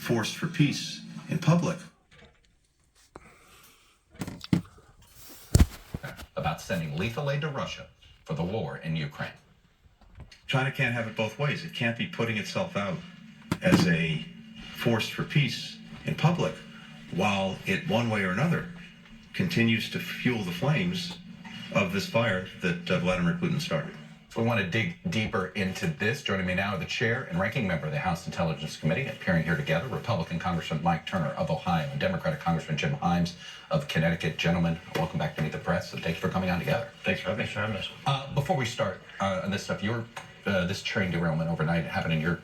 force for peace in public. About sending lethal aid to Russia for the war in Ukraine. China can't have it both ways. It can't be putting itself out as a force for peace in public while it, one way or another, continues to fuel the flames of this fire that Vladimir Putin started. We want to dig deeper into this. Joining me now are the chair and ranking member of the House Intelligence Committee, appearing here together, Republican Congressman Mike Turner of Ohio and Democratic Congressman Jim Himes of Connecticut. Gentlemen, welcome back to Meet the Press, and thanks for coming on together. Thanks for having us. Before we start on this stuff, this train derailment overnight happened in your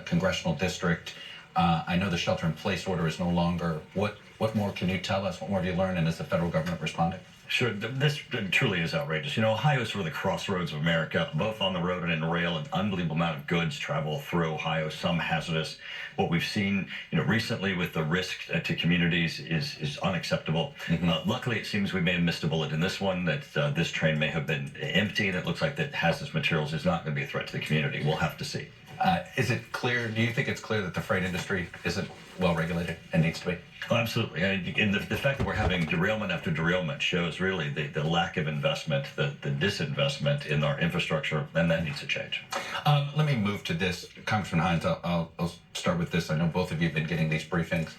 congressional district. I know the shelter-in-place order is no longer. What more can you tell us? What more have you learned, and is the federal government responding? Sure, this truly is outrageous. You know, Ohio is sort of the crossroads of America, both on the road and in rail. An unbelievable amount of goods travel through Ohio, some hazardous. What we've seen, recently with the risk to communities is unacceptable. Luckily, it seems we may have missed a bullet in this one, that this train may have been empty, and it looks like that hazardous materials is not going to be a threat to the community. We'll have to see. Is it clear, do you think it's clear that the freight industry isn't well regulated and needs to be? Oh, absolutely. And the fact that we're having derailment after derailment shows really the lack of investment, the disinvestment in our infrastructure, and that needs to change. Let me move to this. Congressman Himes, I'll start with this. I know both of you have been getting these briefings.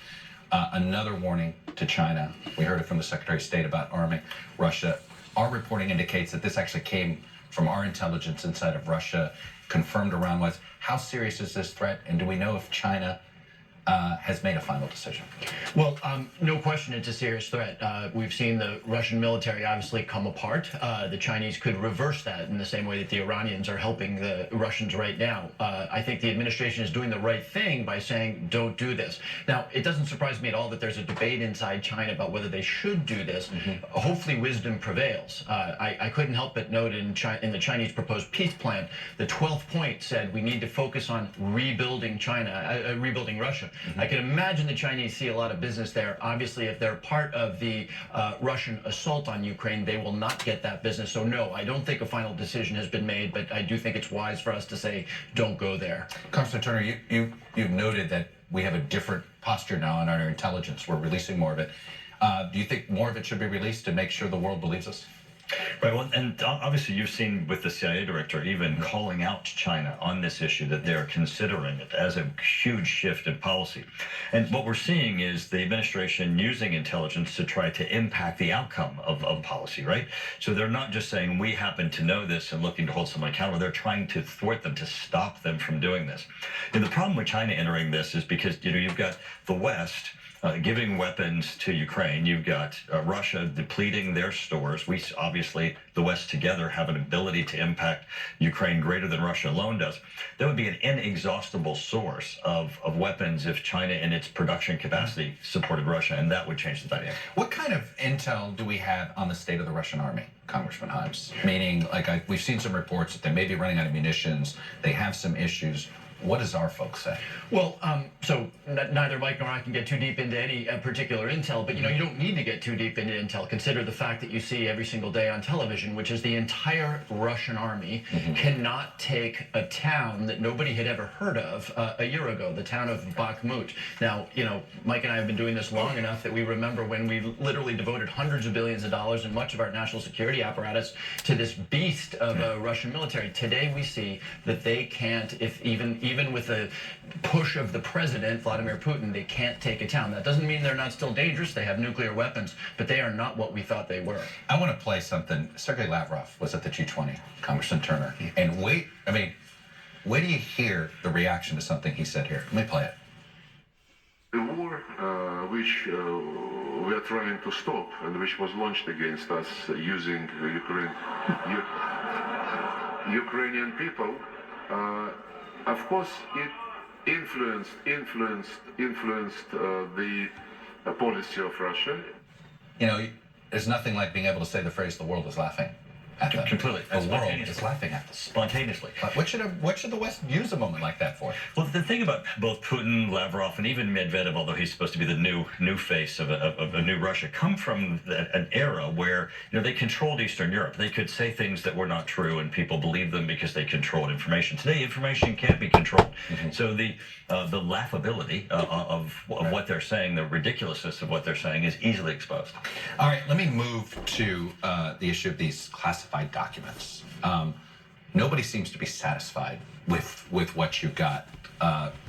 Another warning to China. We heard it from the Secretary of State about arming Russia. Our reporting indicates that this actually came from our intelligence inside of Russia, confirmed around was. How serious is this threat, and do we know if China has made a final decision? Well, no question it's a serious threat. We've seen the Russian military obviously come apart. The Chinese could reverse that in the same way that the Iranians are helping the Russians right now. I think the administration is doing the right thing by saying, don't do this. Now, it doesn't surprise me at all that there's a debate inside China about whether they should do this. Hopefully wisdom prevails. I couldn't help but note in the Chinese proposed peace plan, the 12th point said we need to focus on rebuilding rebuilding Russia. I can imagine the Chinese see a lot of business there. Obviously, if they're part of the Russian assault on Ukraine, they will not get that business. So no, I don't think a final decision has been made, but I do think it's wise for us to say, don't go there. Congressman Turner, you've noted that we have a different posture now in our intelligence. We're releasing more of it. Do you think more of it should be released to make sure the world believes us? Right, well, and obviously you've seen with the CIA director even calling out China on this issue that they're considering it as a huge shift in policy. And what we're seeing is the administration using intelligence to try to impact the outcome of policy, right? So they're not just saying we happen to know this and looking to hold someone accountable. They're trying to thwart them, to stop them from doing this. And the problem with China entering this is because, you've got the West giving weapons to Ukraine. You've got Russia depleting their stores. We obviously, the West together, have an ability to impact Ukraine greater than Russia alone does. That would be an inexhaustible source of weapons if China in its production capacity supported Russia, and that would change the dynamic. What kind of intel do we have on the state of the Russian army, Congressman Himes? Meaning, we've seen some reports that they may be running out of munitions, they have some issues. What does our folks say? Well, so neither Mike nor I can get too deep into any particular intel, but you don't need to get too deep into intel. Consider the fact that you see every single day on television, which is the entire Russian army cannot take a town that nobody had ever heard of a year ago, the town of Bakhmut. Now, Mike and I have been doing this long enough that we remember when we literally devoted hundreds of billions of dollars and much of our national security apparatus to this beast of a Russian military. Today we see that they can't, if even with the push of the president, Vladimir Putin, they can't take a town. That doesn't mean they're not still dangerous. They have nuclear weapons, but they are not what we thought they were. I want to play something. Sergei Lavrov was at the G20, Congressman Turner. And wait do you hear the reaction to something he said here? Let me play it. The war which we are trying to stop and which was launched against us using Ukrainian people, of course, it influenced the policy of Russia. There's nothing like being able to say the phrase, the world is laughing. Completely. The world Spontaneously. is laughing at this. Spontaneously. What should the West use a moment like that for? Well, the thing about both Putin, Lavrov, and even Medvedev, although he's supposed to be the new face of a new Russia, come from an era where they controlled Eastern Europe. They could say things that were not true, and people believed them because they controlled information. Today, information can't be controlled. So the laughability of what they're saying, the ridiculousness of what they're saying, is easily exposed. All right, let me move to the issue of these classified documents. Nobody seems to be satisfied with what you got.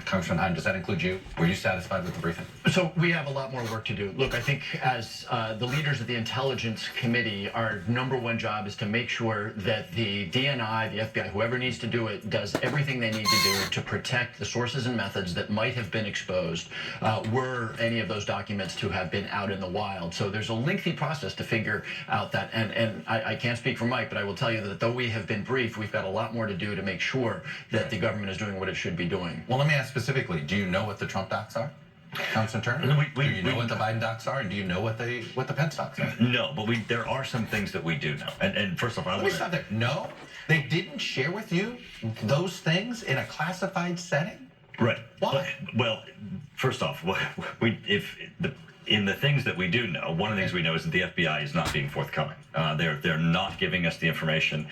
Congressman Hein, does that include you? Were you satisfied with the briefing? So we have a lot more work to do. Look, I think as the leaders of the Intelligence Committee, our number one job is to make sure that the DNI, the FBI, whoever needs to do it, does everything they need to do to protect the sources and methods that might have been exposed were any of those documents to have been out in the wild. So there's a lengthy process to figure out that. And I can't speak for Mike, but I will tell you that though we have been briefed, we've got a lot more to do to make sure that the government is doing what it should be doing. Well, let me ask specifically, do you know what the Trump docs are? Congressman Turner? Do you know what the Biden docs are, and do you know what the Pence docs are? No, but there are some things that we do know. And first off, Let me stop there. No? They didn't share with you those things in a classified setting? Right. Why? Well, first off, in the things that we do know, one of the things we know is that the FBI is not being forthcoming. They're not giving us the information.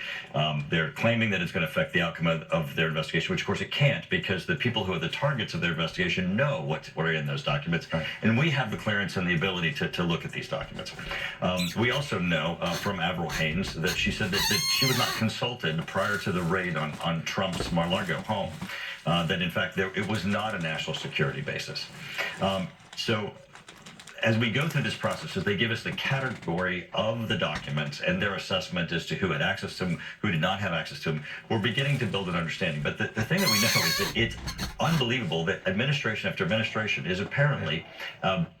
They're claiming that it's going to affect the outcome of their investigation, which of course it can't, because the people who are the targets of their investigation know what are in those documents, and we have the clearance and the ability to look at these documents. We also know from Avril Haines that she said that she was not consulted prior to the raid on Trump's Mar-a-Lago home. That in fact it was not a national security basis. So as we go through this process, as they give us the category of the documents and their assessment as to who had access to them, who did not have access to them, we're beginning to build an understanding. But the thing that we know is that it's unbelievable that administration after administration is apparently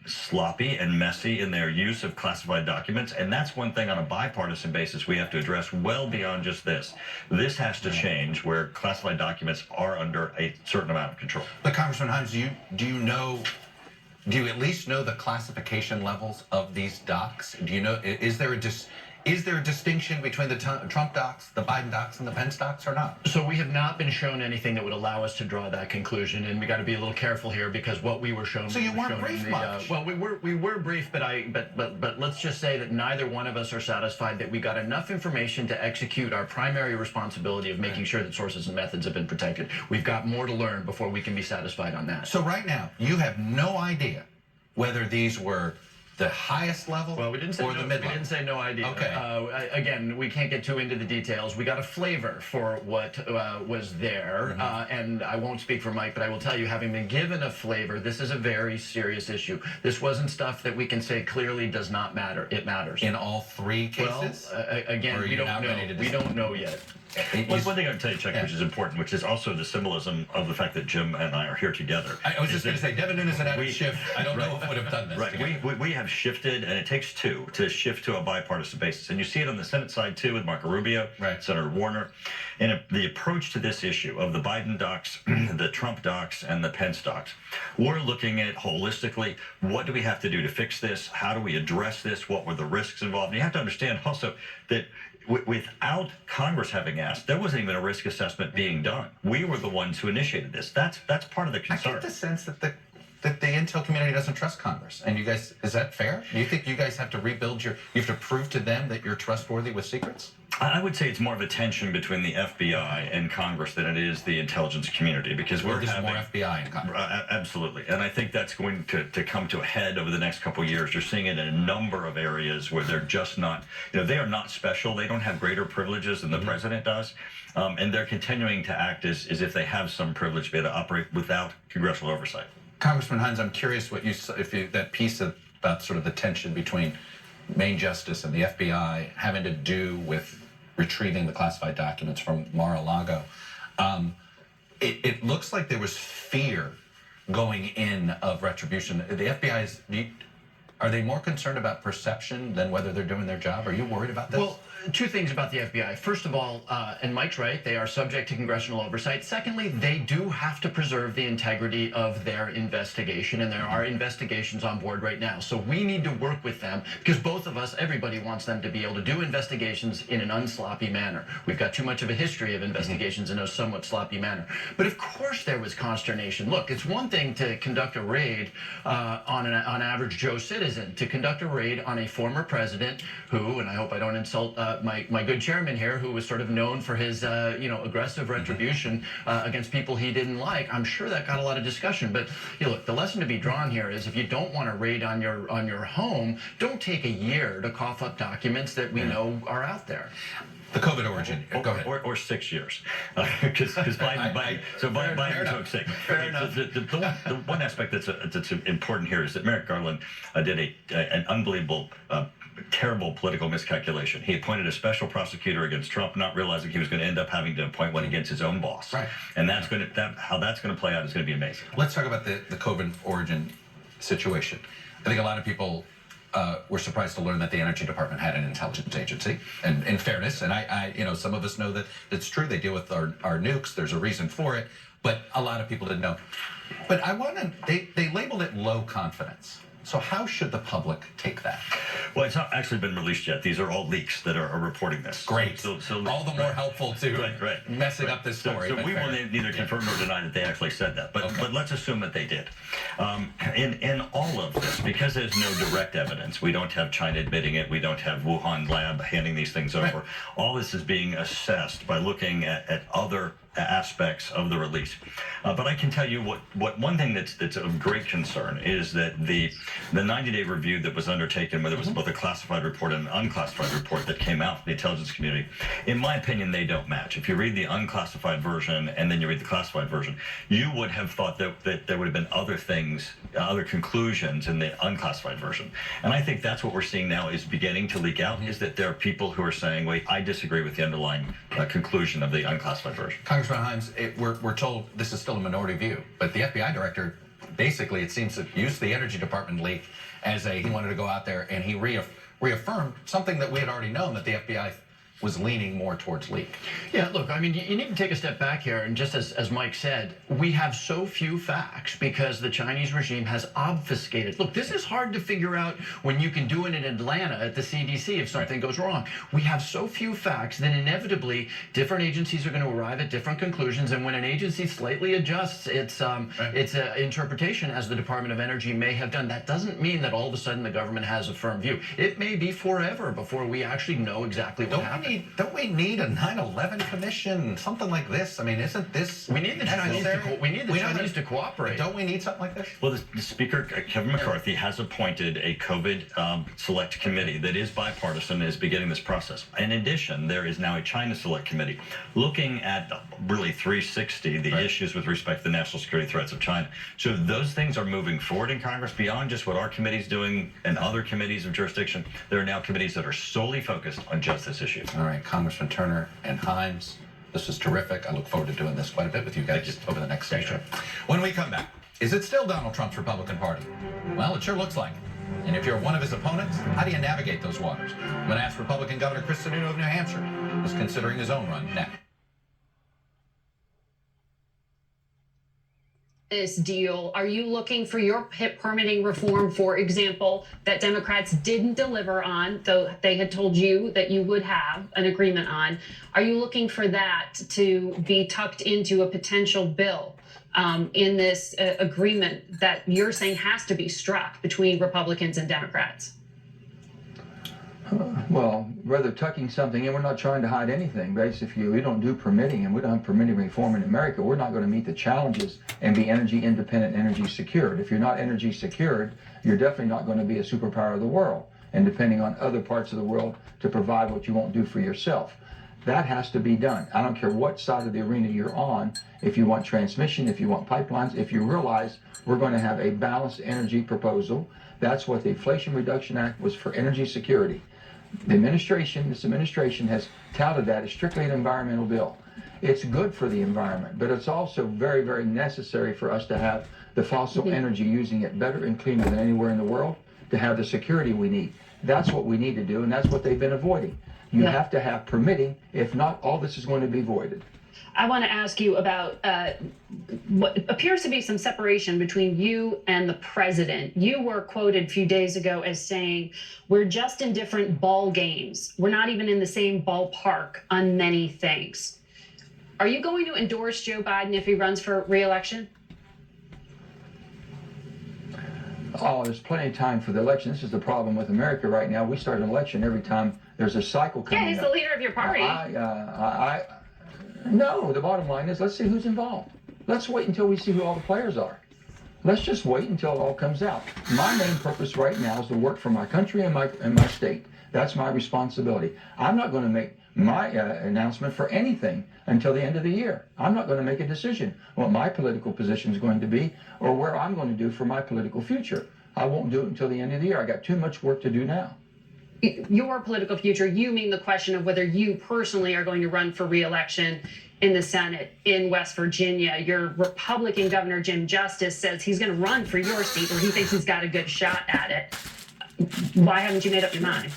sloppy and messy in their use of classified documents. And that's one thing on a bipartisan basis we have to address well beyond just this. This has to change, where classified documents are under a certain amount of control. But Congressman Hines, do you at least know the classification levels of these docs? Do you know, is there a distinction between the Trump docs, the Biden docs, and the Pence docs, or not? So we have not been shown anything that would allow us to draw that conclusion, and we got to be a little careful here, because what we were shown. So you weren't briefed much. Well, we were briefed, but let's just say that neither one of us are satisfied that we got enough information to execute our primary responsibility of making sure that sources and methods have been protected. We've got more to learn before we can be satisfied on that. So right now, you have no idea whether these were the highest level Well, we didn't say or the mid-level? We didn't say no idea. Okay. Again, we can't get too into the details. We got a flavor for what was there, and I won't speak for Mike, but I will tell you, having been given a flavor, this is a very serious issue. This wasn't stuff that we can say clearly does not matter. It matters. In all three cases? Well, again, Or are we you don't not know. ready to We don't know yet. One thing I would tell you, Chuck, which is important, which is also the symbolism of the fact that Jim and I are here together. I was just going to say, Devin Nunes had a we- shift. I don't know if would have done this. Right, we have shifted, and it takes two to shift to a bipartisan basis. And you see it on the Senate side, too, with Marco Rubio, Right. Senator Warner. And the approach to this issue of the Biden docs, the Trump docs, and the Pence docs, we're looking at holistically, what do we have to do to fix this? How do we address this? What were the risks involved? And you have to understand also that without Congress having asked, there wasn't even a risk assessment being done. We were the ones who initiated this. That's part of the I concern. get the sense that the intel community doesn't trust Congress. And you guys, is that fair? Do you think you guys have to rebuild you have to prove to them that you're trustworthy with secrets? I would say it's more of a tension between the FBI and Congress than it is the intelligence community, because we're There's having more FBI in Congress. Absolutely, and I think that's going to come to a head over the next couple of years. You're seeing it in a number of areas where they're just not, they are not special. They don't have greater privileges than the president does, and they're continuing to act as if they have some privilege to be able to operate without congressional oversight. Congressman Hines, I'm curious what that piece about sort of the tension between Main Justice and the FBI having to do with retrieving the classified documents from Mar-a-Lago. It looks like there was fear going in of retribution. The FBI Are they more concerned about perception than whether they're doing their job? Are you worried about this? Well, two things about the FBI. First of all, and Mike's right, they are subject to congressional oversight. Secondly, they do have to preserve the integrity of their investigation, and there are investigations on board right now. So we need to work with them because both of us, everybody wants them to be able to do investigations in an unsloppy manner. We've got too much of a history of investigations in a somewhat sloppy manner. But of course there was consternation. Look, it's one thing to conduct a raid on average Joe citizen, to conduct a raid on a former president who, and I hope I don't insult my good chairman here, who was sort of known for his aggressive retribution against people he didn't like. I'm sure that got a lot of discussion. But look, the lesson to be drawn here is if you don't want to raid on your home, don't take a year to cough up documents that we know are out there. The COVID origin. Go ahead. Or 6 years, because Biden took 6. Fair enough. The one aspect that's important here is that Merrick Garland did an unbelievable, terrible political miscalculation. He appointed a special prosecutor against Trump, not realizing he was going to end up having to appoint one against his own boss. Right. And how that's going to play out is going to be amazing. Let's talk about the COVID origin situation. I think a lot of people were surprised to learn that the Energy Department had an intelligence agency. And in fairness, and I some of us know that it's true. They deal with our nukes. There's a reason for it. But a lot of people didn't know. But they labeled it low confidence. So how should the public take that? Well, it's not actually been released yet. These are all leaks that are reporting this. Great. So all the more helpful to messing up this story. So we will fair. neither confirm nor deny that they actually said that. But let's assume that they did. In all of this, because there's no direct evidence, we don't have China admitting it, we don't have Wuhan lab handing these things over. Right. All this is being assessed by looking at other aspects of the release. But I can tell you what one thing that's of great concern is that the 90-day review that was undertaken, whether it was both a classified report and an unclassified report that came out from the intelligence community, in my opinion, they don't match. If you read the unclassified version and then you read the classified version, you would have thought that there would have been other things, other conclusions in the unclassified version. And I think that's what we're seeing now is beginning to leak out, is that there are people who are saying, wait, I disagree with the underlying conclusion of the unclassified version. Congressman Himes, we're told this is still a minority view, but the FBI director basically, it seems, to use the Energy Department leak as he wanted to go out there and he reaffirmed something that we had already known, that the FBI was leaning more towards leak. Yeah, look, I mean, you need to take a step back here. And just as Mike said, we have so few facts because the Chinese regime has obfuscated. Look, this is hard to figure out when you can do it in Atlanta at the CDC if something goes wrong. We have so few facts that inevitably different agencies are going to arrive at different conclusions. And when an agency slightly adjusts its interpretation, as the Department of Energy may have done, that doesn't mean that all of a sudden the government has a firm view. It may be forever before we actually know exactly what happened. Don't we need a 9/11 commission, something like this? I mean, isn't this? We need the Chinese to cooperate. Don't we need something like this? Well, the Speaker, Kevin McCarthy, has appointed a COVID select committee that is bipartisan and is beginning this process. In addition, there is now a China select committee looking at really 360 the issues with respect to the national security threats of China. So those things are moving forward in Congress beyond just what our committee's doing and other committees of jurisdiction. There are now committees that are solely focused on just this issue. All right, Congressman Turner and Himes, this is terrific. I look forward to doing this quite a bit with you guys over the next session. When we come back, is it still Donald Trump's Republican Party? Well, it sure looks like it. And if you're one of his opponents, how do you navigate those waters? I'm going to ask Republican Governor Chris Sununu of New Hampshire, who's considering his own run next. This deal, are you looking for your permitting reform, for example, that Democrats didn't deliver on, though they had told you that you would have an agreement on? Are you looking for that to be tucked into a potential bill in this agreement that you're saying has to be struck between Republicans and Democrats? Well, rather tucking something in, we're not trying to hide anything. Basically, we don't do permitting, and we don't have permitting reform in America. We're not going to meet the challenges and be energy independent, energy secured. If you're not energy secured, you're definitely not going to be a superpower of the world, and depending on other parts of the world to provide what you won't do for yourself. That has to be done. I don't care what side of the arena you're on. If you want transmission, if you want pipelines, if you realize we're going to have a balanced energy proposal, that's what the Inflation Reduction Act was for, energy security. The administration, this administration has touted that as strictly an environmental bill. It's good for the environment, but it's also very, very necessary for us to have the fossil energy using it better and cleaner than anywhere in the world. to have the security we need. That's what we need to do, and that's what they've been avoiding. You Yeah. have to have permitting. If not, all this is going to be voided. I want to ask you about what appears to be some separation between you and the president. You were quoted a few days ago as saying, "We're just in different ball games. We're not even in the same ballpark on many things." Are you going to endorse Joe Biden if he runs for re-election? Oh, there's plenty of time for the election. This is the problem with America right now. We start an election every time there's a cycle coming Yeah, he's up. the leader of your party. No, the bottom line is let's see who's involved. Let's wait until we see who all the players are. Let's just wait until it all comes out. My main purpose right now is to work for my country and my state. That's my responsibility. I'm not going to make my announcement for anything until the end of the year. I'm not going to make a decision what my political position is going to be or where I'm going to do for my political future. I won't do it until the end of the year. I got too much work to do now. Your political future, you mean the question of whether you personally are going to run for re-election in the Senate in West Virginia. Your Republican Governor Jim Justice says he's going to run for your seat, or he thinks he's got a good shot at it. Why haven't you made up your mind?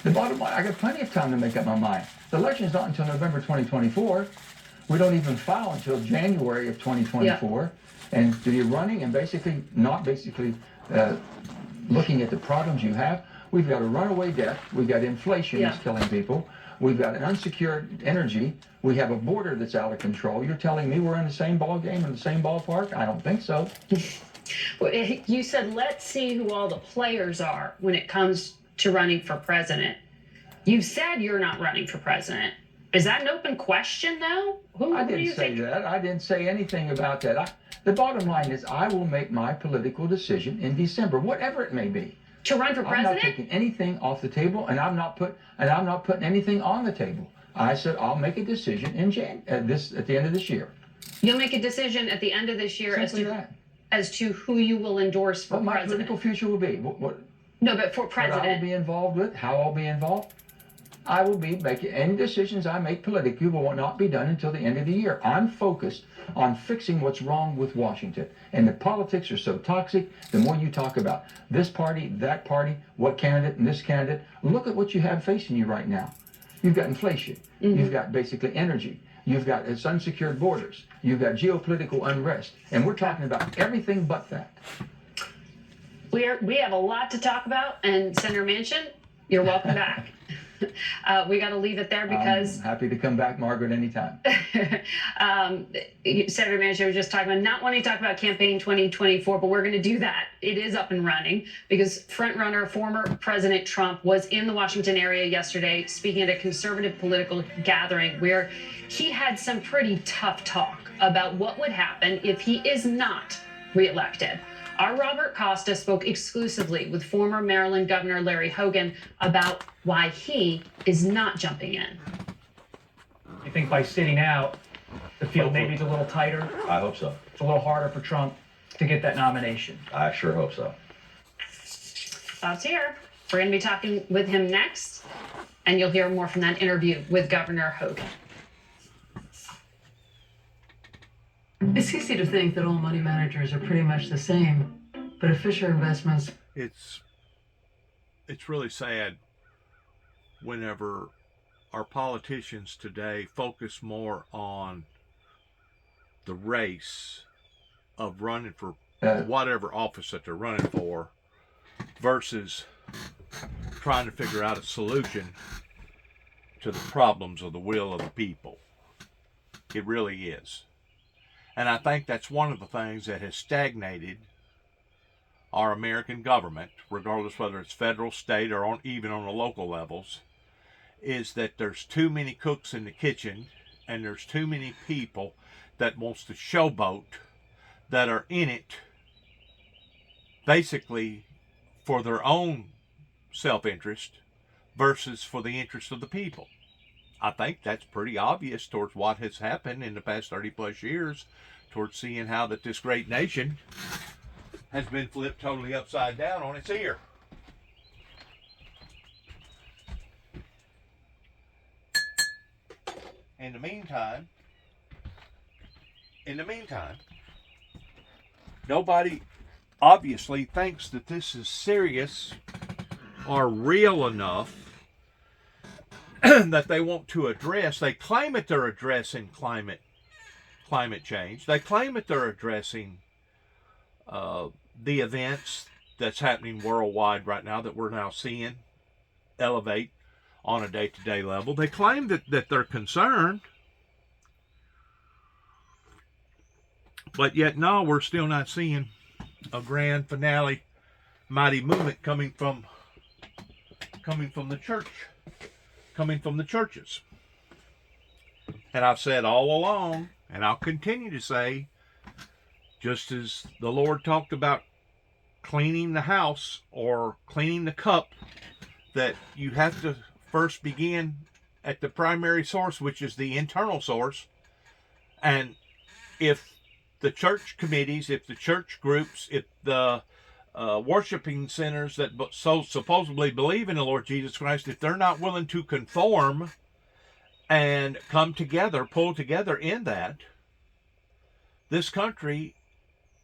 The bottom line, I got plenty of time to make up my mind. The election is not until November 2024. We don't even file until January of 2024. And to be running and looking at the problems you have, we've got a runaway debt, we've got inflation that's killing people, we've got an unsecured energy, we have a border that's out of control. You're telling me we're in the same ball game, in the same ballpark? I don't think so. Well, you said, let's see who all the players are when it comes to running for president. You said you're not running for president. Is that an open question, though? I didn't say that. I didn't say anything about that. The bottom line is I will make my political decision in December, whatever it may be. To run for president? I'm not taking anything off the table, and I'm not putting anything on the table. I said I'll make a decision in at the end of this year. You'll make a decision at the end of this year as to who you will endorse for what my president. political future will be. No, but for president. What I will be involved with, how I'll be involved. I will be making any decisions I make politically will not be done until the end of the year. I'm focused on fixing what's wrong with Washington. And the politics are so toxic, the more you talk about this party, that party, what candidate and this candidate, look at what you have facing you right now. You've got inflation. Mm-hmm. You've got basically energy. You've got unsecured borders. You've got geopolitical unrest. And we're talking about everything but that. We have a lot to talk about, and Senator Manchin, you're welcome back. We got to leave it there because I'm happy to come back, Margaret, anytime. Senator Manchin was just talking about not wanting to talk about campaign 2024, but we're going to do that. It is up and running because frontrunner former President Trump was in the Washington area yesterday speaking at a conservative political gathering where he had some pretty tough talk about what would happen if he is not reelected. Our Robert Costa spoke exclusively with former Maryland Governor Larry Hogan about why he is not jumping in. I think by sitting out, the field maybe is a little tighter. I hope so. It's a little harder for Trump to get that nomination. I sure hope so. Thoughts here. We're going to be talking with him next, and you'll hear more from that interview with Governor Hogan. It's easy to think that all money managers are pretty much the same, but at Fisher Investments, it's really sad whenever our politicians today focus more on the race of running for whatever office that they're running for versus trying to figure out a solution to the problems of the will of the people. It really is. And I think that's one of the things that has stagnated our American government, regardless whether it's federal, state, or even on the local levels, is that there's too many cooks in the kitchen and there's too many people that wants to showboat that are in it basically for their own self-interest versus for the interest of the people. I think that's pretty obvious towards what has happened in the past 30 plus years, towards seeing how that this great nation has been flipped totally upside down on its ear. In the meantime, nobody obviously thinks that this is serious or real enough that they want to address. They claim that they're addressing climate change. They claim that they're addressing the events that's happening worldwide right now that we're now seeing elevate on a day-to-day level. They claim that they're concerned, but yet no, we're still not seeing a grand finale, mighty movement coming from the church, coming from the churches. And I've said all along, and I'll continue to say, just as the Lord talked about cleaning the house or cleaning the cup, that you have to first begin at the primary source, which is the internal source. And if the church committees, if the church groups, if the worshiping centers that so supposedly believe in the Lord Jesus Christ, if they're not willing to conform and come together, pull together in that, this country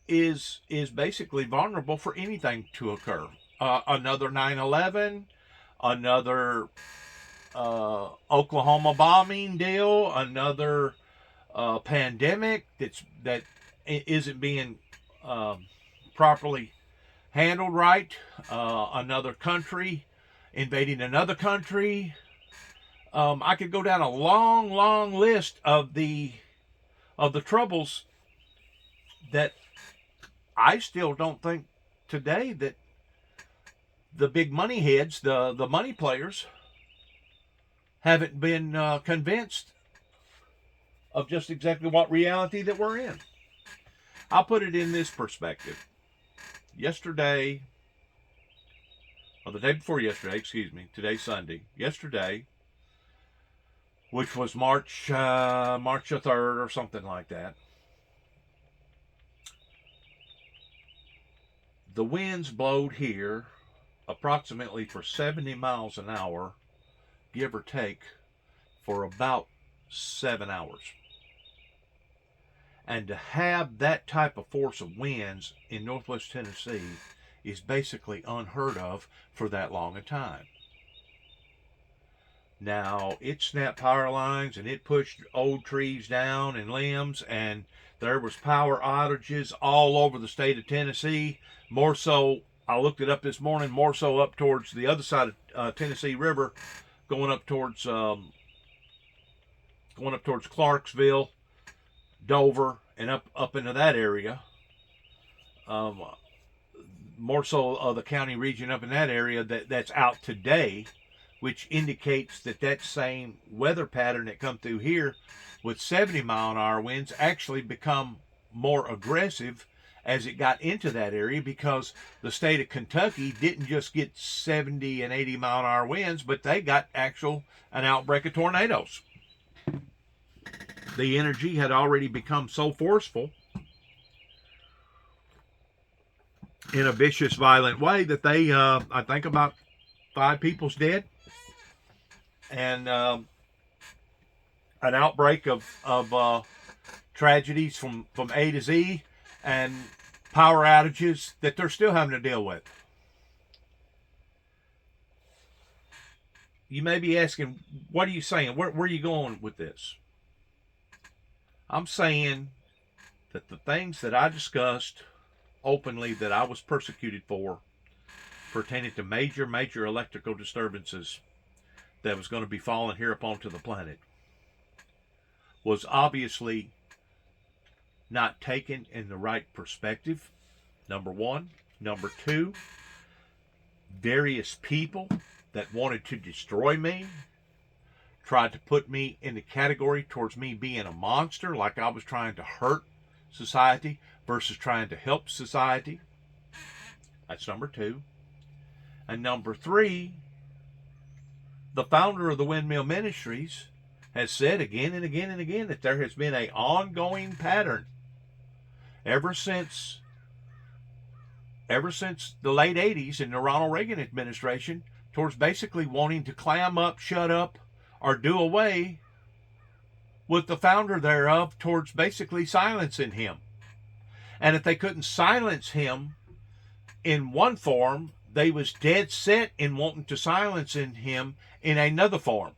is basically vulnerable for anything to occur. Another 9/11, another Oklahoma bombing deal, another pandemic that isn't being properly handled right, another country invading another country. I could go down a long list of the troubles that I still don't think today that the big money heads, the money players, haven't been convinced of just exactly what reality that we're in. I'll put it in this perspective. Yesterday, or the day before yesterday, today's Sunday. Yesterday, which was March the 3rd or something like that, the winds blowed here approximately for 70 miles an hour, give or take, for about 7 hours. And to have that type of force of winds in northwest Tennessee is basically unheard of for that long a time. Now, it snapped power lines and it pushed old trees down and limbs, and there was power outages all over the state of Tennessee. More so, I looked it up this morning, more so up towards the other side of Tennessee River, going up towards Clarksville, Dover, and up into that area. More so the county region up in that area that's out today, which indicates that same weather pattern that come through here with 70-mile-an-hour winds actually become more aggressive as it got into that area, because the state of Kentucky didn't just get 70 and 80-mile-an-hour winds, but they got an outbreak of tornadoes. The energy had already become so forceful in a vicious, violent way that they, I think about 5 people's dead, and an outbreak of tragedies from A to Z, and power outages that they're still having to deal with. You may be asking, what are you saying? Where are you going with this? I'm saying that the things that I discussed openly that I was persecuted for pertaining to major electrical disturbances that was going to be falling here upon to the planet was obviously not taken in the right perspective, number one. Number two, various people that wanted to destroy me tried to put me in the category towards me being a monster, like I was trying to hurt society versus trying to help society. That's number two. And number three, the founder of the Windmill Ministries has said again and again and again that there has been an ongoing pattern ever since the late 80s in the Ronald Reagan administration towards basically wanting to clam up, shut up, or do away with the founder thereof, towards basically silencing him. And if they couldn't silence him in one form, they was dead set in wanting to silence him in another form.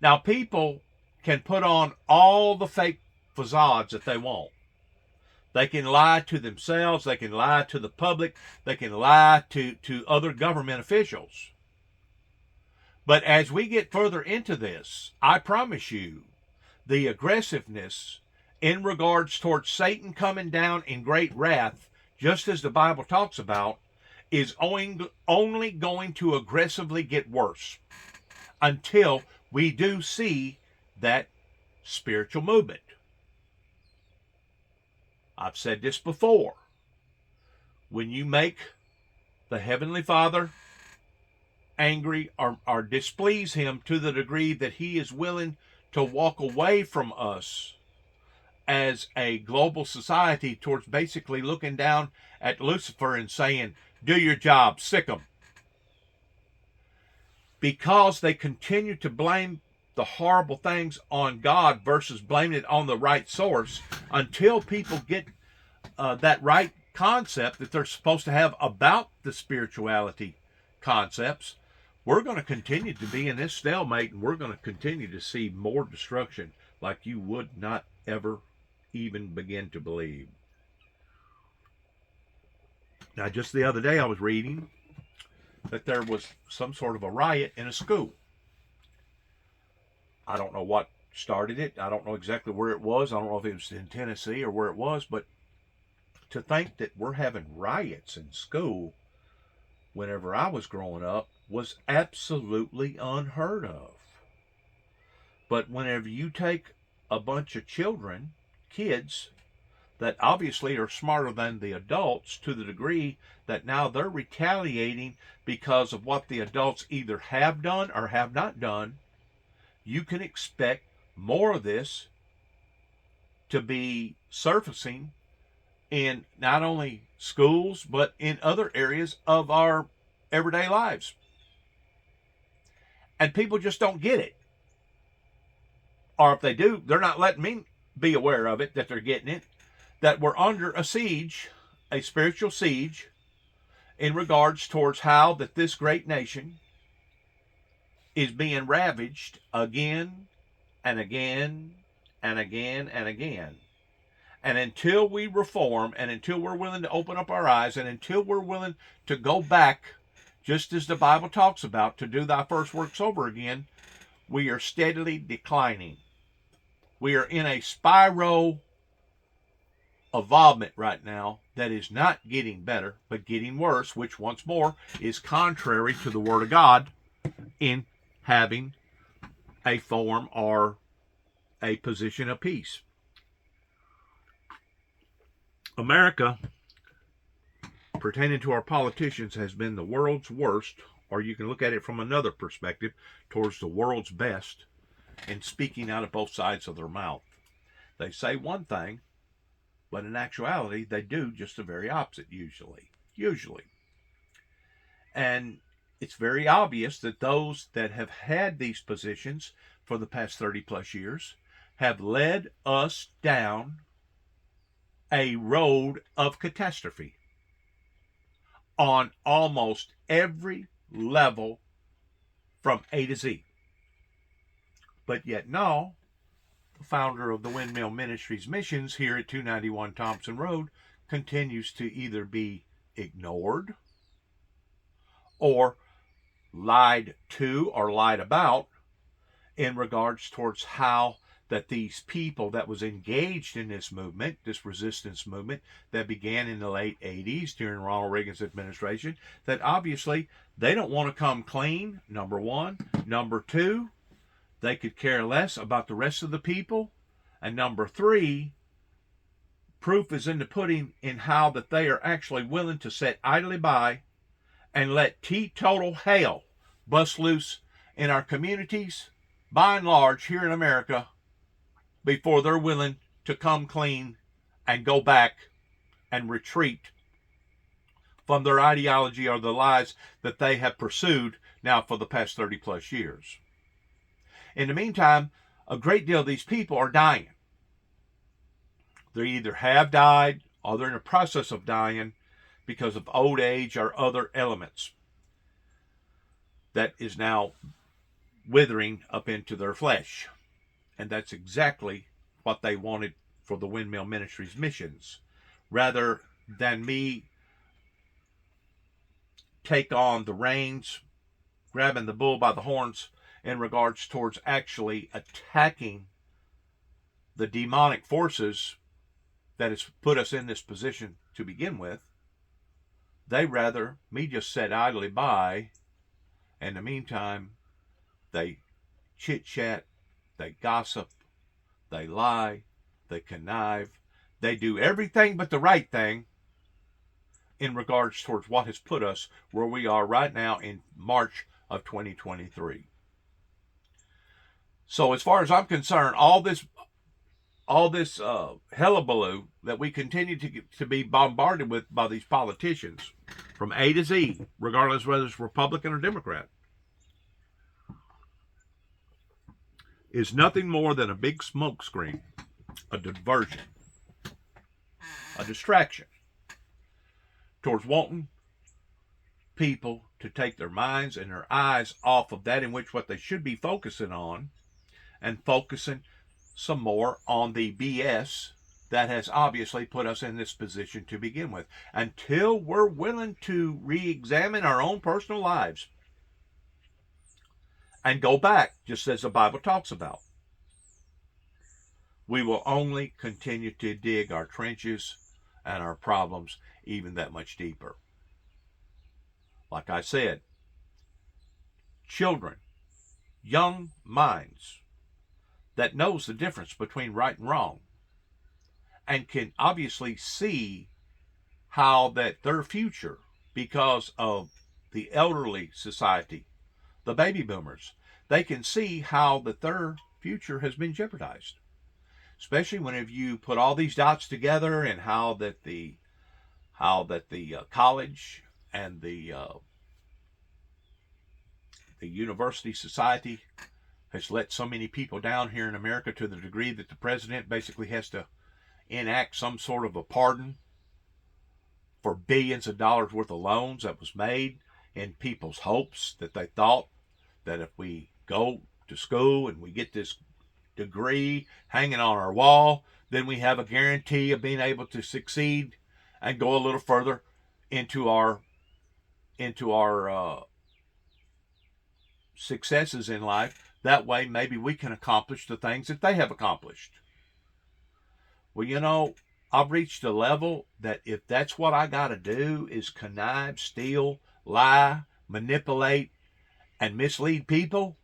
Now, people can put on all the fake facades that they want. They can lie to themselves. They can lie to the public. They can lie to other government officials. But as we get further into this, I promise you, the aggressiveness in regards towards Satan coming down in great wrath, just as the Bible talks about, is only going to aggressively get worse until we do see that spiritual movement. I've said this before. When you make the Heavenly Father angry or displease him to the degree that he is willing to walk away from us as a global society towards basically looking down at Lucifer and saying, do your job, sick 'em. Because they continue to blame the horrible things on God versus blaming it on the right source, until people get that right concept that they're supposed to have about the spirituality concepts, we're going to continue to be in this stalemate, and we're going to continue to see more destruction like you would not ever even begin to believe. Now, just the other day I was reading that there was some sort of a riot in a school. I don't know what started it. I don't know exactly where it was. I don't know if it was in Tennessee or where it was, but to think that we're having riots in school whenever I was growing up was absolutely unheard of. But whenever you take a bunch of children, kids, that obviously are smarter than the adults to the degree that now they're retaliating because of what the adults either have done or have not done, you can expect more of this to be surfacing in not only schools, but in other areas of our everyday lives. And people just don't get it. Or if they do, they're not letting me be aware of it, that they're getting it, that we're under a siege, a spiritual siege, in regards towards how that this great nation is being ravaged again and again and again and again. And until we reform, and until we're willing to open up our eyes, and until we're willing to go back, just as the Bible talks about, to do thy first works over again, we are steadily declining. We are in a spiral evolvement right now that is not getting better, but getting worse, which once more is contrary to the Word of God in having a form or a position of peace. America, pertaining to our politicians, has been the world's worst, or you can look at it from another perspective, towards the world's best in speaking out of both sides of their mouth. They say one thing, but in actuality, they do just the very opposite, usually. And it's very obvious that those that have had these positions for the past 30 plus years have led us down a road of catastrophe on almost every level from A to Z. But yet no, the founder of the Windmill Ministries missions here at 291 Thompson Road continues to either be ignored or lied to or lied about in regards towards how that these people that was engaged in this movement, this resistance movement that began in the late 80s during Ronald Reagan's administration, that obviously they don't want to come clean, number one. Number two, they could care less about the rest of the people. And number three, proof is in the pudding in how that they are actually willing to sit idly by and let teetotal hell bust loose in our communities, by and large here in America, before they're willing to come clean and go back and retreat from their ideology or the lies that they have pursued now for the past 30 plus years. In the meantime, a great deal of these people are dying. They either have died or they're in the process of dying because of old age or other elements that is now withering up into their flesh. And that's exactly what they wanted for the Windmill Ministries missions. Rather than me take on the reins, grabbing the bull by the horns in regards towards actually attacking the demonic forces that has put us in this position to begin with, they rather me just sit idly by. In the meantime, they chit-chat, they gossip, they lie, they connive, they do everything but the right thing in regards towards what has put us where we are right now in March of 2023. So as far as I'm concerned, all this hullabaloo that we continue to be bombarded with by these politicians from A to Z, regardless whether it's Republican or Democrat, is nothing more than a big smokescreen, a diversion, a distraction towards wanting people to take their minds and their eyes off of that in which what they should be focusing on, and focusing some more on the BS that has obviously put us in this position to begin with. Until we're willing to re-examine our own personal lives and go back, just as the Bible talks about, we will only continue to dig our trenches and our problems even that much deeper. Like I said, children, young minds that knows the difference between right and wrong and can obviously see how that their future, because of the elderly society, the baby boomers, they can see how that their future has been jeopardized. Especially whenever you put all these dots together, and how that the college and the university society has let so many people down here in America, to the degree that the president basically has to enact some sort of a pardon for billions of dollars worth of loans that was made in people's hopes that they thought that if we go to school and we get this degree hanging on our wall, then we have a guarantee of being able to succeed and go a little further into our successes in life. That way, maybe we can accomplish the things that they have accomplished. Well, you know, I've reached a level that if that's what I got to do is connive, steal, lie, manipulate, and mislead people,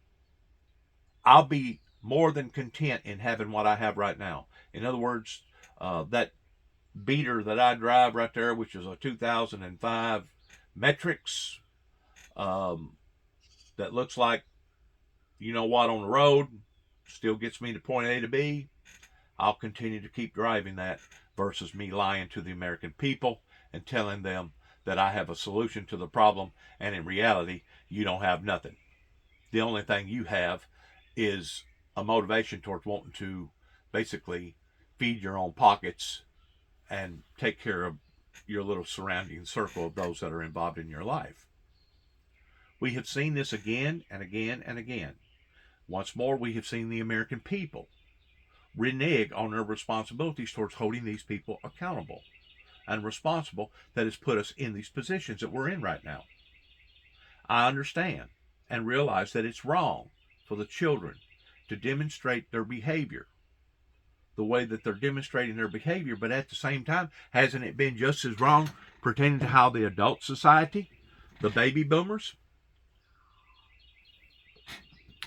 I'll be more than content in having what I have right now. In other words, that beater that I drive right there, which is a 2005 Metrix, that looks like, you know what, on the road, still gets me to point A to B, I'll continue to keep driving that versus me lying to the American people and telling them that I have a solution to the problem, and in reality, you don't have nothing. The only thing you have is a motivation towards wanting to basically feed your own pockets and take care of your little surrounding circle of those that are involved in your life. We have seen this again and again and again. Once more, we have seen the American people renege on their responsibilities towards holding these people accountable and responsible that has put us in these positions that we're in right now. I understand and realize that it's wrong for the children to demonstrate their behavior the way that they're demonstrating their behavior, but at the same time, hasn't it been just as wrong pertaining to how the adult society, the baby boomers,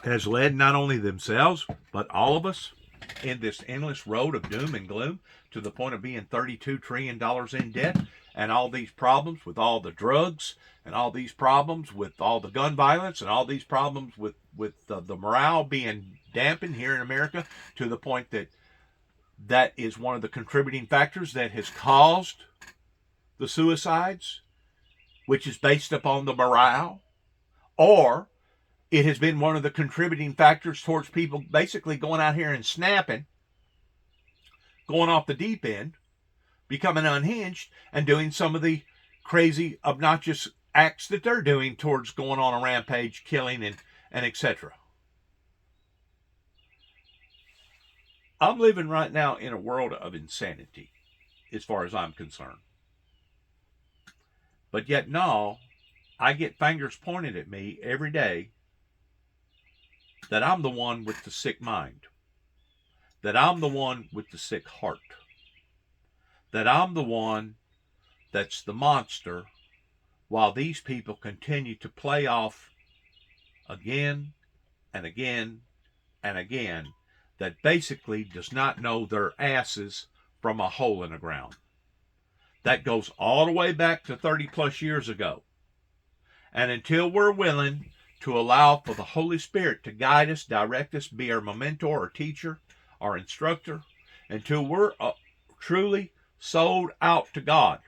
has led not only themselves, but all of us in this endless road of doom and gloom, to the point of being $32 trillion in debt, and all these problems with all the drugs, and all these problems with all the gun violence, and all these problems with the morale being dampened here in America, to the point that that is one of the contributing factors that has caused the suicides, which is based upon the morale, or it has been one of the contributing factors towards people basically going out here and snapping, going off the deep end, becoming unhinged and doing some of the crazy, obnoxious acts that they're doing towards going on a rampage, killing, and etc. I'm living right now in a world of insanity, as far as I'm concerned. But yet, no, I get fingers pointed at me every day that I'm the one with the sick mind, that I'm the one with the sick heart, that I'm the one that's the monster, while these people continue to play off again and again and again, that basically does not know their asses from a hole in the ground. That goes all the way back to 30 plus years ago. And until we're willing to allow for the Holy Spirit to guide us, direct us, be our mentor or teacher, our instructor, until we're truly sold out to God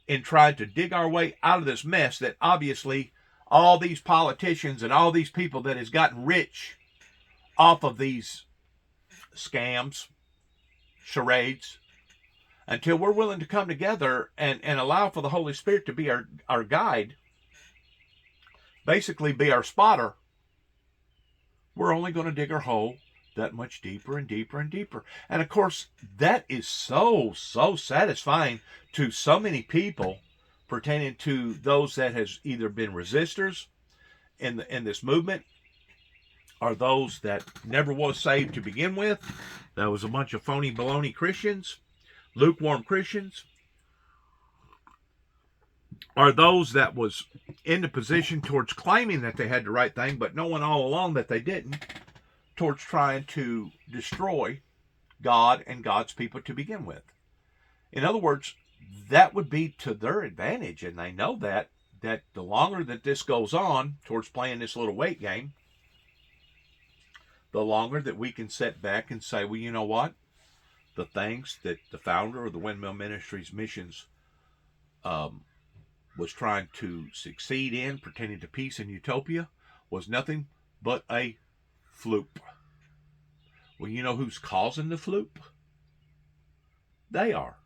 and tried to dig our way out of this mess that obviously all these politicians and all these people that has gotten rich off of these scams, charades, until we're willing to come together and allow for the Holy Spirit to be our guide, basically be our spotter, we're only going to dig our hole that much deeper and deeper and deeper. And of course, that is so satisfying to so many people pertaining to those that has either been resistors in this movement, or those that never was saved to begin with. That was a bunch of phony baloney Christians, lukewarm Christians, or those that was in the position towards claiming that they had the right thing, but knowing all along that they didn't, towards trying to destroy God and God's people to begin with. In other words, that would be to their advantage, and they know that the longer that this goes on towards playing this little weight game, the longer that we can sit back and say, well, you know what? The things that the founder of the Windmill Ministries missions was trying to succeed in, pertaining to peace and utopia, was nothing but a fluke. Well, you know who's causing the fluke? They are.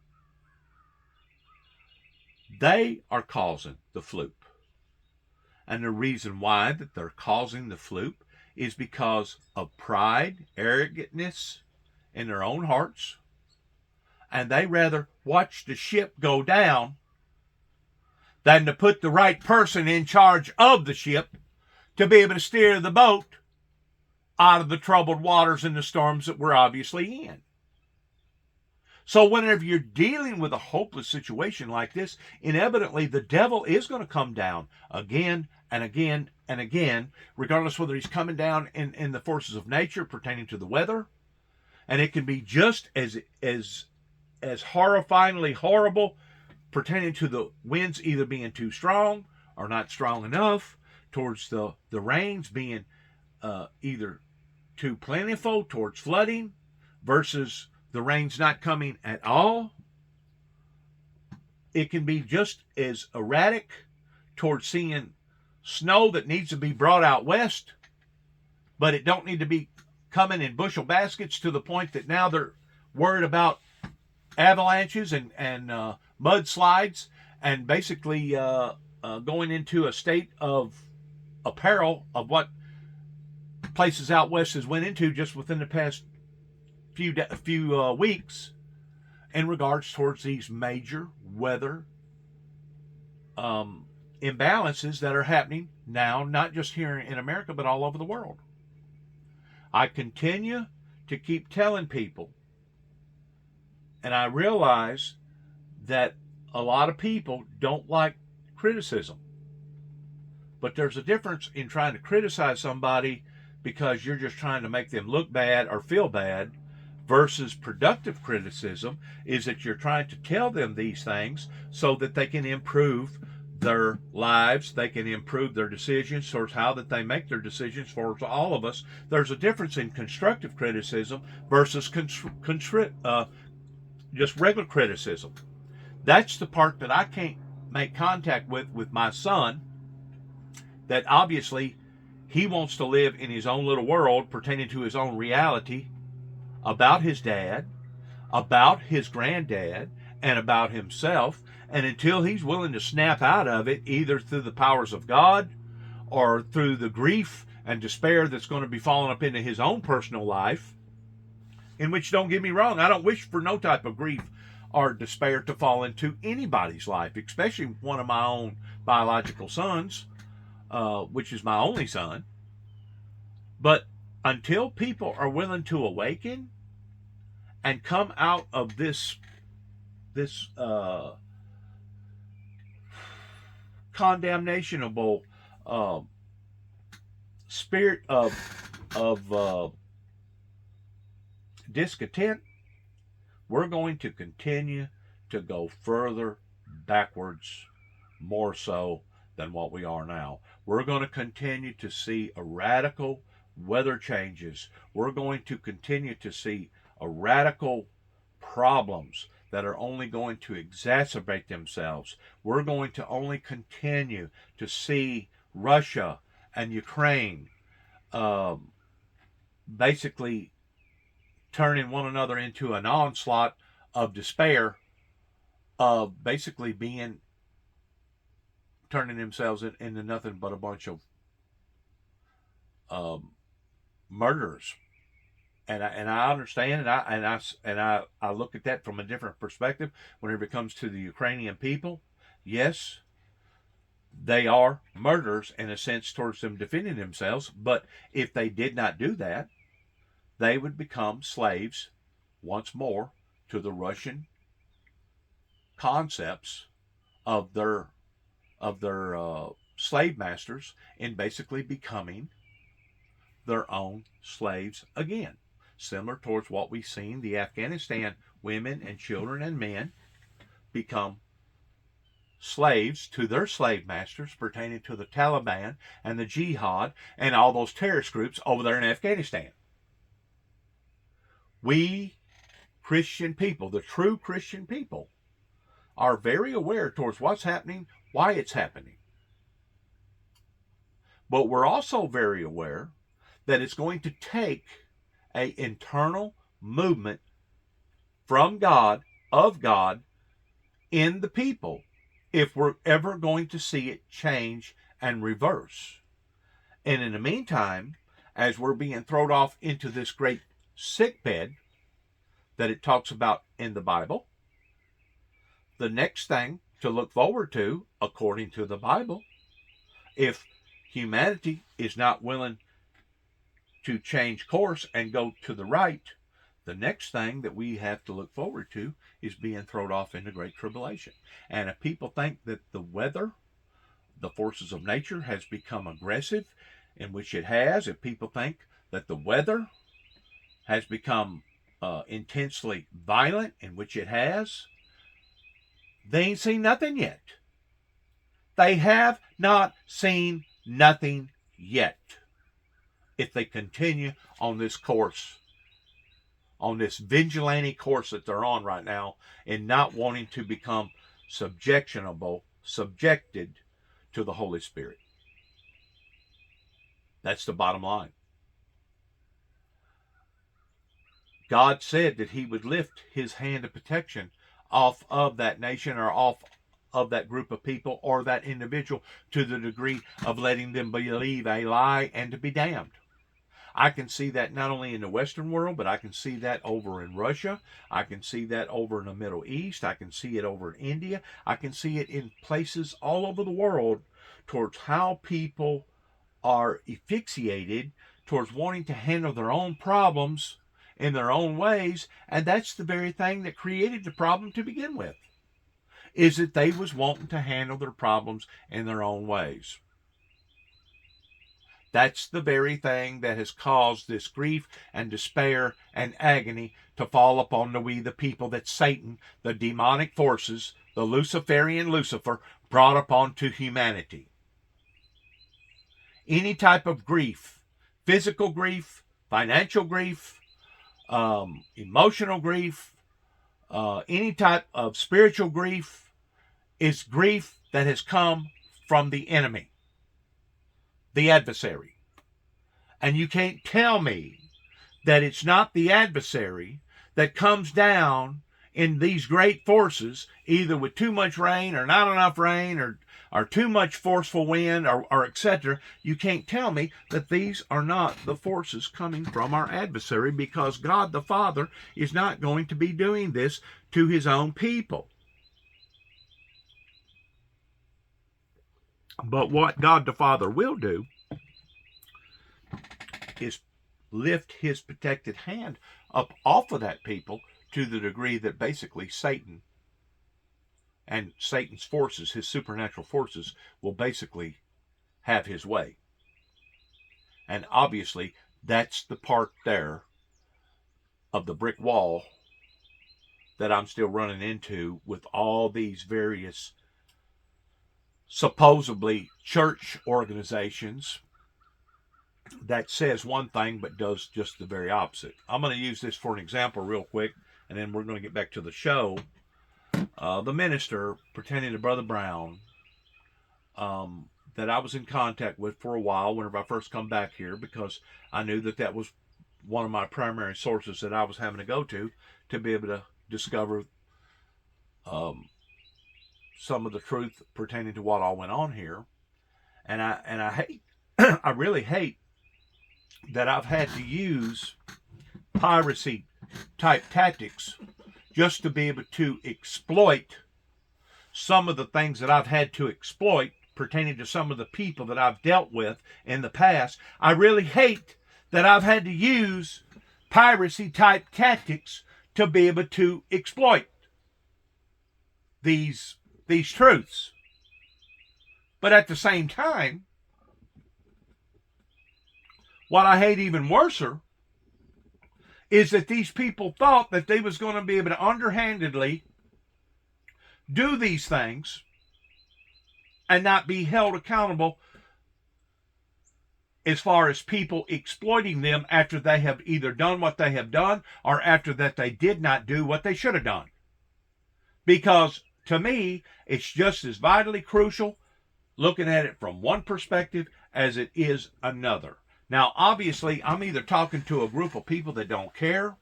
They are causing the fluke. And the reason why that they're causing the fluke is because of pride, arrogantness in their own hearts. And they rather watch the ship go down than to put the right person in charge of the ship to be able to steer the boat out of the troubled waters and the storms that we're obviously in. So whenever you're dealing with a hopeless situation like this, inevitably the devil is going to come down again and again and again, regardless whether he's coming down in the forces of nature pertaining to the weather. And it can be just as horrifyingly horrible pertaining to the winds either being too strong or not strong enough, towards the rains being either too plentiful towards flooding versus the rain's not coming at all. It can be just as erratic towards seeing snow that needs to be brought out west, but it don't need to be coming in bushel baskets to the point that now they're worried about avalanches and mudslides, and basically going into a state of peril of what places out west has went into just within the past few weeks in regards towards these major weather imbalances that are happening now, not just here in America, but all over the world. I continue to keep telling people, and I realize that a lot of people don't like criticism. But there's a difference in trying to criticize somebody because you're just trying to make them look bad or feel bad, versus productive criticism is that you're trying to tell them these things so that they can improve their lives, they can improve their decisions towards how that they make their decisions for all of us. There's a difference in constructive criticism versus just regular criticism. That's the part that I can't make contact with my son, that obviously he wants to live in his own little world pertaining to his own reality about his dad, about his granddad and about himself. And until he's willing to snap out of it, either through the powers of God or through the grief and despair that's going to be falling up into his own personal life, in which, don't get me wrong, I don't wish for no type of grief or despair to fall into anybody's life, especially one of my own biological sons, which is my only son. But until people are willing to awaken and come out of this condemnationable spirit of discontent, we're going to continue to go further backwards, more so than what we are now. We're going to continue to see a radical weather changes. We're going to continue to see a radical problems that are only going to exacerbate themselves. We're going to only continue to see Russia and Ukraine basically turning one another into an onslaught of despair, of basically turning themselves into nothing but a bunch of murderers. And I understand, and I look at that from a different perspective whenever it comes to the Ukrainian people. Yes, they are murderers in a sense towards them defending themselves, but if they did not do that, they would become slaves once more to the Russian concepts of their slave masters, in basically becoming their own slaves again. Similar towards what we've seen the Afghanistan women and children and men become slaves to their slave masters pertaining to the Taliban and the Jihad and all those terrorist groups over there in Afghanistan. We Christian people, the true Christian people, are very aware towards what's happening, why it's happening. But we're also very aware that it's going to take an internal movement from God, of God, in the people, if we're ever going to see it change and reverse. And in the meantime, as we're being thrown off into this great sickbed that it talks about in the Bible, the next thing to look forward to, according to the Bible, if humanity is not willing to change course and go to the right, the next thing that we have to look forward to is being thrown off into great tribulation. And if people think that the weather, the forces of nature, has become aggressive, in which it has, if people think that the weather has become intensely violent, in which it has, they ain't seen nothing yet. They have not seen nothing yet. If they continue on this course, on this vigilante course that they're on right now, and not wanting to become subjected to the Holy Spirit. That's the bottom line. God said that he would lift his hand of protection off of that nation, or off of that group of people, or that individual, to the degree of letting them believe a lie and to be damned. I can see that not only in the Western world, but I can see that over in Russia. I can see that over in the Middle East. I can see it over in India. I can see it in places all over the world, towards how people are asphyxiated towards wanting to handle their own problems in their own ways. And that's the very thing that created the problem to begin with, is that they was wanting to handle their problems in their own ways. That's the very thing that has caused this grief and despair and agony to fall upon the people that Satan, the demonic forces, the Luciferian Lucifer, brought upon to humanity. Any type of grief, physical grief, financial grief, emotional grief, any type of spiritual grief, is grief that has come from the enemy, the adversary. And you can't tell me that it's not the adversary that comes down in these great forces, either with too much rain or not enough rain or too much forceful wind or etc., you can't tell me that these are not the forces coming from our adversary, because God the Father is not going to be doing this to his own people. But what God the Father will do is lift his protected hand up off of that people to the degree that basically Satan and Satan's forces, his supernatural forces, will basically have his way. And obviously, that's the part there of the brick wall that I'm still running into with all these various supposedly church organizations that says one thing but does just the very opposite. I'm going to use this for an example real quick, and then we're going to get back to the show. The minister pretending to Brother Brown that I was in contact with for a while whenever I first come back here, because I knew that that was one of my primary sources that I was having to go to be able to discover some of the truth pertaining to what all went on here. And I hate, I really hate that I've had to use piracy type tactics just to be able to exploit some of the things that I've had to exploit pertaining to some of the people that I've dealt with in the past. I really hate that I've had to use piracy type tactics to be able to exploit these truths. But at the same time, what I hate even worser is that these people thought that they was going to be able to underhandedly do these things and not be held accountable as far as people exploiting them after they have either done what they have done or after that they did not do what they should have done. Because to me, it's just as vitally crucial looking at it from one perspective as it is another. Now, obviously, I'm either talking to a group of people that don't care,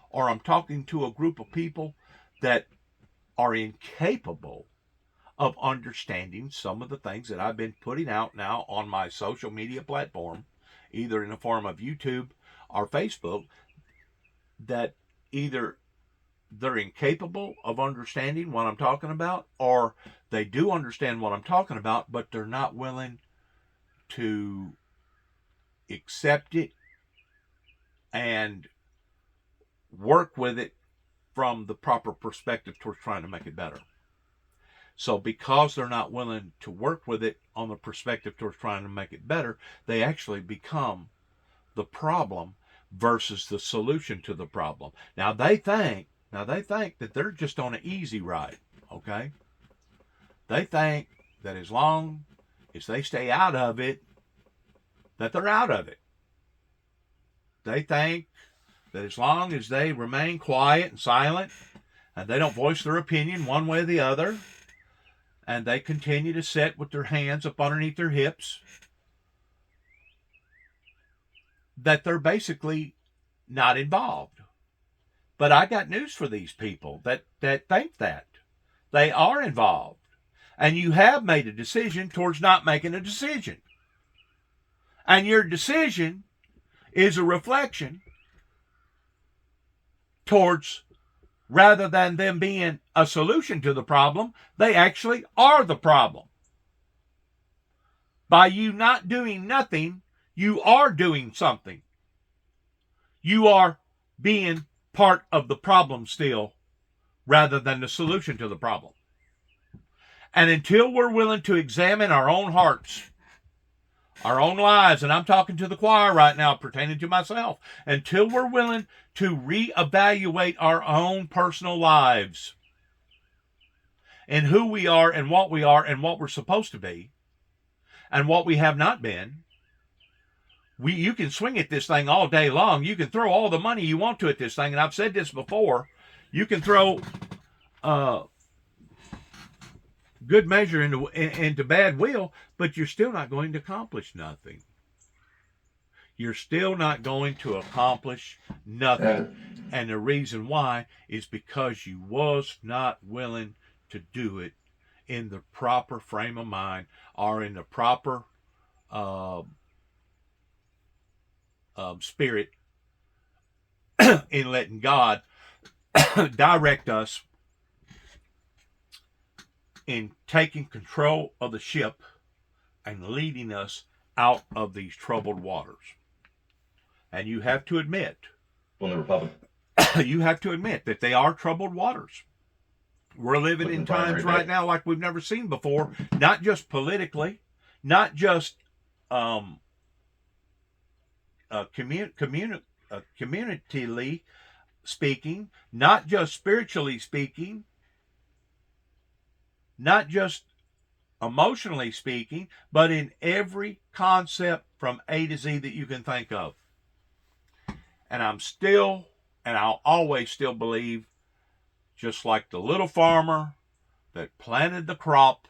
or I'm talking to a group of people that are incapable of understanding some of the things that I've been putting out now on my social media platform, either in the form of YouTube or Facebook, that either they're incapable of understanding what I'm talking about, or they do understand what I'm talking about, but they're not willing to accept it and work with it from the proper perspective towards trying to make it better. So because they're not willing to work with it on the perspective towards trying to make it better, they actually become the problem versus the solution to the problem. Now they think that they're just on an easy ride, okay? They think that as long as they stay out of it, that they're out of it. They think that as long as they remain quiet and silent and they don't voice their opinion one way or the other, and they continue to sit with their hands up underneath their hips, that they're basically not involved. But I got news for these people that think that. They are involved. And you have made a decision towards not making a decision. And your decision is a reflection towards, rather than them being a solution to the problem, they actually are the problem. By you not doing nothing, you are doing something. You are being part of the problem still, rather than the solution to the problem. And until we're willing to examine our own hearts, our own lives, and I'm talking to the choir right now pertaining to myself, until we're willing to reevaluate our own personal lives and who we are and what we're supposed to be and what we have not been, you can swing at this thing all day long. You can throw all the money you want to at this thing, and I've said this before. You can throw good measure into bad will, but you're still not going to accomplish nothing. you're still not going to accomplish nothing. And the reason why is because you was not willing to do it in the proper frame of mind or in the proper spirit in letting God direct us in taking control of the ship and leading us out of these troubled waters. And you have to admit, Well, the Republican. you have to admit that they are troubled waters. We're living in times right now like we've never seen before, not just politically, not just communitily speaking, not just spiritually speaking, not just emotionally speaking, but in every concept from A to Z that you can think of. And I'll always still believe, just like the little farmer that planted the crop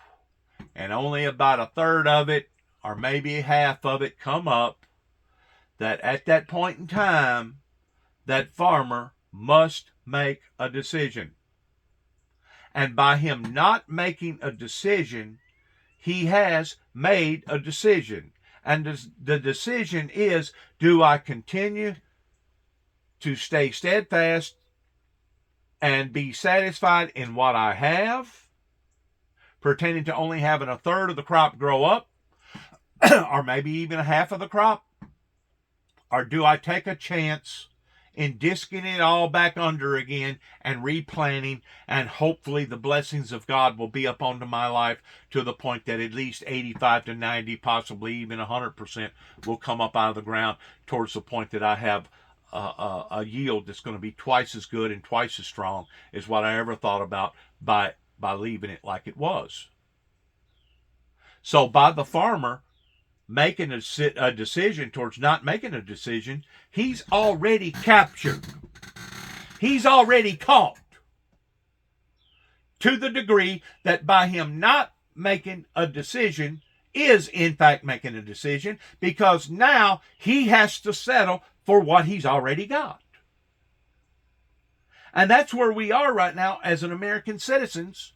and only about a third of it or maybe half of it come up, that at that point in time, that farmer must make a decision. And by him not making a decision, he has made a decision. And the decision is, do I continue to stay steadfast and be satisfied in what I have, pertaining to only having a third of the crop grow up, or maybe even a half of the crop? Or do I take a chance in disking it all back under again and replanting, and hopefully the blessings of God will be up onto my life to the point that at least 85 to 90, possibly even 100% will come up out of the ground towards the point that I have a yield that's going to be twice as good and twice as strong as what I ever thought about by leaving it like it was. So by the farmer making a decision towards not making a decision, he's already captured. He's already caught. To the degree that by him not making a decision is in fact making a decision, because now he has to settle for what he's already got. And that's where we are right now as an American citizens,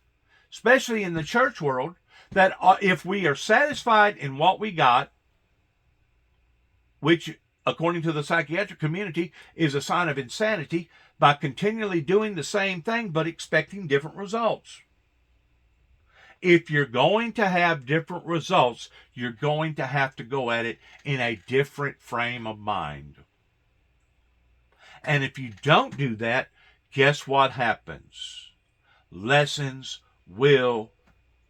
especially in the church world, that if we are satisfied in what we got, which according to the psychiatric community is a sign of insanity, by continually doing the same thing but expecting different results. If you're going to have different results, you're going to have to go at it in a different frame of mind. And if you don't do that, guess what happens? Lessons will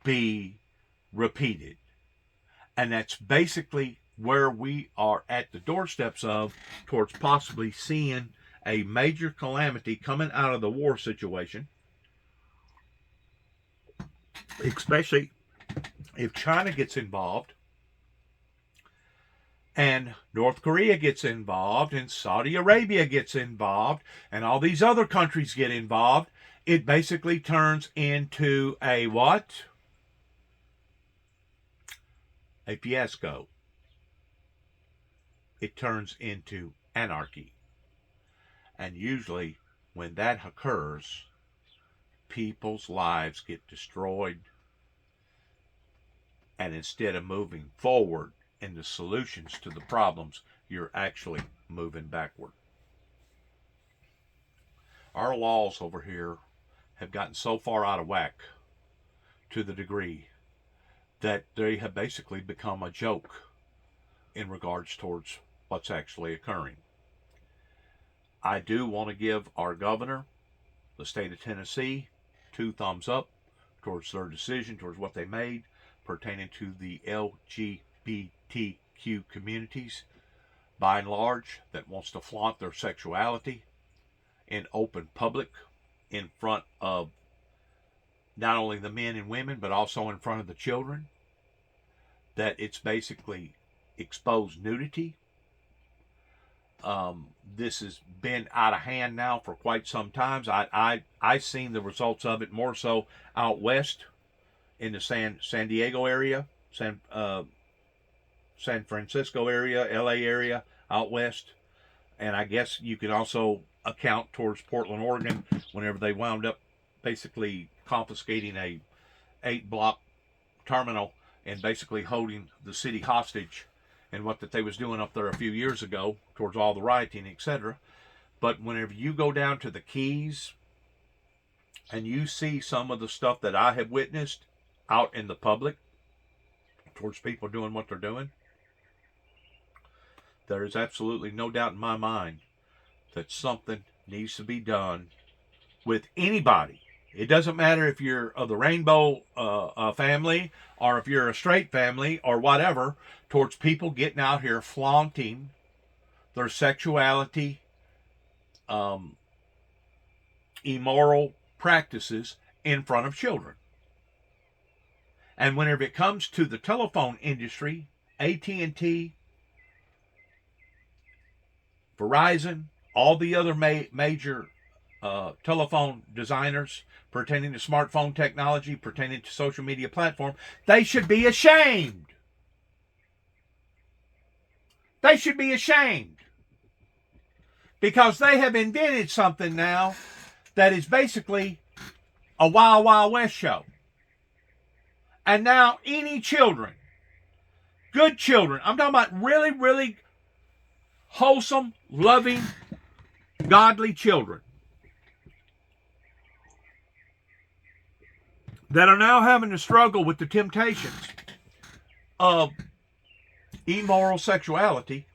be repeated. And that's basically where we are at the doorsteps of, towards possibly seeing a major calamity coming out of the war situation, especially if China gets involved and North Korea gets involved and Saudi Arabia gets involved and all these other countries get involved. It basically turns into a what? A fiasco. It turns into anarchy. And usually when that occurs, people's lives get destroyed. And instead of moving forward in the solutions to the problems, you're actually moving backward. Our laws over here have gotten so far out of whack to the degree that they have basically become a joke in regards towards what's actually occurring. I do want to give our governor, the state of Tennessee, 2 thumbs up towards their decision, towards what they made pertaining to the LGBTQ communities, by and large, that wants to flaunt their sexuality in open public in front of not only the men and women, but also in front of the children. That it's basically exposed nudity. This has been out of hand now for quite some time. I've seen the results of it more so out west in the San Diego area, San Francisco area, LA area. out west. And I guess you can also account towards Portland, Oregon, whenever they wound up basically confiscating a 8-block terminal and basically holding the city hostage, and what that they was doing up there a few years ago towards all the rioting, etc. But whenever you go down to the Keys and you see some of the stuff that I have witnessed out in the public towards people doing what they're doing, there is absolutely no doubt in my mind that something needs to be done with anybody. It doesn't matter if you're of the rainbow family or if you're a straight family or whatever, towards people getting out here flaunting their sexuality, immoral practices in front of children. And whenever it comes to the telephone industry, AT&T, Verizon, all the other major telephone designers pertaining to smartphone technology, pertaining to social media platform, they should be ashamed. They should be ashamed. Because they have invented something now that is basically a Wild Wild West show. And now any children, good children, I'm talking about really, really wholesome, loving, godly children, that are now having to struggle with the temptations of immoral sexuality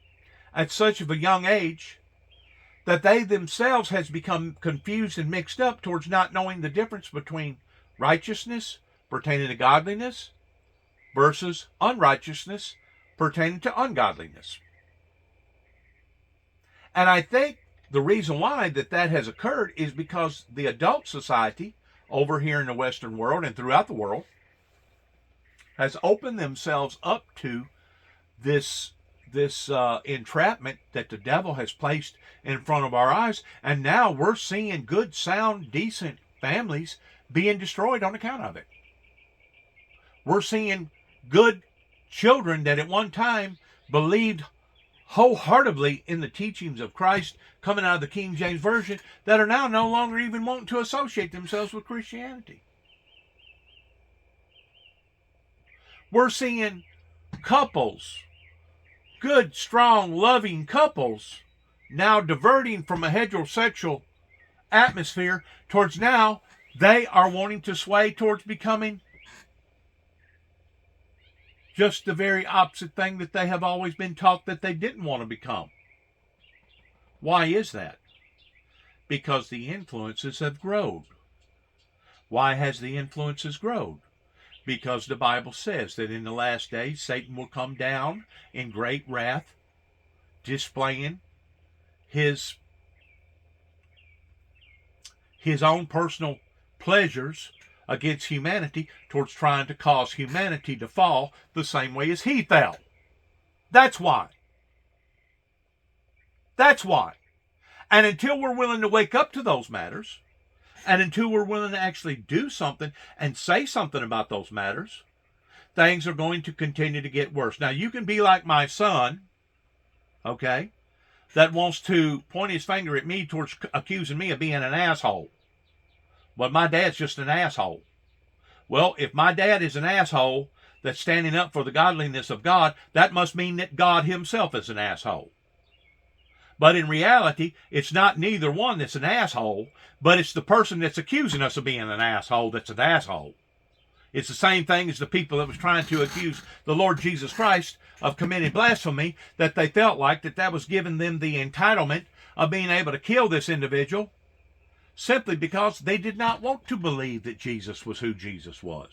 at such of a young age that they themselves has become confused and mixed up towards not knowing the difference between righteousness pertaining to godliness versus unrighteousness pertaining to ungodliness. And I think the reason why that has occurred is because the adult society over here in the Western world and throughout the world has opened themselves up to this entrapment that the devil has placed in front of our eyes. And now we're seeing good, sound, decent families being destroyed on account of it. We're seeing good children that at one time believed wholeheartedly in the teachings of Christ coming out of the King James Version that are now no longer even wanting to associate themselves with Christianity. We're seeing couples, good, strong, loving couples, now diverting from a heterosexual atmosphere towards now they are wanting to sway towards becoming just the very opposite thing that they have always been taught that they didn't want to become. Why is that? Because the influences have grown. Why has the influences grown? Because the Bible says that in the last days Satan will come down in great wrath, displaying his own personal pleasures against humanity towards trying to cause humanity to fall the same way as he fell. That's why. That's why. And until we're willing to wake up to those matters, and until we're willing to actually do something and say something about those matters, things are going to continue to get worse. Now, you can be like my son, okay, that wants to point his finger at me towards accusing me of being an asshole. But my dad's just an asshole. Well, if my dad is an asshole that's standing up for the godliness of God, that must mean that God himself is an asshole. But in reality, it's not neither one that's an asshole, but it's the person that's accusing us of being an asshole that's an asshole. It's the same thing as the people that was trying to accuse the Lord Jesus Christ of committing blasphemy, that they felt like that was giving them the entitlement of being able to kill this individual simply because they did not want to believe that Jesus was who Jesus was.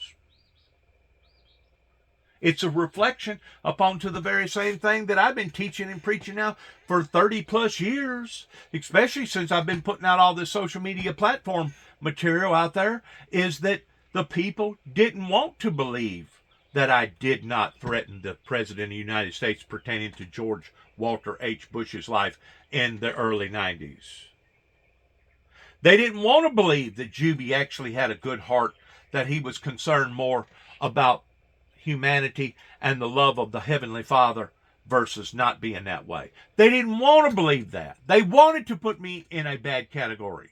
It's a reflection upon to the very same thing that I've been teaching and preaching now for 30 plus years, especially since I've been putting out all this social media platform material out there, is that the people didn't want to believe that I did not threaten the President of the United States pertaining to George Walter H. Bush's life in the early 90s. They didn't want to believe that Juby actually had a good heart, that he was concerned more about humanity and the love of the Heavenly Father versus not being that way. They didn't want to believe that. They wanted to put me in a bad category.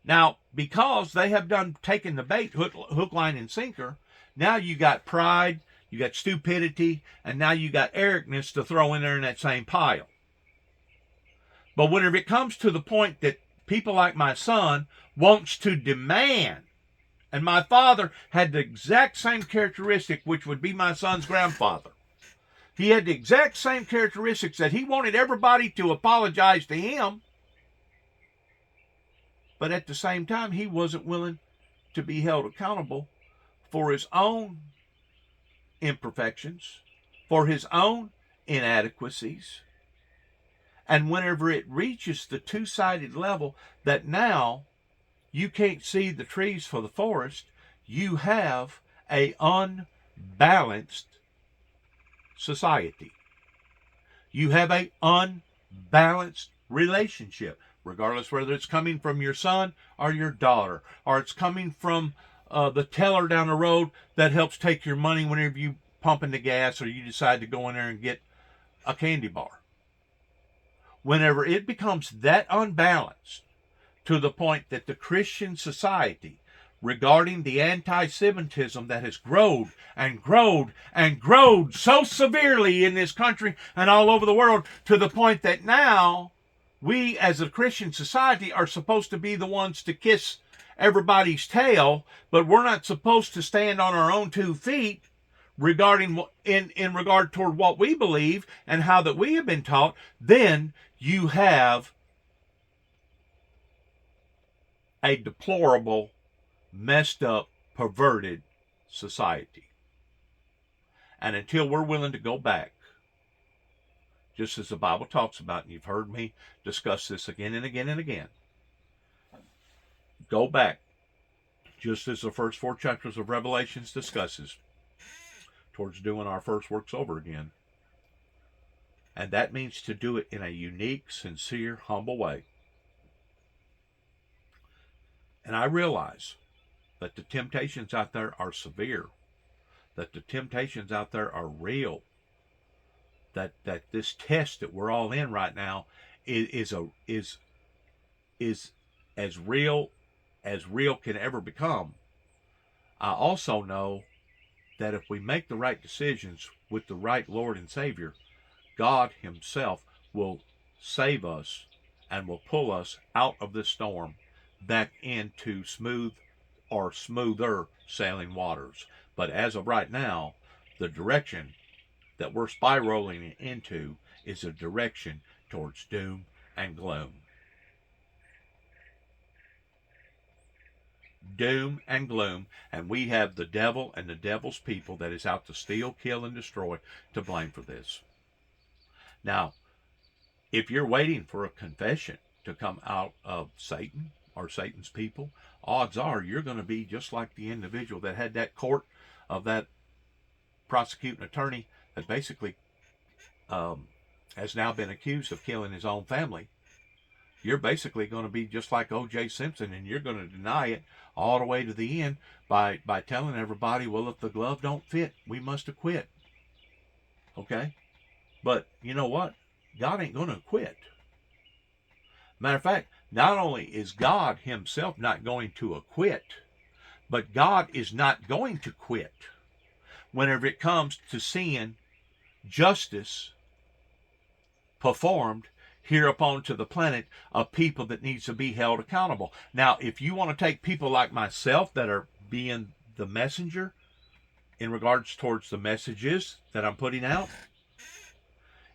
Now, because they have taken the bait, hook, line, and sinker, now you got pride, you got stupidity, and now you got arrogance to throw in there in that same pile. But whenever it comes to the point that people like my son wants to demand, and my father had the exact same characteristic, which would be my son's grandfather. He had the exact same characteristics that he wanted everybody to apologize to him, but at the same time, he wasn't willing to be held accountable for his own imperfections, for his own inadequacies. And whenever it reaches the two-sided level that now you can't see the trees for the forest, you have a unbalanced society. You have a unbalanced relationship, regardless whether it's coming from your son or your daughter, or it's coming from the teller down the road that helps take your money whenever you pump in the gas or you decide to go in there and get a candy bar. Whenever it becomes that unbalanced to the point that the Christian society, regarding the anti-Semitism that has grown and grown and grown so severely in this country and all over the world, to the point that now we as a Christian society are supposed to be the ones to kiss everybody's tail, but we're not supposed to stand on our own 2 feet regarding in regard toward what we believe and how that we have been taught. Then you have a deplorable, messed up, perverted society. And until we're willing to go back, just as the Bible talks about, and you've heard me discuss this again and again and again, go back, just as the first 4 chapters of Revelations discusses, towards doing our first works over again. And that means to do it in a unique, sincere, humble way. And I realize that the temptations out there are severe, that the temptations out there are real, that this test that we're all in right now is as real can ever become. I also know that if we make the right decisions with the right Lord and Savior, God himself will save us and will pull us out of this storm back into smooth or smoother sailing waters. But as of right now, the direction that we're spiraling into is a direction towards doom and gloom. Doom and gloom, and we have the devil and the devil's people that is out to steal, kill, and destroy to blame for this. Now, if you're waiting for a confession to come out of Satan or Satan's people, odds are you're going to be just like the individual that had that court of that prosecuting attorney that basically has now been accused of killing his own family. You're basically going to be just like O.J. Simpson, and you're going to deny it all the way to the end by telling everybody, well, if the glove don't fit, we must acquit. Okay? But you know what? God ain't going to quit. Matter of fact, not only is God himself not going to acquit, but God is not going to quit whenever it comes to seeing justice performed here upon to the planet of people that needs to be held accountable. Now, if you want to take people like myself that are being the messenger in regards towards the messages that I'm putting out,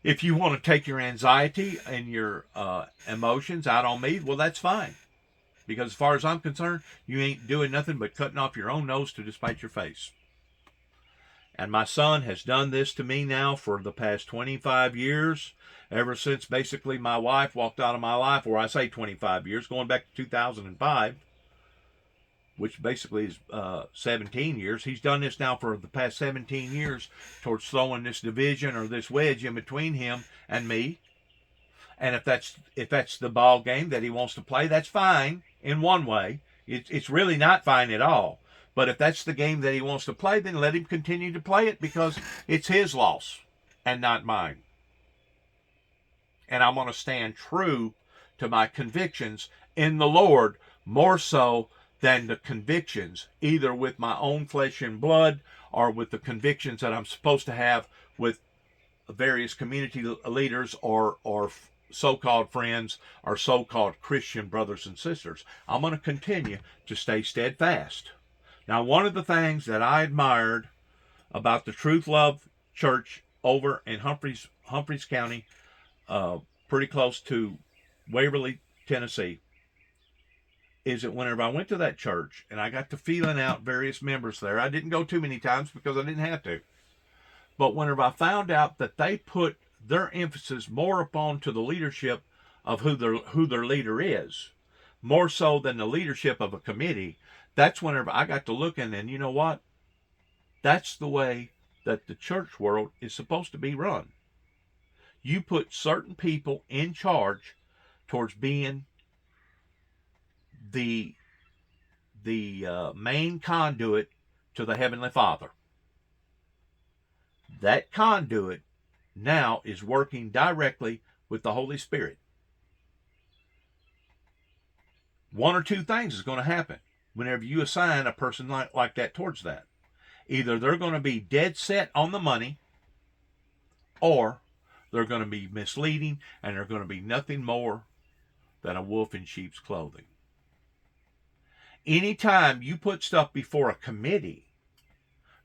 if you want to take your anxiety and your emotions out on me, well, that's fine. Because as far as I'm concerned, you ain't doing nothing but cutting off your own nose to despite your face. And my son has done this to me now for the past 25 years, ever since basically my wife walked out of my life, or I say 25 years, going back to 2005, which basically is 17 years. He's done this now for the past 17 years towards throwing this division or this wedge in between him and me. And if that's the ball game that he wants to play, that's fine in one way. It's really not fine at all. But if that's the game that he wants to play, then let him continue to play it, because it's his loss. and not mine. And I'm going to stand true to my convictions in the Lord more so than the convictions either with my own flesh and blood or with the convictions that I'm supposed to have with various community leaders or so-called friends or so-called Christian brothers and sisters. I'm going to continue to stay steadfast. Now, one of the things that I admired about the Truth Love Church over in Humphreys County, pretty close to Waverly, Tennessee, is that whenever I went to that church and I got to feeling out various members there, I didn't go too many times because I didn't have to. But whenever I found out that they put their emphasis more upon to the leadership of who their leader is, more so than the leadership of a committee, that's whenever I got to looking, and you know what? That's the way that the church world is supposed to be run. You put certain people in charge towards being the main conduit to the Heavenly Father. That conduit now is working directly with the Holy Spirit. One or two things is going to happen whenever you assign a person like that towards that. Either they're going to be dead set on the money, or they're going to be misleading, and they're going to be nothing more than a wolf in sheep's clothing. Anytime you put stuff before a committee,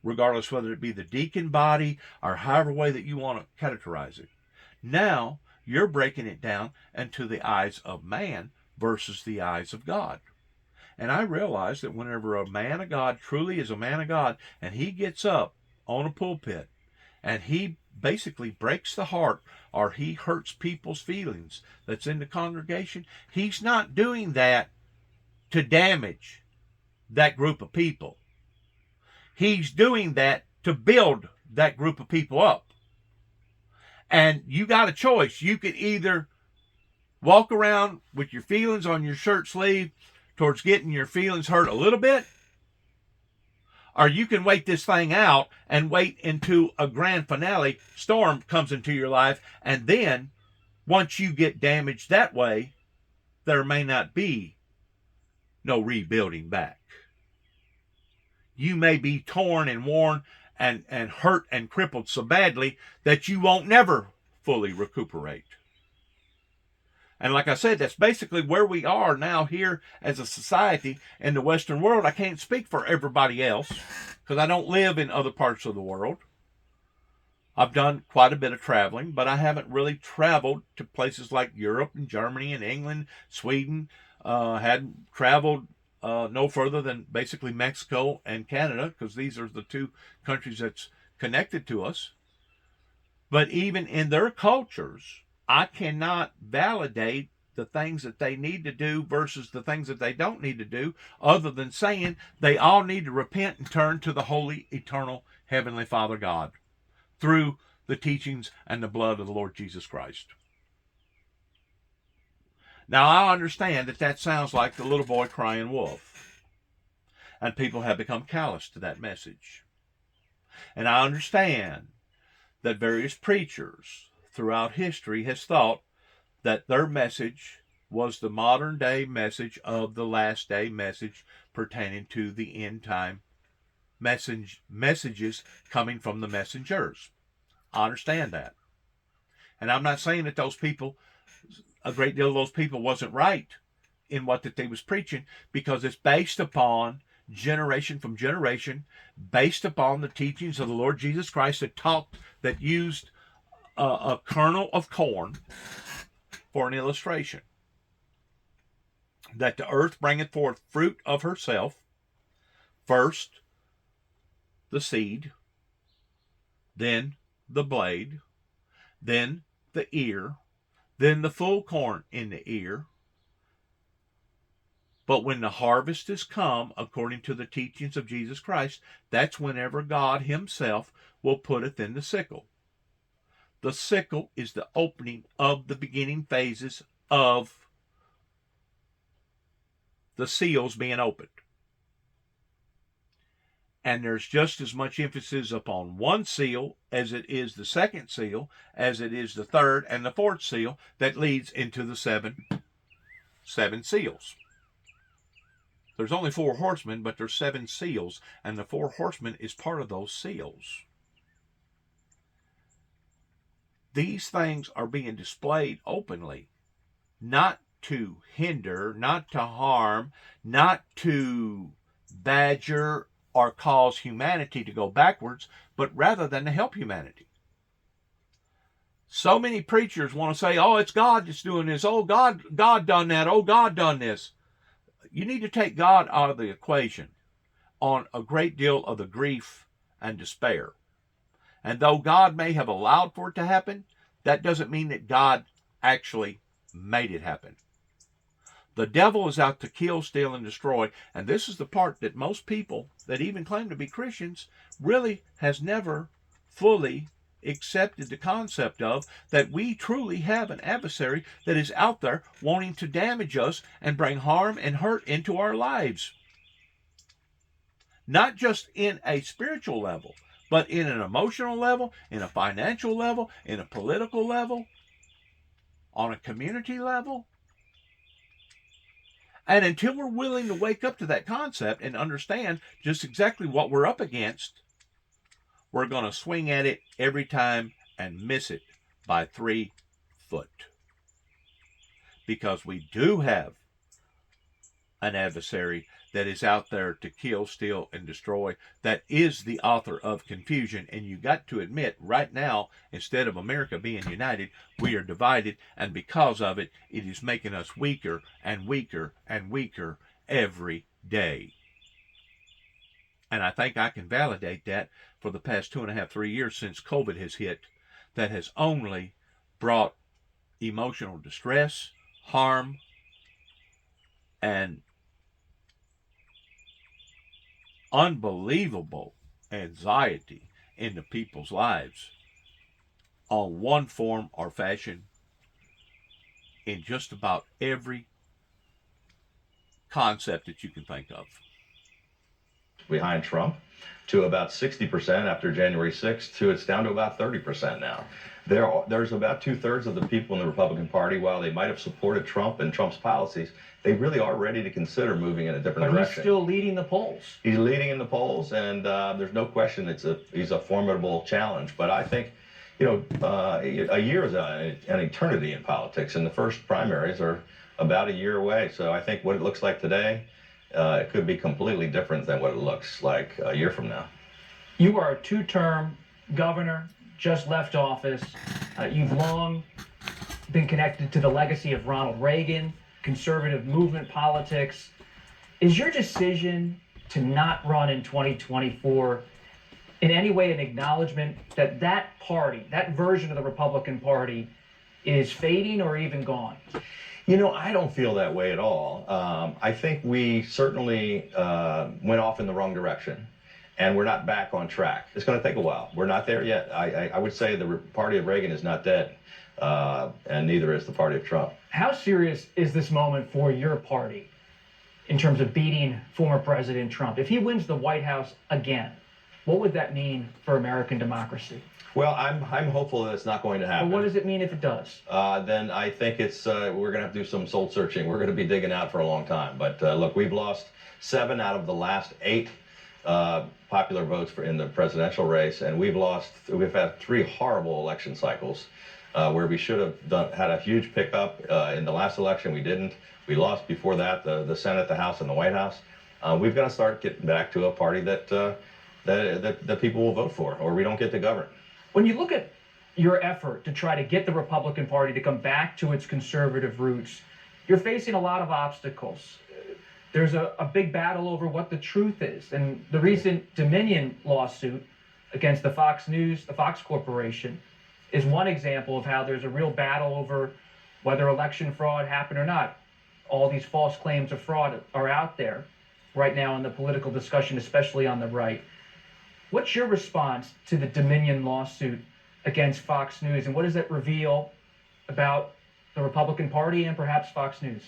regardless whether it be the deacon body or however way that you want to categorize it, now you're breaking it down into the eyes of man versus the eyes of God. And I realize that whenever a man of God truly is a man of God, and he gets up on a pulpit and he basically breaks the heart or he hurts people's feelings that's in the congregation, he's not doing that to damage that group of people. He's doing that to build that group of people up. And you got a choice. You could either walk around with your feelings on your shirt sleeve towards getting your feelings hurt a little bit, or you can wait this thing out and wait into a grand finale, storm comes into your life, and then once you get damaged that way, there may not be no rebuilding back. You may be torn and worn and hurt and crippled so badly that you won't never fully recuperate. And like I said, that's basically where we are now here as a society in the Western world. I can't speak for everybody else because I don't live in other parts of the world. I've done quite a bit of traveling, but I haven't really traveled to places like Europe and Germany and England, Sweden. Hadn't traveled no further than basically Mexico and Canada, because these are the two countries that's connected to us. But even in their cultures, I cannot validate the things that they need to do versus the things that they don't need to do, other than saying they all need to repent and turn to the holy, eternal, heavenly Father God through the teachings and the blood of the Lord Jesus Christ. Now, I understand that that sounds like the little boy crying wolf, and people have become callous to that message. And I understand that various preachers throughout history has thought that their message was the modern day message of the last day message pertaining to the end time messages coming from the messengers. I understand that. And I'm not saying that those people, a great deal of those people wasn't right in what that they was preaching, because it's based upon generation from generation, based upon the teachings of the Lord Jesus Christ that used a kernel of corn for an illustration. That the earth bringeth forth fruit of herself, first the seed, then the blade, then the ear, then the full corn in the ear. But when the harvest is come, according to the teachings of Jesus Christ, that's whenever God himself will putteth in the sickle. The sickle is the opening of the beginning phases of the seals being opened. And there's just as much emphasis upon one seal as it is the second seal, as it is the third and the fourth seal that leads into the seven seals. There's only 4 horsemen, but there's 7 seals, and the 4 horsemen is part of those seals. These things are being displayed openly, not to hinder, not to harm, not to badger or cause humanity to go backwards, but rather than to help humanity. So many preachers want to say, oh, it's God that's doing this. Oh, God done that. Oh, God done this. You need to take God out of the equation on a great deal of the grief and despair. And though God may have allowed for it to happen, that doesn't mean that God actually made it happen. The devil is out to kill, steal, and destroy. And this is the part that most people that even claim to be Christians really has never fully accepted the concept of, that we truly have an adversary that is out there wanting to damage us and bring harm and hurt into our lives. Not just in a spiritual level, but in an emotional level, in a financial level, in a political level, on a community level. And until we're willing to wake up to that concept and understand just exactly what we're up against, we're going to swing at it every time and miss it by 3 foot. Because we do have an adversary that is out there to kill, steal, and destroy, that is the author of confusion. And you got to admit, right now, instead of America being united, we are divided, and because of it, it is making us weaker and weaker and weaker every day. And I think I can validate that for the past 2.5, 3 years since COVID has hit, that has only brought emotional distress, harm, and unbelievable anxiety into people's lives on one form or fashion in just about every concept that you can think of. Behind Trump to about 60% after January 6th, to it's down to about 30% now. There's about 2/3 of the people in the Republican Party, while they might have supported Trump and Trump's policies, they really are ready to consider moving in a different direction. But he's still leading the polls. He's leading in the polls, and there's no question he's a formidable challenge. But I think, a year is an eternity in politics, and the first primaries are about a year away. So I think what it looks like today, it could be completely different than what it looks like a year from now. You are a 2-term governor, just left office. You've long been connected to the legacy of Ronald Reagan, conservative movement politics. Is your decision to not run in 2024 in any way an acknowledgement that that party, that version of the Republican Party, is fading or even gone? I don't feel that way at all. I think we certainly went off in the wrong direction, and we're not back on track. It's going to take a while. We're not there yet. I would say the party of Reagan is not dead, and neither is the party of Trump. How serious is this moment for your party in terms of beating former President Trump? If he wins the White House again, what would that mean for American democracy? Well, I'm hopeful that it's not going to happen. But what does it mean if it does? Then I think we're going to have to do some soul searching. We're going to be digging out for a long time. But look, we've lost 7 out of the last 8 popular votes in the presidential race, and we've had 3 horrible election cycles where we should have had a huge pickup in the last election. We didn't. We lost before that, the Senate, the House, and the White House. We've got to start getting back to a party that people will vote for, or we don't get to govern. When you look at your effort to try to get the Republican Party to come back to its conservative roots, you're facing a lot of obstacles. There's a big battle over what the truth is. And the recent Dominion lawsuit against the Fox News, the Fox Corporation, is one example of how there's a real battle over whether election fraud happened or not. All these false claims of fraud are out there right now in the political discussion, especially on the right. What's your response to the Dominion lawsuit against Fox News, and what does it reveal about the Republican Party and perhaps Fox News?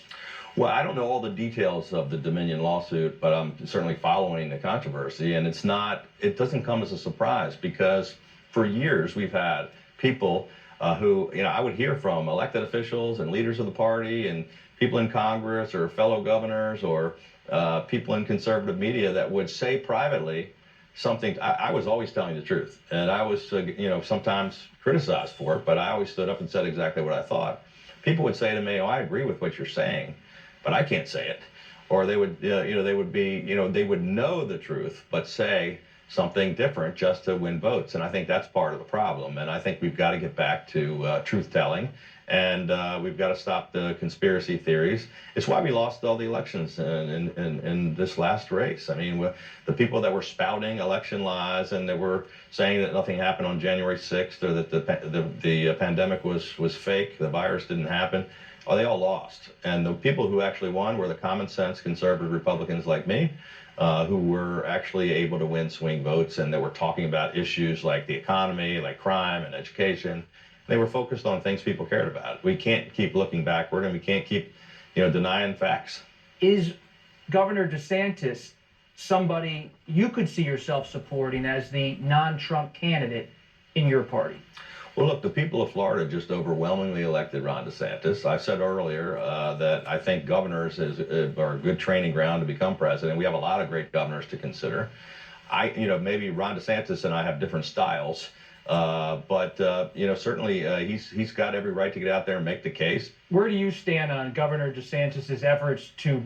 Well, I don't know all the details of the Dominion lawsuit, but I'm certainly following the controversy. And it doesn't come as a surprise because for years we've had people who, I would hear from elected officials and leaders of the party and people in Congress or fellow governors or people in conservative media that would say privately something. I was always telling the truth, and I was, sometimes criticized for it, but I always stood up and said exactly what I thought. People would say to me, "Oh, I agree with what you're saying, but I can't say it," or they would, they would know the truth, but say something different just to win votes. And I think that's part of the problem. And I think we've got to get back to truth telling, and we've got to stop the conspiracy theories. It's why we lost all the elections in this last race. I mean, the people that were spouting election lies and that were saying that nothing happened on January 6th or that the pandemic was fake, the virus didn't happen. Oh, they all lost. And the people who actually won were the common sense conservative Republicans like me, who were actually able to win swing votes and that were talking about issues like the economy, like crime and education. They were focused on things people cared about. We can't keep looking backward, and we can't keep, denying facts. Is Governor DeSantis somebody you could see yourself supporting as the non-Trump candidate in your party? Well, look, the people of Florida just overwhelmingly elected Ron DeSantis. I said earlier that I think governors are a good training ground to become president. We have a lot of great governors to consider. Maybe Ron DeSantis and I have different styles, but certainly he's got every right to get out there and make the case. Where do you stand on Governor DeSantis' efforts to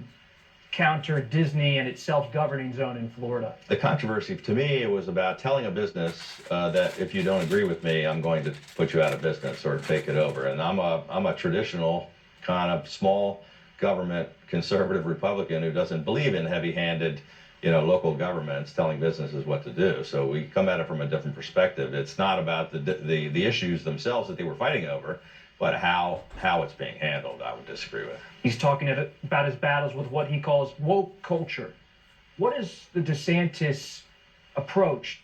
counter Disney and its self-governing zone in Florida? The controversy to me, it was about telling a business that if you don't agree with me, I'm going to put you out of business or take it over. And I'm a traditional kind of small government conservative Republican who doesn't believe in heavy-handed, local governments telling businesses what to do. So we come at it from a different perspective. It's not about the issues themselves that they were fighting over, but how it's being handled, I would disagree with. He's talking about his battles with what he calls woke culture. What does the DeSantis approach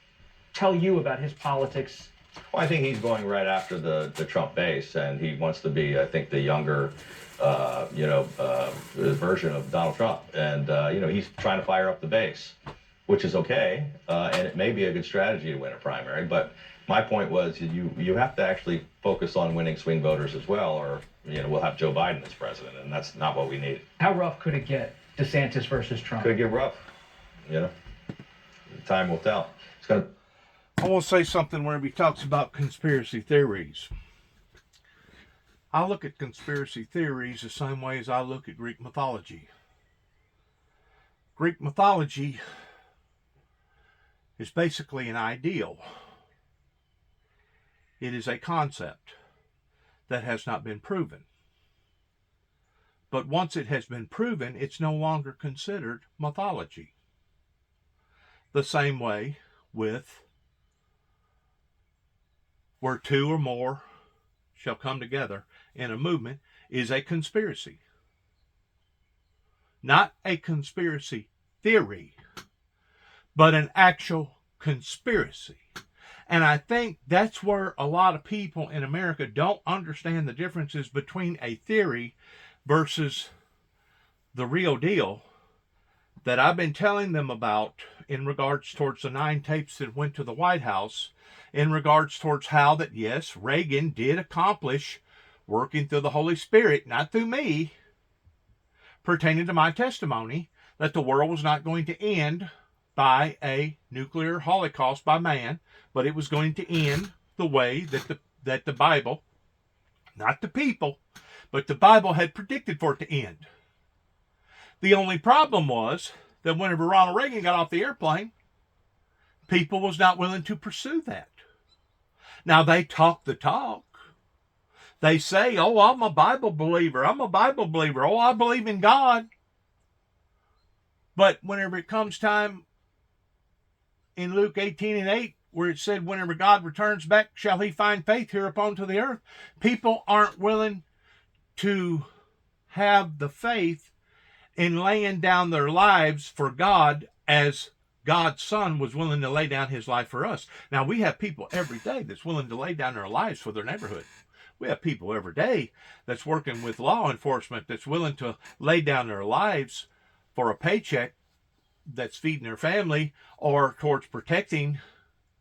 tell you about his politics? Well, I think he's going right after the Trump base, and he wants to be, I think, the younger, version of Donald Trump. And, he's trying to fire up the base, which is okay, and it may be a good strategy to win a primary, but my point was you have to actually focus on winning swing voters as well, or we'll have Joe Biden as president, and that's not what we need. How rough could it get, DeSantis versus Trump? Could it get rough? Time will tell. I want to say something whenever he talks about conspiracy theories. I look at conspiracy theories the same way as I look at Greek mythology. Greek mythology is basically an ideal. It is a concept that has not been proven. But once it has been proven, it's no longer considered mythology. The same way with where two or more shall come together in a movement is a conspiracy. Not a conspiracy theory, but an actual conspiracy. And I think that's where a lot of people in America don't understand the differences between a theory versus the real deal that I've been telling them about in regards towards the 9 tapes that went to the White House, in regards towards how that, yes, Reagan did accomplish working through the Holy Spirit, not through me, pertaining to my testimony, that the world was not going to end by a nuclear holocaust by man, but it was going to end the way that the Bible, not the people, but the Bible had predicted for it to end. The only problem was that whenever Ronald Reagan got off the airplane, people was not willing to pursue that. Now, they talk the talk. They say, "Oh, I'm a Bible believer. I'm a Bible believer. Oh, I believe in God." But whenever it comes time in Luke 18:8, where it said, "Whenever God returns back, shall he find faith here upon to the earth?" People aren't willing to have the faith in laying down their lives for God as God's Son was willing to lay down his life for us. Now, we have people every day that's willing to lay down their lives for their neighborhood. We have people every day that's working with law enforcement that's willing to lay down their lives for a paycheck that's feeding their family or towards protecting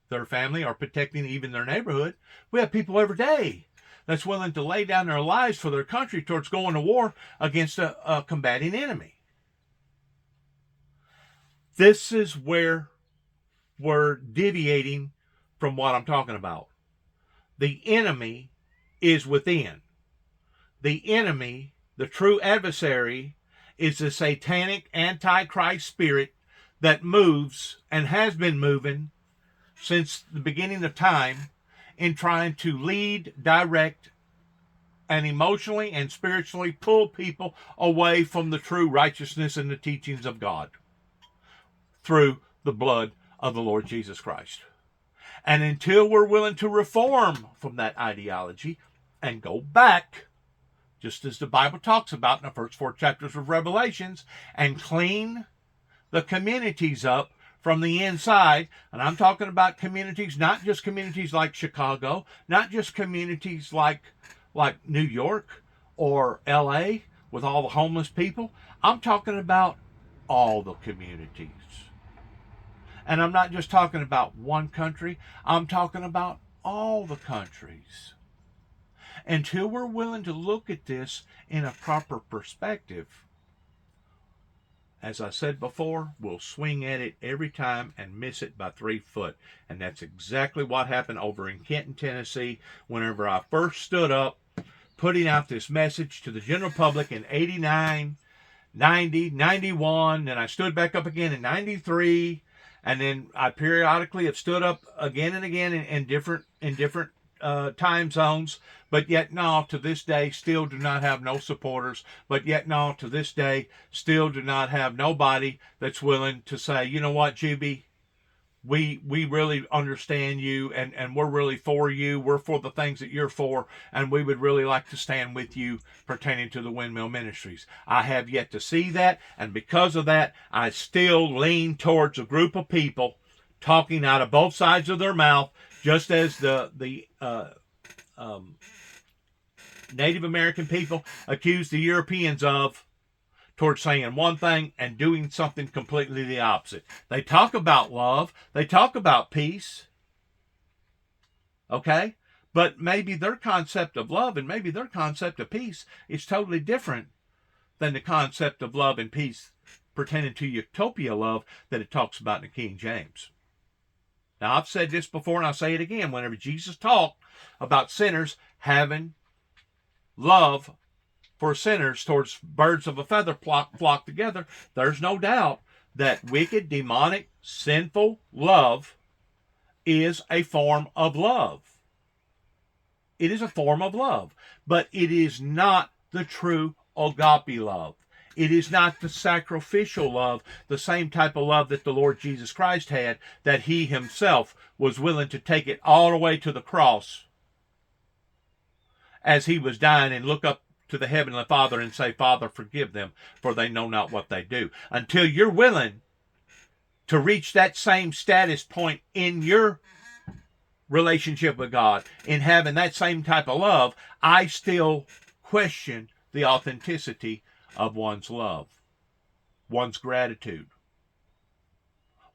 their family or protecting even their neighborhood. We have people every day that's willing to lay down their lives for their country towards going to war against a combating enemy. This is where we're deviating from what I'm talking about. The enemy is within. The enemy, the true adversary, is the satanic antichrist spirit that moves and has been moving since the beginning of time in trying to lead, direct, and emotionally and spiritually pull people away from the true righteousness and the teachings of God through the blood of the Lord Jesus Christ. And until we're willing to reform from that ideology and go back, just as the Bible talks about in the first 4 chapters of Revelations, and clean the communities up from the inside, and I'm talking about communities, not just communities like Chicago, not just communities like New York or LA with all the homeless people. I'm talking about all the communities. And I'm not just talking about one country, I'm talking about all the countries. Until we're willing to look at this in a proper perspective, as I said before, we'll swing at it every time and miss it by 3 foot. And that's exactly what happened over in Kenton, Tennessee, whenever I first stood up putting out this message to the general public in 89, 90, 91. Then I stood back up again in 93. And then I periodically have stood up again and again in different time zones, but yet now to this day still do not have no supporters, but yet now to this day still do not have nobody that's willing to say, you know what, Juby, we really understand you and we're really for you. We're for the things that you're for, and we would really like to stand with you pertaining to the Windmill Ministries. I have yet to see that, and because of that, I still lean towards a group of people talking out of both sides of their mouth, just as the Native American people accused the Europeans of, towards saying one thing and doing something completely the opposite. They talk about love. They talk about peace. Okay? But maybe their concept of love and maybe their concept of peace is totally different than the concept of love and peace pertaining to utopia love that it talks about in the King James. Now, I've said this before and I'll say it again. Whenever Jesus talked about sinners having love for sinners towards birds of a feather flock together, there's no doubt that wicked, demonic, sinful love is a form of love. It is a form of love, but it is not the true agape love. It is not the sacrificial love, the same type of love that the Lord Jesus Christ had, that he himself was willing to take it all the way to the cross as he was dying and look up to the Heavenly Father and say, Father, forgive them, for they know not what they do. Until you're willing to reach that same status point in your relationship with God, in having that same type of love, I still question the authenticity of one's love, one's gratitude,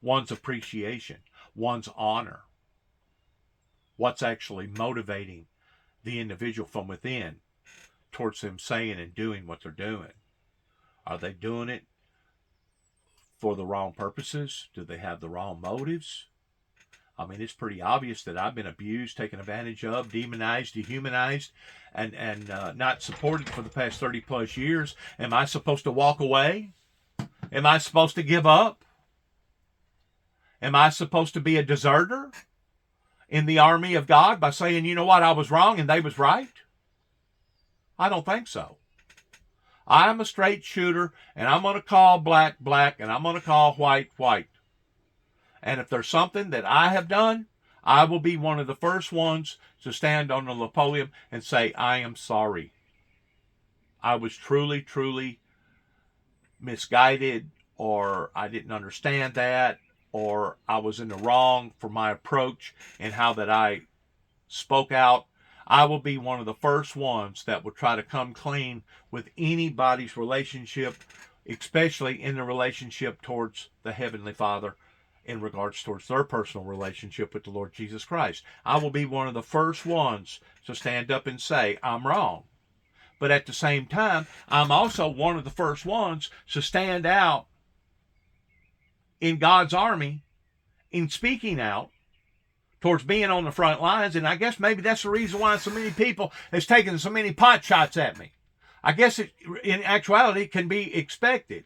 one's appreciation, one's honor. What's actually motivating the individual from within towards them saying and doing what they're doing? Are they doing it for the wrong purposes? Do they have the wrong motives? I mean, it's pretty obvious that I've been abused, taken advantage of, demonized, dehumanized, and not supported for the past 30 plus years. Am I supposed to walk away? Am I supposed to give up? Am I supposed to be a deserter in the army of God by saying, you know what, I was wrong and they was right? I don't think so. I'm a straight shooter, and I'm going to call black, black, and I'm going to call white, white. And if there's something that I have done, I will be one of the first ones to stand on the podium and say, I am sorry. I was truly, truly misguided, or I didn't understand that, or I was in the wrong for my approach and how that I spoke out. I will be one of the first ones that will try to come clean with anybody's relationship, especially in the relationship towards the Heavenly Father in regards towards their personal relationship with the Lord Jesus Christ. I will be one of the first ones to stand up and say, I'm wrong. But at the same time, I'm also one of the first ones to stand out in God's army in speaking out towards being on the front lines. And I guess maybe that's the reason why so many people has taken so many pot shots at me. I guess in actuality, it can be expected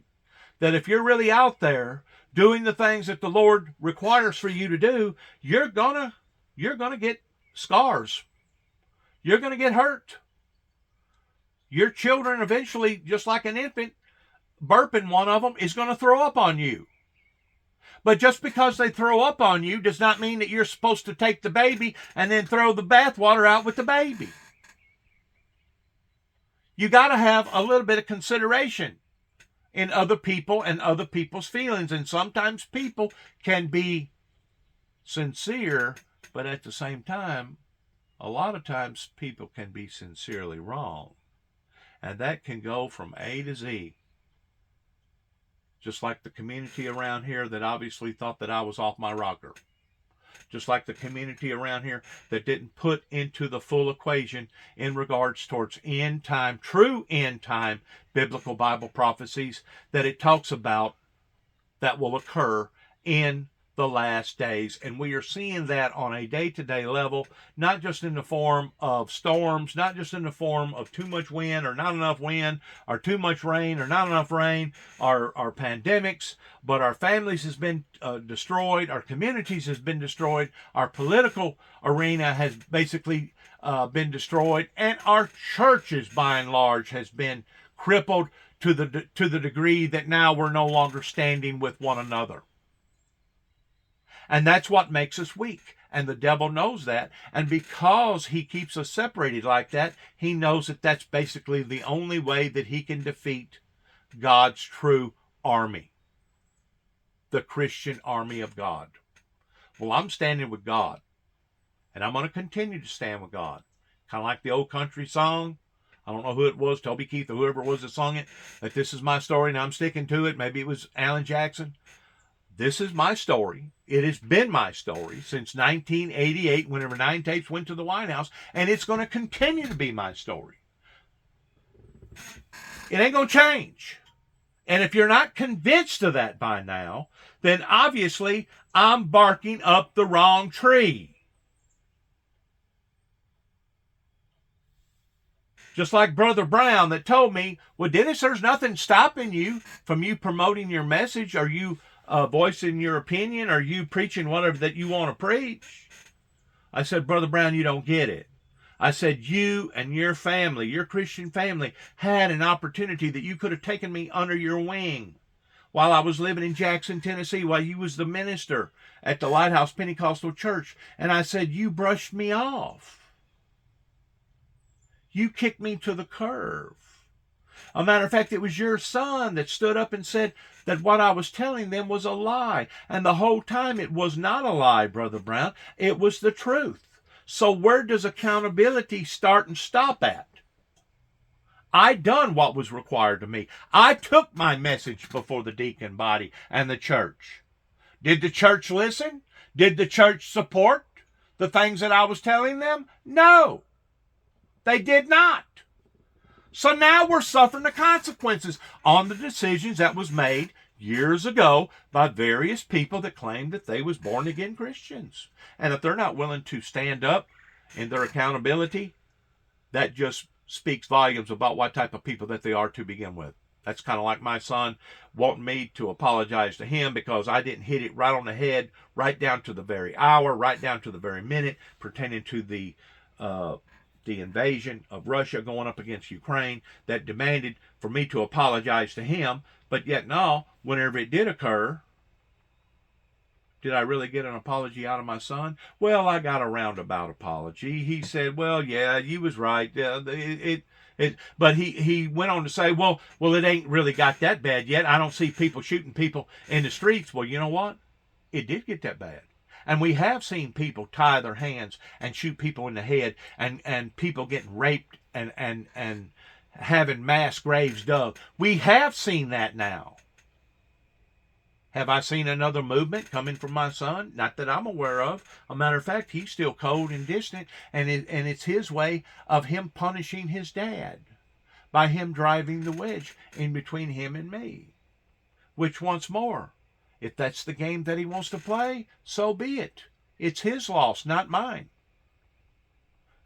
that if you're really out there doing the things that the Lord requires for you to do, you're gonna get scars. You're gonna get hurt. Your children eventually, just like an infant, burping one of them is going to throw up on you. But just because they throw up on you does not mean that you're supposed to take the baby and then throw the bathwater out with the baby. You got to have a little bit of consideration in other people and other people's feelings. And sometimes people can be sincere, but at the same time, a lot of times people can be sincerely wrong. And that can go from A to Z. Just like the community around here that obviously thought that I was off my rocker. Just like the community around here that didn't put into the full equation in regards towards end time, true end time biblical Bible prophecies that it talks about that will occur in the last days. And we are seeing that on a day-to-day level, not just in the form of storms, not just in the form of too much wind or not enough wind, or too much rain or not enough rain, or pandemics, but our families has been destroyed, our communities has been destroyed, our political arena has basically been destroyed, and our churches by and large has been crippled to the degree that now we're no longer standing with one another. And that's what makes us weak. And the devil knows that. And because he keeps us separated like that, he knows that that's basically the only way that he can defeat God's true army. The Christian army of God. Well, I'm standing with God. And I'm going to continue to stand with God. Kind of like the old country song. I don't know who it was, Toby Keith or whoever it was that sung it. That this is my story and I'm sticking to it. Maybe it was Alan Jackson. This is my story. It has been my story since 1988, whenever 9 Tapes went to the White House, and it's going to continue to be my story. It ain't going to change. And if you're not convinced of that by now, then obviously I'm barking up the wrong tree. Just like Brother Brown that told me, well, Dennis, there's nothing stopping you from you promoting your message or you voicing your opinion or you preaching whatever that you want to preach. I said, Brother Brown, you don't get it. I said, you and your family, your Christian family, had an opportunity that you could have taken me under your wing while I was living in Jackson, Tennessee, while you was the minister at the Lighthouse Pentecostal Church. And I said, you brushed me off. You kicked me to the curb. A matter of fact, it was your son that stood up and said that what I was telling them was a lie. And the whole time it was not a lie, Brother Brown. It was the truth. So where does accountability start and stop at? I done what was required of me. I took my message before the deacon body and the church. Did the church listen? Did the church support the things that I was telling them? No, they did not. So now we're suffering the consequences on the decisions that was made years ago by various people that claimed that they was born again Christians. And if they're not willing to stand up in their accountability, that just speaks volumes about what type of people that they are to begin with. That's kind of like my son wanting me to apologize to him because I didn't hit it right on the head, right down to the very hour, right down to the very minute, pertaining to the invasion of Russia going up against Ukraine that demanded for me to apologize to him. But yet no, whenever it did occur, did I really get an apology out of my son? Well, I got a roundabout apology. He said, well, yeah, you was right. But he went on to say, well, it ain't really got that bad yet. I don't see people shooting people in the streets. Well, you know what? It did get that bad. And we have seen people tie their hands and shoot people in the head, and people getting raped and having mass graves dug. We have seen that now. Have I seen another movement coming from my son? Not that I'm aware of. A matter of fact, he's still cold and distant, and it's his way of him punishing his dad by him driving the wedge in between him and me. Which, once more, if that's the game that he wants to play, so be it. It's his loss, not mine.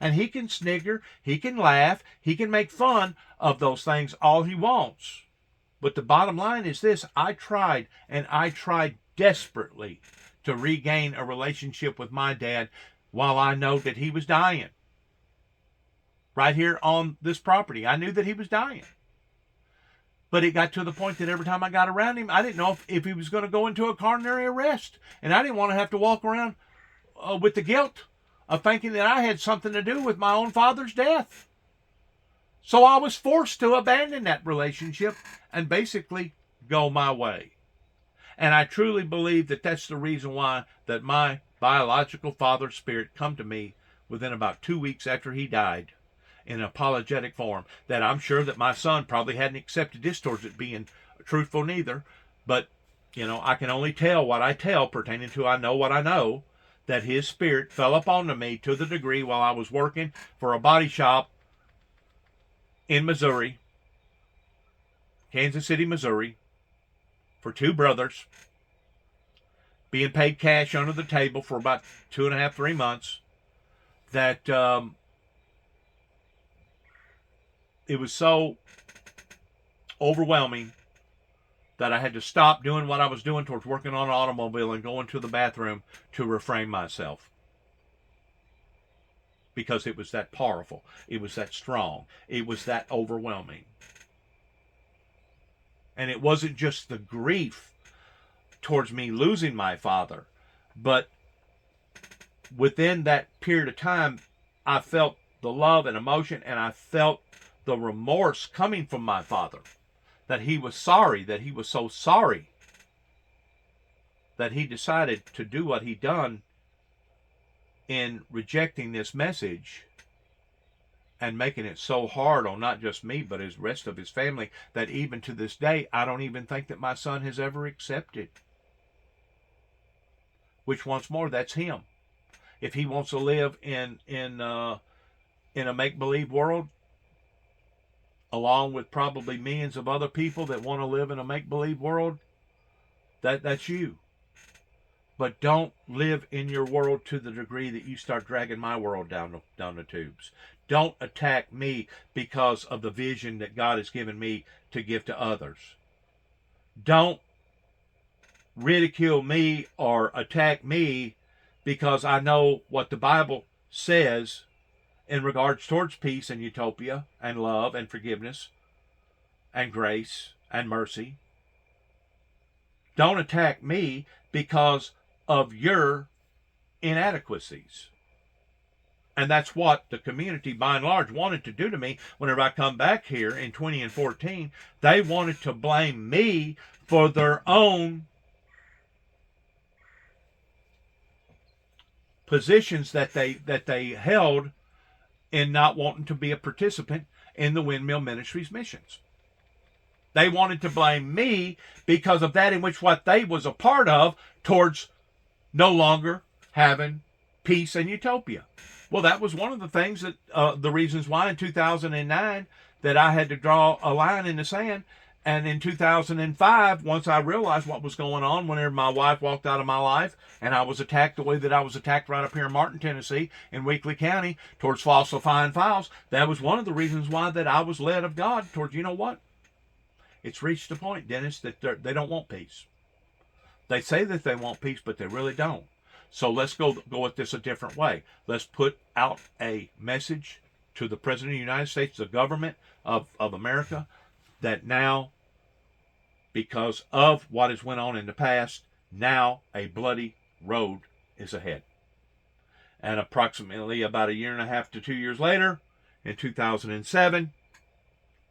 And he can snigger, he can laugh, he can make fun of those things all he wants. But the bottom line is this: I tried, and I tried desperately to regain a relationship with my dad while I know that he was dying. Right here on this property, I knew that he was dying. But it got to the point that every time I got around him, I didn't know if he was going to go into a coronary arrest. And I didn't want to have to walk around with the guilt of thinking that I had something to do with my own father's death. So I was forced to abandon that relationship and basically go my way. And I truly believe that that's the reason why that my biological father's spirit come to me within about 2 weeks after he died in apologetic form. That I'm sure that my son probably hadn't accepted this towards it being truthful neither. But, I can only tell what I tell pertaining to I know what I know, that his spirit fell upon me to the degree while I was working for a body shop in Missouri, Kansas City, Missouri, for two brothers, being paid cash under the table for about 2.5, 3 months, that it was so overwhelming that I had to stop doing what I was doing towards working on an automobile and going to the bathroom to refrain myself. Because it was that powerful. It was that strong. It was that overwhelming. And it wasn't just the grief towards me losing my father, but within that period of time, I felt the love and emotion, and I felt the remorse coming from my father, that he was sorry, that he was so sorry that he decided to do what he done in rejecting this message and making it so hard on not just me, but his rest of his family, that even to this day, I don't even think that my son has ever accepted. Which, once more, that's him. If he wants to live in a make-believe world, along with probably millions of other people that want to live in a make-believe world, that's you. But don't live in your world to the degree that you start dragging my world down the tubes. Don't attack me because of the vision that God has given me to give to others. Don't ridicule me or attack me because I know what the Bible says in regards towards peace and utopia and love and forgiveness and grace and mercy. Don't attack me because of your inadequacies. And that's what the community, by and large, wanted to do to me whenever I come back here in 2014. They wanted to blame me for their own positions that they held in not wanting to be a participant in the Windmill Ministries missions. They wanted to blame me because of that in which what they was a part of towards no longer having peace and utopia. Well, that was one of the things that, the reasons why in 2009 that I had to draw a line in the sand. And in 2005, once I realized what was going on, whenever my wife walked out of my life and I was attacked the way that I was attacked right up here in Martin, Tennessee, in Weakley County, towards falsifying files, that was one of the reasons why that I was led of God towards, you know what? It's reached a point, Dennis, that they don't want peace. They say that they want peace, but they really don't. So let's go at this a different way. Let's put out a message to the President of the United States, the government of America, that now, because of what has went on in the past, now a bloody road is ahead. And approximately about 1.5 to 2 years later, in 2007,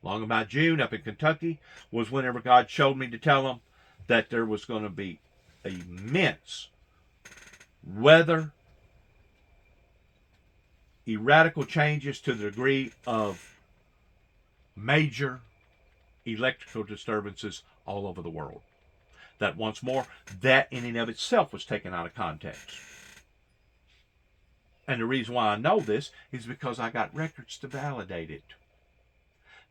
long about June, up in Kentucky, was whenever God showed me to tell them that there was going to be immense whether radical changes to the degree of major electrical disturbances all over the world. That once more, that in and of itself was taken out of context. And the reason why I know this is because I got records to validate it.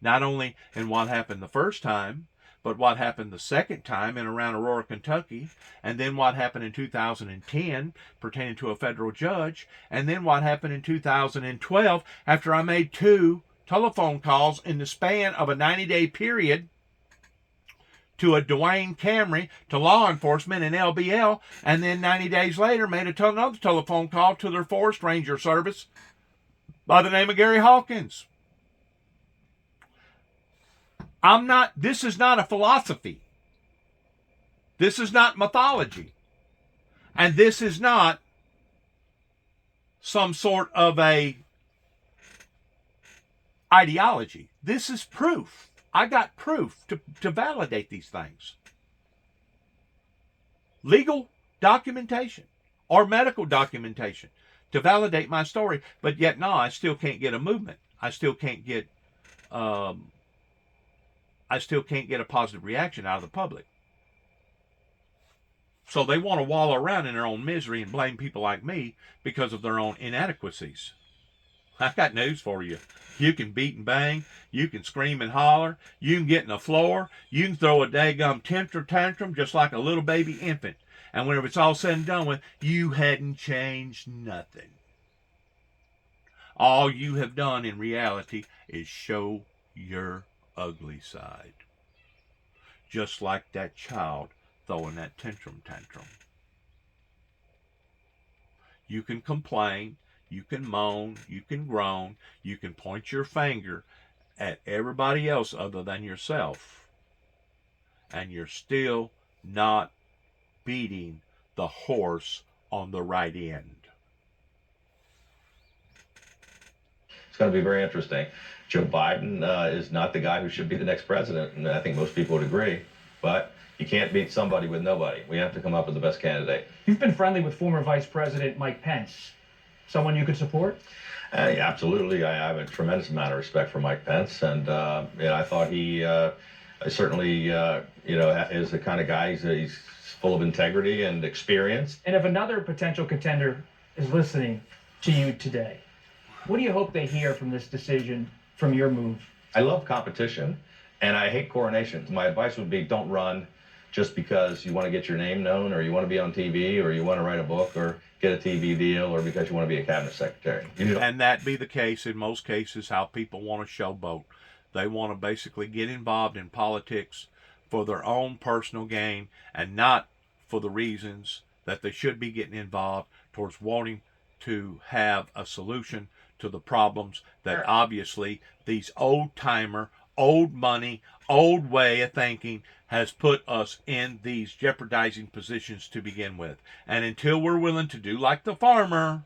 Not only in what happened the first time, but what happened the second time in around Aurora, Kentucky, and then what happened in 2010 pertaining to a federal judge, and then what happened in 2012 after I made 2 telephone calls in the span of a 90-day period to a Dwayne Camry, to law enforcement and LBL, and then 90 days later made another telephone call to their forest ranger service by the name of Gary Hawkins. This is not a philosophy. This is not mythology. And this is not some sort of a ideology. This is proof. I got proof to validate these things. Legal documentation or medical documentation to validate my story, but yet no, I still can't get a movement. I still can't get a positive reaction out of the public. So they want to wallow around in their own misery and blame people like me because of their own inadequacies. I've got news for you. You can beat and bang. You can scream and holler. You can get in the floor. You can throw a daggum tantrum just like a little baby infant. And whenever it's all said and done with, you hadn't changed nothing. All you have done in reality is show your ugly side. Just like that child throwing that tantrum. You can complain. You can moan, you can groan, you can point your finger at everybody else other than yourself, and you're still not beating the horse on the right end. It's going to be very interesting. Joe Biden is not the guy who should be the next president, and I think most people would agree, but you can't beat somebody with nobody. We have to come up with the best candidate. You've been friendly with former Vice President Mike Pence. Someone you could support? Yeah, absolutely. I have a tremendous amount of respect for Mike Pence, and I thought he certainly is the kind of guy. He's full of integrity and experience. And if another potential contender is listening to you today, what do you hope they hear from this decision, from your move? I love competition, and I hate coronations. My advice would be don't run just because you want to get your name known, or you want to be on TV, or you want to write a book, or get a TV deal, or because you want to be a cabinet secretary. And that be the case in most cases how people want to showboat. They want to basically get involved in politics for their own personal gain and not for the reasons that they should be getting involved towards wanting to have a solution to the problems that obviously these old-timer, old money, old way of thinking has put us in these jeopardizing positions to begin with. And until we're willing to do like the farmer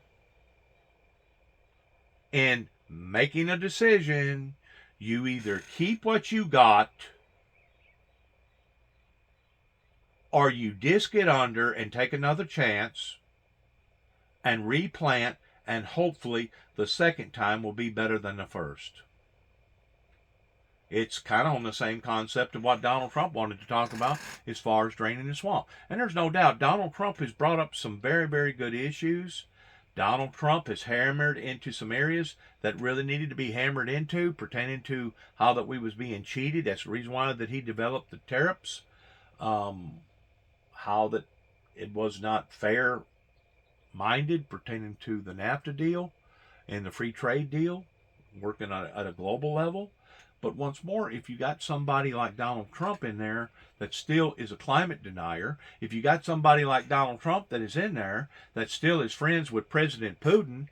in making a decision, you either keep what you got or you disc it under and take another chance and replant, and hopefully the second time will be better than the first. It's kind of on the same concept of what Donald Trump wanted to talk about as far as draining the swamp. And there's no doubt Donald Trump has brought up some very, very good issues. Donald Trump has hammered into some areas that really needed to be hammered into, pertaining to how that we was being cheated. That's the reason why that he developed the tariffs. How that it was not fair-minded pertaining to the NAFTA deal and the free trade deal, working at a global level. But once more, if you got somebody like Donald Trump in there that still is a climate denier, if you got somebody like Donald Trump that is in there that still is friends with President Putin,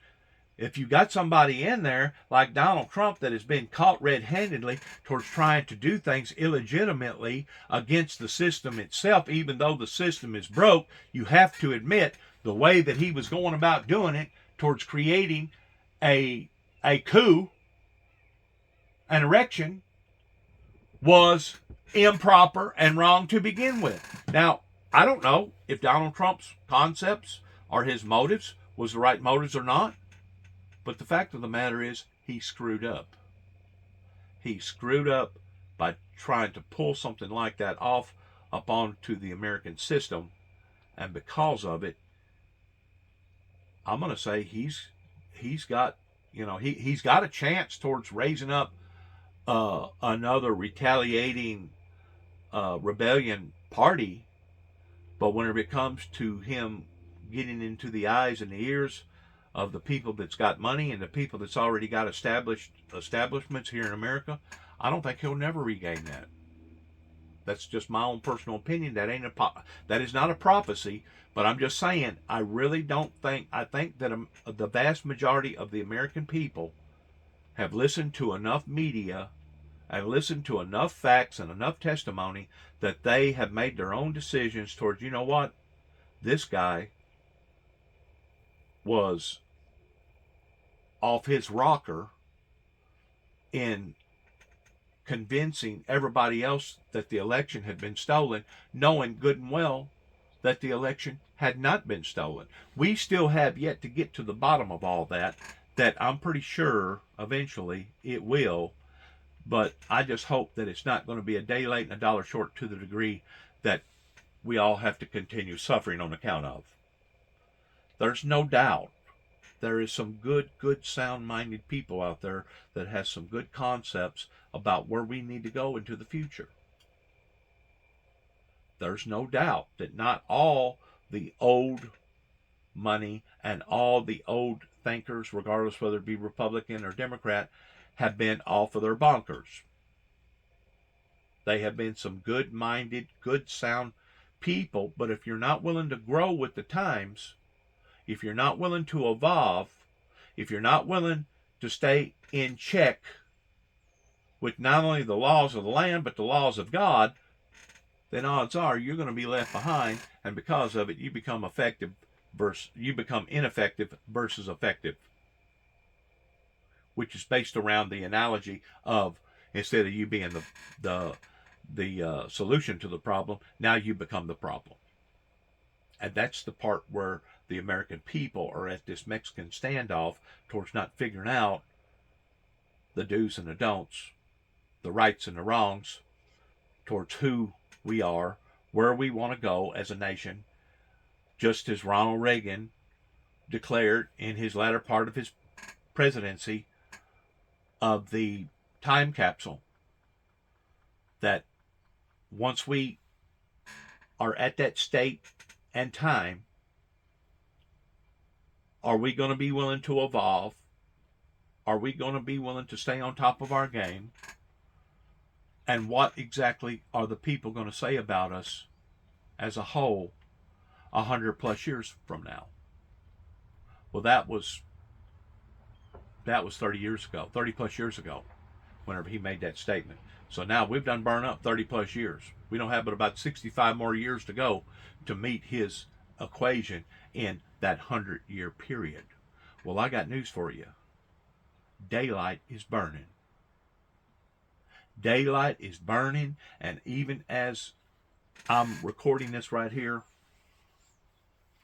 if you got somebody in there like Donald Trump that has been caught red-handedly towards trying to do things illegitimately against the system itself, even though the system is broke, you have to admit the way that he was going about doing it towards creating a coup, an erection, was improper and wrong to begin with. Now, I don't know if Donald Trump's concepts Are his motives, was the right motives or not? But the fact of the matter is, he screwed up. He screwed up by trying to pull something like that off up onto the American system, and because of it, I'm going to say he's got, you know, he's got a chance towards raising up another retaliating rebellion party, but whenever it comes to him getting into the eyes and the ears of the people that's got money and the people that's already got establishments here in America, I don't think he'll never regain that. That's just my own personal opinion. That is not a prophecy, but I'm just saying, I really don't think, I think that the vast majority of the American people have listened to enough media and listened to enough facts and enough testimony that they have made their own decisions towards, you know what, this guy was off his rocker in convincing everybody else that the election had been stolen, knowing good and well that the election had not been stolen. We still have yet to get to the bottom of all that I'm pretty sure eventually it will, but I just hope that it's not going to be a day late and a dollar short to the degree that we all have to continue suffering on account of. There's no doubt there is some good sound-minded people out there that has some good concepts about where we need to go into the future. There's no doubt that not all the old money and all the old thinkers, regardless whether it be Republican or Democrat, have been off of their bonkers. They have been some good-minded, good sound people, but if you're not willing to grow with the times, if you're not willing to evolve, if you're not willing to stay in check with not only the laws of the land, but the laws of God, then odds are you're going to be left behind, and because of it, you become ineffective versus effective, which is based around the analogy of, instead of you being the solution to the problem, now you become the problem. And that's the part where the American people are at this Mexican standoff towards not figuring out the do's and the don'ts, the rights and the wrongs, towards who we are, where we want to go as a nation, just as Ronald Reagan declared in his latter part of his presidency of the time capsule, that once we are at that state and time, are we going to be willing to evolve? Are we going to be willing to stay on top of our game? And what exactly are the people going to say about us as a whole 100+ years from now? Well, that was 30 years ago, 30+ years ago, whenever he made that statement. So now we've done burn up 30+ years. We don't have but about 65 more years to go to meet his equation in that 100-year period. Well, I got news for you. Daylight is burning. Daylight is burning, and even as I'm recording this right here,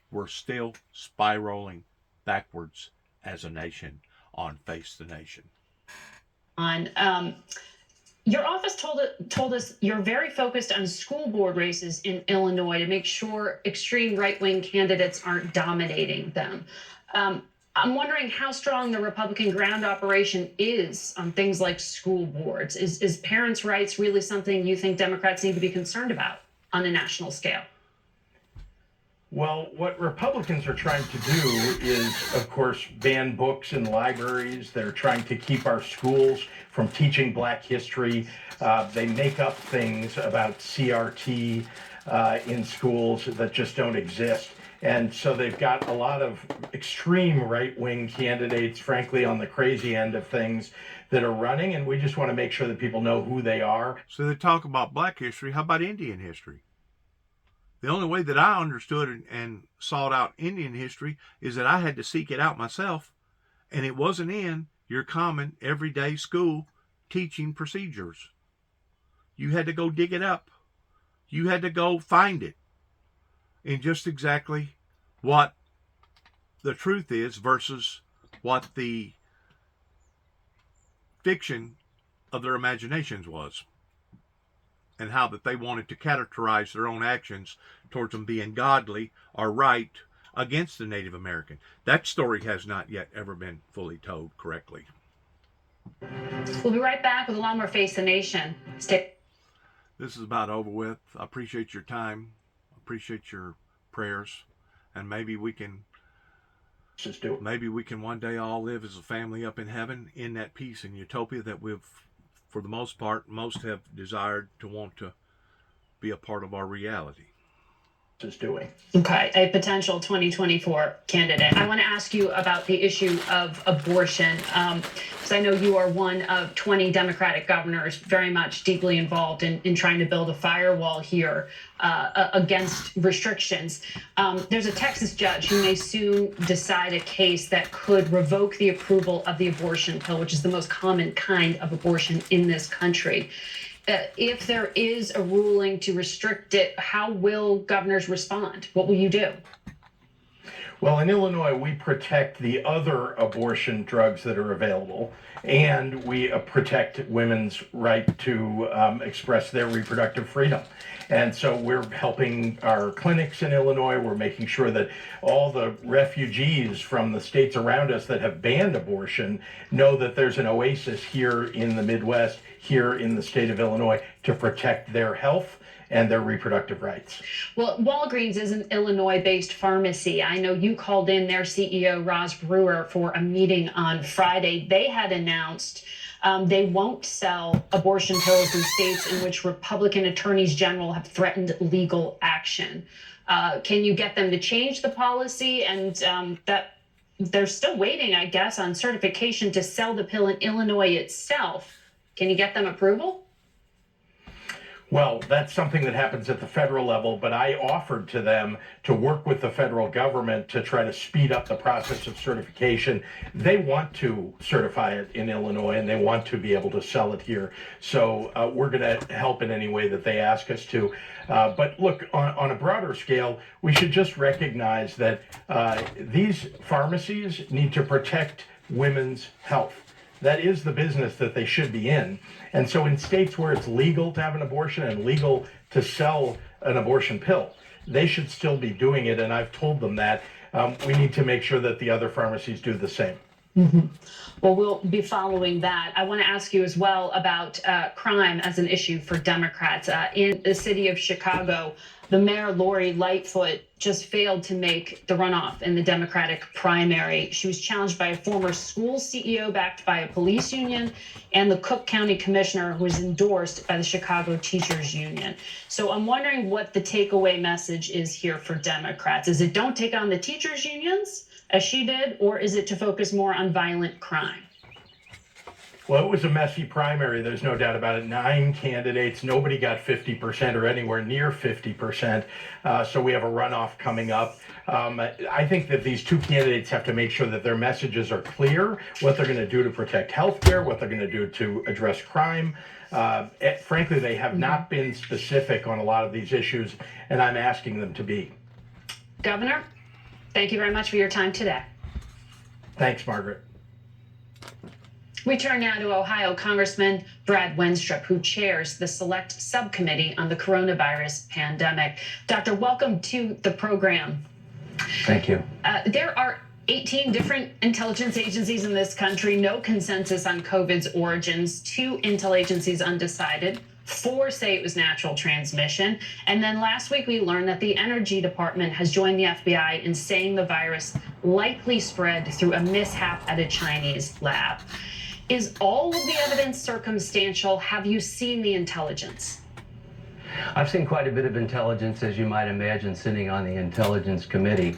we're still spiraling backwards as a nation on Face the Nation. Your office told us you're very focused on school board races in Illinois to make sure extreme right-wing candidates aren't dominating them. I'm wondering how strong the Republican ground operation is on things like school boards. Is parents' rights really something you think Democrats need to be concerned about on a national scale? Well, what Republicans are trying to do is, of course, ban books in libraries. They're trying to keep our schools from teaching Black history. They make up things about CRT in schools that just don't exist. And so they've got a lot of extreme right-wing candidates, frankly, on the crazy end of things that are running. And we just want to make sure that people know who they are. So they talk about Black history. How about Indian history? The only way that I understood and sought out Indian history is that I had to seek it out myself, and it wasn't in your common everyday school teaching procedures. You had to go dig it up. You had to go find it in just exactly what the truth is versus what the fiction of their imaginations was, and how that they wanted to characterize their own actions towards them being godly or right against the Native American. That story has not yet ever been fully told correctly. We'll be right back with a lot more Face the Nation. Stay. This is about over with. I appreciate your time. I appreciate your prayers. And maybe we can one day all live as a family up in heaven in that peace and utopia that we've, for the most part, most have desired to want to be a part of our reality. Is doing. Okay, a potential 2024 candidate. I want to ask you about the issue of abortion, because I know you are one of 20 Democratic governors very much deeply involved in trying to build a firewall here against restrictions. There's a Texas judge who may soon decide a case that could revoke the approval of the abortion pill, which is the most common kind of abortion in this country. If there is a ruling to restrict it, how will governors respond? What will you do? Well, in Illinois, we protect the other abortion drugs that are available, and we protect women's right to express their reproductive freedom. And so we're helping our clinics in Illinois. We're making sure that all the refugees from the states around us that have banned abortion know that there's an oasis here in the Midwest, here in the state of Illinois, to protect their health and their reproductive rights. Well, Walgreens is an Illinois-based pharmacy. I know you called in their CEO, Roz Brewer, for a meeting on Friday. They had announced they won't sell abortion pills in states in which Republican attorneys general have threatened legal action. Can you get them to change the policy? And that they're still waiting, I guess, on certification to sell the pill in Illinois itself. Can you get them approval? Well, that's something that happens at the federal level, but I offered to them to work with the federal government to try to speed up the process of certification. They want to certify it in Illinois, and they want to be able to sell it here. So we're going to help in any way that they ask us to. But look, on a broader scale, we should just recognize that these pharmacies need to protect women's health. That is the business that they should be in. And so in states where it's legal to have an abortion and legal to sell an abortion pill, they should still be doing it. And I've told them that. We need to make sure that the other pharmacies do the same. Mm-hmm. Well, we'll be following that. I want to ask you as well about crime as an issue for Democrats. In the city of Chicago, the mayor, Lori Lightfoot, just failed to make the runoff in the Democratic primary. She was challenged by a former school CEO backed by a police union and the Cook County commissioner who was endorsed by the Chicago Teachers Union. So I'm wondering what the takeaway message is here for Democrats. Is it don't take on the teachers unions, as she did, or is it to focus more on violent crime? Well, it was a messy primary. There's no doubt about it. 9 candidates. Nobody got 50% or anywhere near 50%. So we have a runoff coming up. I think that these 2 candidates have to make sure that their messages are clear, what they're going to do to protect healthcare, what they're going to do to address crime. Frankly, they have not been specific on a lot of these issues, and I'm asking them to be. Governor, thank you very much for your time today. Thanks, Margaret. We turn now to Ohio Congressman Brad Wenstrup, who chairs the Select Subcommittee on the Coronavirus Pandemic. Doctor, welcome to the program. Thank you. There are 18 different intelligence agencies in this country, no consensus on COVID's origins, 2 intel agencies undecided. 4 say it was natural transmission. And then last week, we learned that the Energy Department has joined the FBI in saying the virus likely spread through a mishap at a Chinese lab. Is all of the evidence circumstantial? Have you seen the intelligence? I've seen quite a bit of intelligence, as you might imagine, sitting on the Intelligence Committee.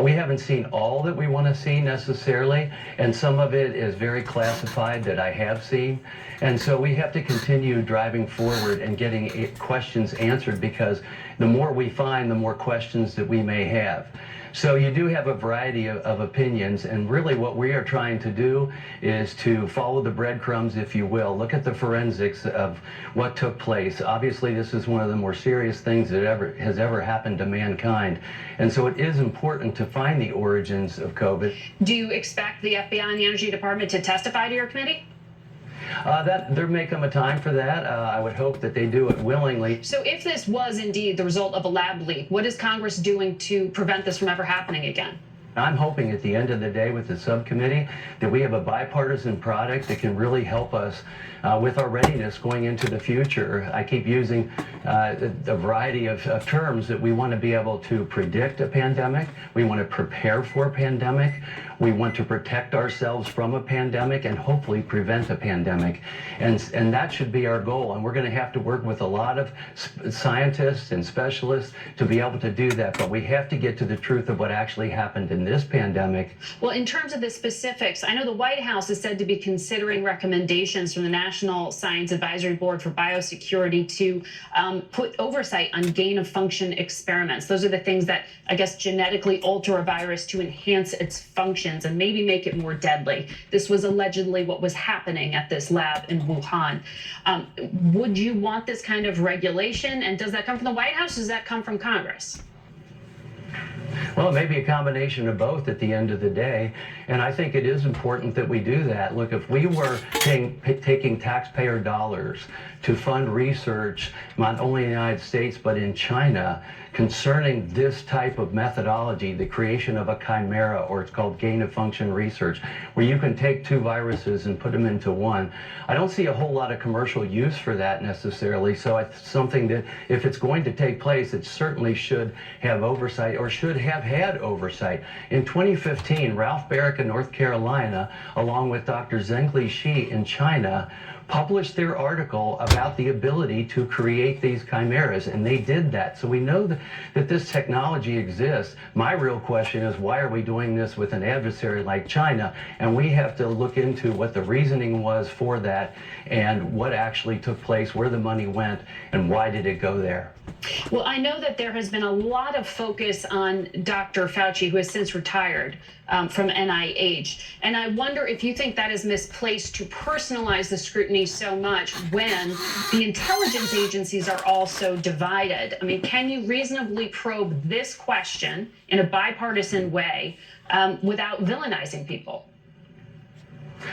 We haven't seen all that we want to see necessarily, and some of it is very classified that I have seen. And so we have to continue driving forward and getting questions answered, because the more we find, the more questions that we may have. So you do have a variety of opinions, and really what we are trying to do is to follow the breadcrumbs, if you will. Look at the forensics of what took place. Obviously, this is one of the more serious things that has ever happened to mankind. And so it is important to find the origins of COVID. Do you expect the FBI and the Energy Department to testify to your committee? That there may come a time for that. I would hope that they do it willingly. So if this was indeed the result of a lab leak, what is Congress doing to prevent this from ever happening again? I'm hoping at the end of the day with the subcommittee that we have a bipartisan product that can really help us with our readiness going into the future. I keep using a variety of terms that we want to be able to predict a pandemic. We want to prepare for a pandemic. We want to protect ourselves from a pandemic and hopefully prevent a pandemic. And that should be our goal. And we're going to have to work with a lot of scientists and specialists to be able to do that. But we have to get to the truth of what actually happened in this pandemic. Well, in terms of the specifics, I know the White House is said to be considering recommendations from the National Science Advisory Board for Biosecurity to put oversight on gain-of-function experiments. Those are the things that, I guess, genetically alter a virus to enhance its functions and maybe make it more deadly. This was allegedly what was happening at this lab in Wuhan. Would you want this kind of regulation? And does that come from the White House or does that come from Congress? Well, it may be a combination of both at the end of the day, and I think it is important that we do that. Look, if we were taking taxpayer dollars to fund research, not only in the United States, but in China, concerning this type of methodology, the creation of a chimera, or it's called gain-of-function research, where you can take two viruses and put them into one. I don't see a whole lot of commercial use for that necessarily, so it's something that if it's going to take place, it certainly should have oversight, or should have had oversight. In 2015, Ralph Barrick in North Carolina, along with Dr. Zhengli Shi in China, published their article about the ability to create these chimeras, and they did that. So we know that this technology exists. My real question is, why are we doing this with an adversary like China? And we have to look into what the reasoning was for that and what actually took place, where the money went, and why did it go there. Well, I know that there has been a lot of focus on Dr. Fauci, who has since retired from NIH. And I wonder if you think that is misplaced to personalize the scrutiny so much when the intelligence agencies are also divided. I mean, can you reasonably probe this question in a bipartisan way without villainizing people?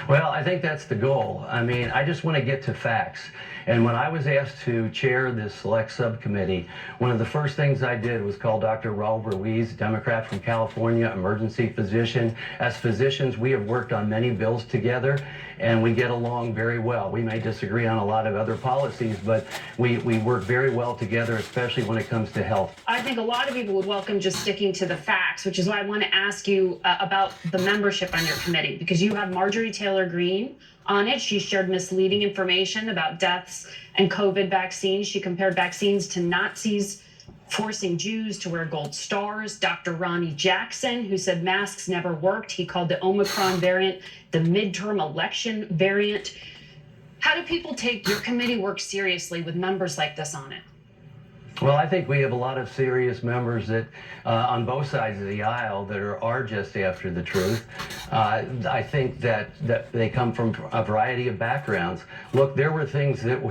Well, I think that's the goal. I mean, I just want to get to facts. And when I was asked to chair this select subcommittee, one of the first things I did was call Dr. Raul Ruiz, Democrat from California, emergency physician. As physicians, we have worked on many bills together, and we get along very well. We may disagree on a lot of other policies, but we work very well together, especially when it comes to health. I think a lot of people would welcome just sticking to the facts, which is why I want to ask you about the membership on your committee, because you have Marjorie Taylor Greene on it. She shared misleading information about deaths and COVID vaccines. She compared vaccines to Nazis forcing Jews to wear gold stars. Dr. Ronnie Jackson, who said masks never worked. He called the Omicron variant the midterm election variant. How do people take your committee work seriously with members like this on it? Well, I think we have a lot of serious members that, on both sides of the aisle, that are just after the truth. I think that they come from a variety of backgrounds. Look, there were things that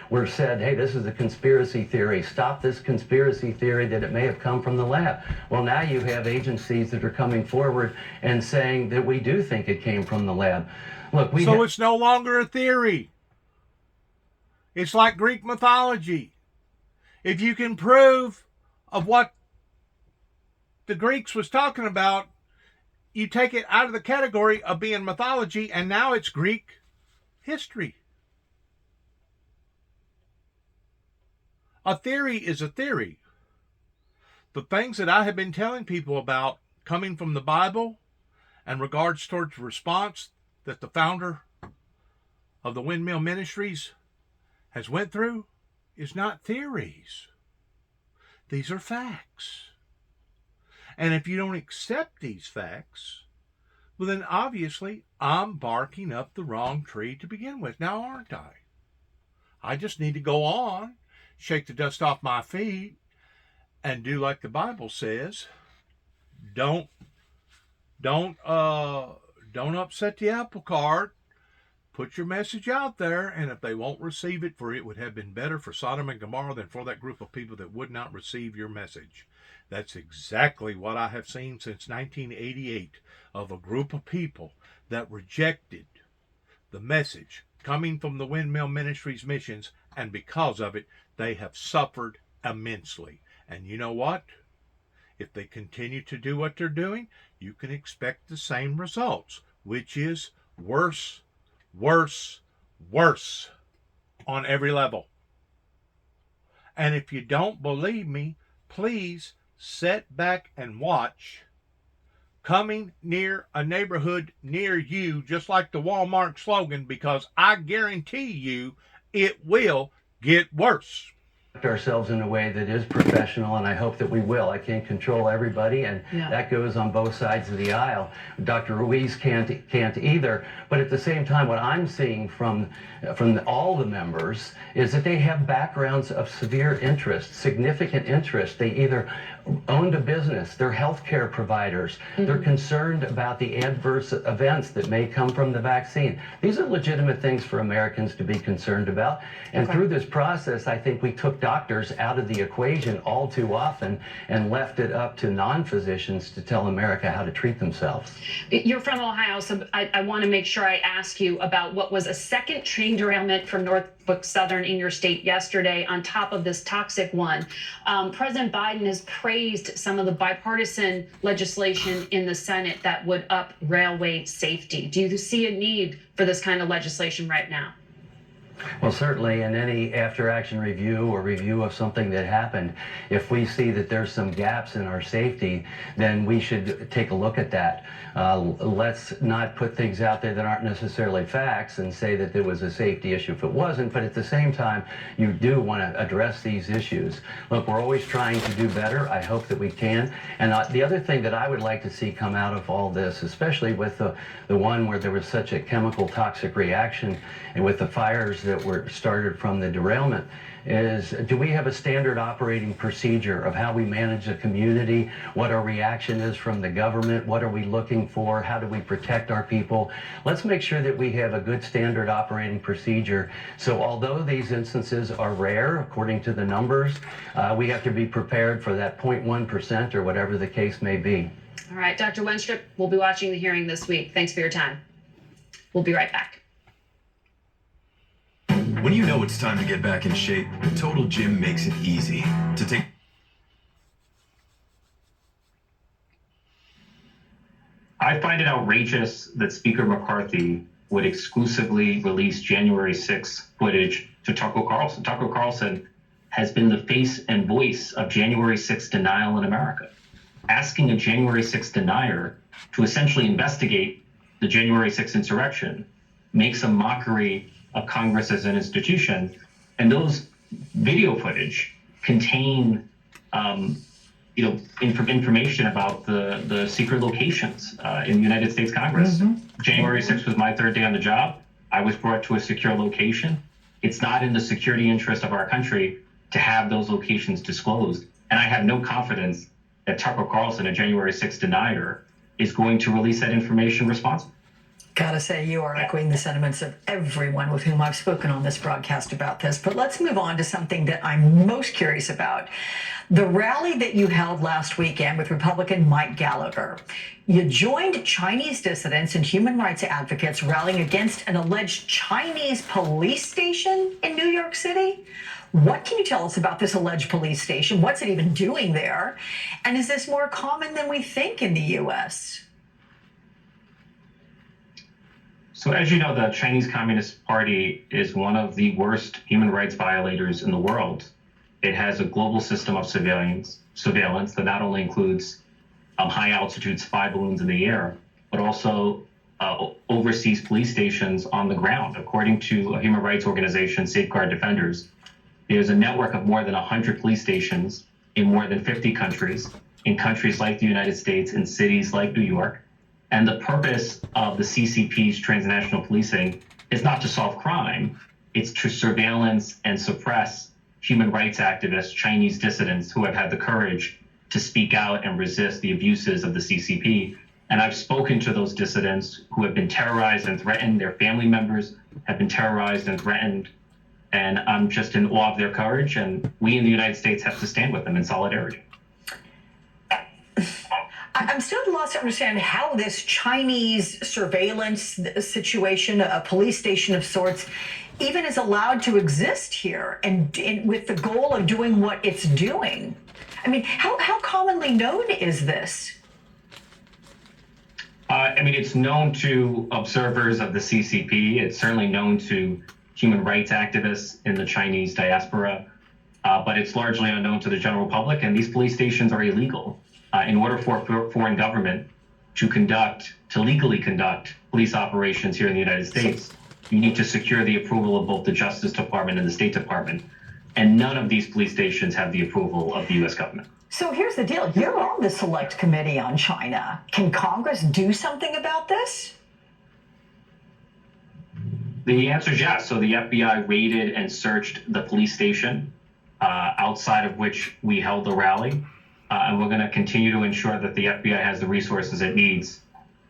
were said, hey, this is a conspiracy theory. Stop this conspiracy theory that it may have come from the lab. Well, now you have agencies that are coming forward and saying that we do think it came from the lab. Look, so it's no longer a theory. It's like Greek mythology. If you can prove of what the Greeks was talking about, you take it out of the category of being mythology, and now it's Greek history. A theory is a theory. The things that I have been telling people about coming from the Bible and regards towards the response that the founder of the Windmill Ministries has went through is not theories. These are facts. And if you don't accept these facts, well then obviously I'm barking up the wrong tree to begin with, now aren't I? I just need to go on, shake the dust off my feet, and do like the Bible says. Don't upset the apple cart. Put your message out there, and if they won't receive it, for it would have been better for Sodom and Gomorrah than for that group of people that would not receive your message. That's exactly what I have seen since 1988 of a group of people that rejected the message coming from the Windmill Ministries missions, and because of it, they have suffered immensely. And you know what? If they continue to do what they're doing, you can expect the same results, which is worse, worse, worse on every level. And if you don't believe me, please sit back and watch coming near a neighborhood near you, just like the Walmart slogan, because I guarantee you it will get worse. Ourselves in a way that is professional, and I hope that we will. I can't control everybody, and that goes on both sides of the aisle. Dr. Ruiz can't either. But at the same time, what I'm seeing from all the members is that they have backgrounds of severe interest, significant interest. They either owned a business, they're healthcare providers, they're concerned about the adverse events that may come from the vaccine. These are legitimate things for Americans to be concerned about. And through this process, I think we took doctors out of the equation all too often and left it up to non-physicians to tell America how to treat themselves. You're from Ohio, so I want to make sure I ask you about what was a second train derailment from Norfolk Southern in your state yesterday on top of this toxic one. President Biden has praised some of the bipartisan legislation in the Senate that would up railway safety. Do you see a need for this kind of legislation right now? Well, certainly in any after-action review or review of something that happened, if we see that there's some gaps in our safety, then we should take a look at that. Let's not put things out there that aren't necessarily facts and say that there was a safety issue if it wasn't, but at the same time, you do want to address these issues. Look, we're always trying to do better. I hope that we can. And the other thing that I would like to see come out of all this, especially with the one where there was such a chemical toxic reaction and with the fires that were started from the derailment, is do we have a standard operating procedure of how we manage a community, what our reaction is from the government, what are we looking for, how do we protect our people? Let's make sure that we have a good standard operating procedure. So although these instances are rare, according to the numbers, we have to be prepared for that 0.1% or whatever the case may be. All right, Dr. Wenstrup, we'll be watching the hearing this week. Thanks for your time. We'll be right back. When you know it's time to get back in shape, Total Gym makes it easy to take. I find it outrageous that Speaker McCarthy would exclusively release January 6th footage to Tucker Carlson. Tucker Carlson has been the face and voice of January 6th denial in America. Asking a January 6th denier to essentially investigate the January 6th insurrection makes a mockery of Congress as an institution, and those video footage contain, information about the secret locations in the United States Congress. January 6th was my third day on the job. I was brought to a secure location. It's not in the security interest of our country to have those locations disclosed, and I have no confidence that Tucker Carlson, a January 6th denier, is going to release that information responsibly. Gotta say, you are echoing the sentiments of everyone with whom I've spoken on this broadcast about this. But let's move on to something that I'm most curious about. The rally that you held last weekend with Republican Mike Gallagher. You joined Chinese dissidents and human rights advocates rallying against an alleged Chinese police station in New York City. What can you tell us about this alleged police station? What's it even doing there? And is this more common than we think in the U.S.? So as you know, the Chinese Communist Party is one of the worst human rights violators in the world. It has a global system of surveillance that not only includes high altitude spy balloons in the air, but also overseas police stations on the ground. According to a human rights organization, Safeguard Defenders, there's a network of more than 100 police stations in more than 50 countries, in countries like the United States, in cities like New York. And the purpose of the CCP's transnational policing is not to solve crime, it's to surveillance and suppress human rights activists, Chinese dissidents who have had the courage to speak out and resist the abuses of the CCP. And I've spoken to those dissidents who have been terrorized and threatened. Their family members have been terrorized and threatened. And I'm just in awe of their courage. And we in the United States have to stand with them in solidarity. I'm still at a loss to understand how this Chinese surveillance situation, a police station of sorts, even is allowed to exist here and with the goal of doing what it's doing. I mean, how commonly known is this? I mean, it's known to observers of the CCP. It's certainly known to human rights activists in the Chinese diaspora, but it's largely unknown to the general public. And these police stations are illegal. In order for a foreign government to legally conduct police operations here in the United States, you need to secure the approval of both the Justice Department and the State Department. And none of these police stations have the approval of the U.S. government. So here's the deal. You're on the Select Committee on China. Can Congress do something about this? The answer is yes. So the FBI raided and searched the police station outside of which we held the rally. And we're going to continue to ensure that the FBI has the resources it needs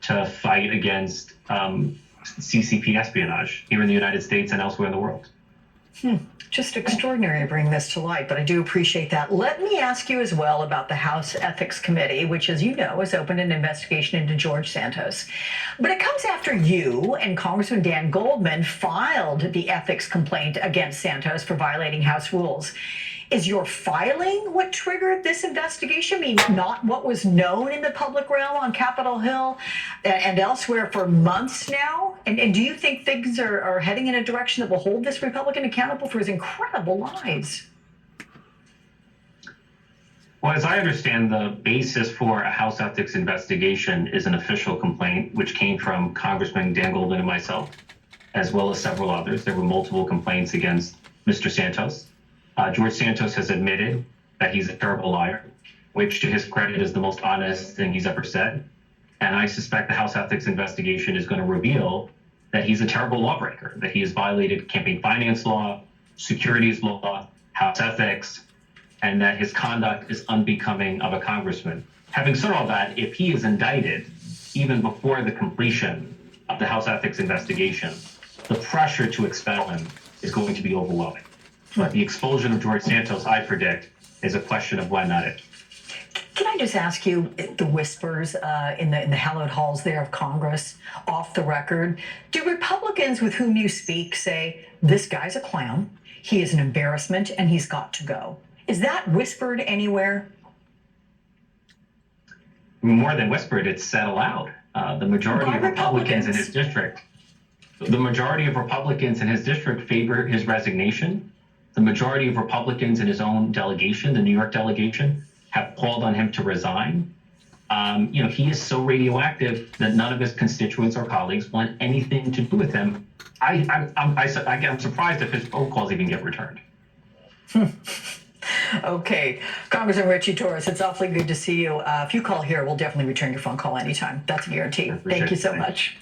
to fight against CCP espionage here in the United States and elsewhere in the world. Just extraordinary to bring this to light, but I do appreciate that. Let me ask you as well about the House Ethics Committee, which, as you know, has opened an investigation into George Santos. But it comes after you and Congressman Dan Goldman filed the ethics complaint against Santos for violating House rules. Is your filing what triggered this investigation? I mean, not what was known in the public realm on Capitol Hill and elsewhere for months now? And do you think things are heading in a direction that will hold this Republican accountable for his incredible lies? Well, as I understand, the basis for a House ethics investigation is an official complaint, which came from Congressman Dan Goldman and myself, as well as several others. There were multiple complaints against Mr. Santos. George Santos has admitted that he's a terrible liar, which to his credit is the most honest thing he's ever said. And I suspect the House ethics investigation is going to reveal that he's a terrible lawbreaker, that he has violated campaign finance law, securities law, House ethics, and that his conduct is unbecoming of a congressman. Having said all that, if he is indicted, even before the completion of the House ethics investigation, the pressure to expel him is going to be overwhelming. But the expulsion of George Santos, I predict, is a question of when, not if. Can I just ask you, the whispers in the hallowed halls there of Congress, off the record, do Republicans with whom you speak say, this guy's a clown, he is an embarrassment, and he's got to go? Is that whispered anywhere? More than whispered, it's said aloud. The majority of Republicans in his district, favor his resignation. The majority of Republicans in his own delegation, the New York delegation, have called on him to resign. He is so radioactive that none of his constituents or colleagues want anything to do with him. I'm surprised if his phone calls even get returned. Okay, Congressman Richie Torres, it's awfully good to see you. If you call here, we'll definitely return your phone call anytime. That's a guarantee. Thank you so much.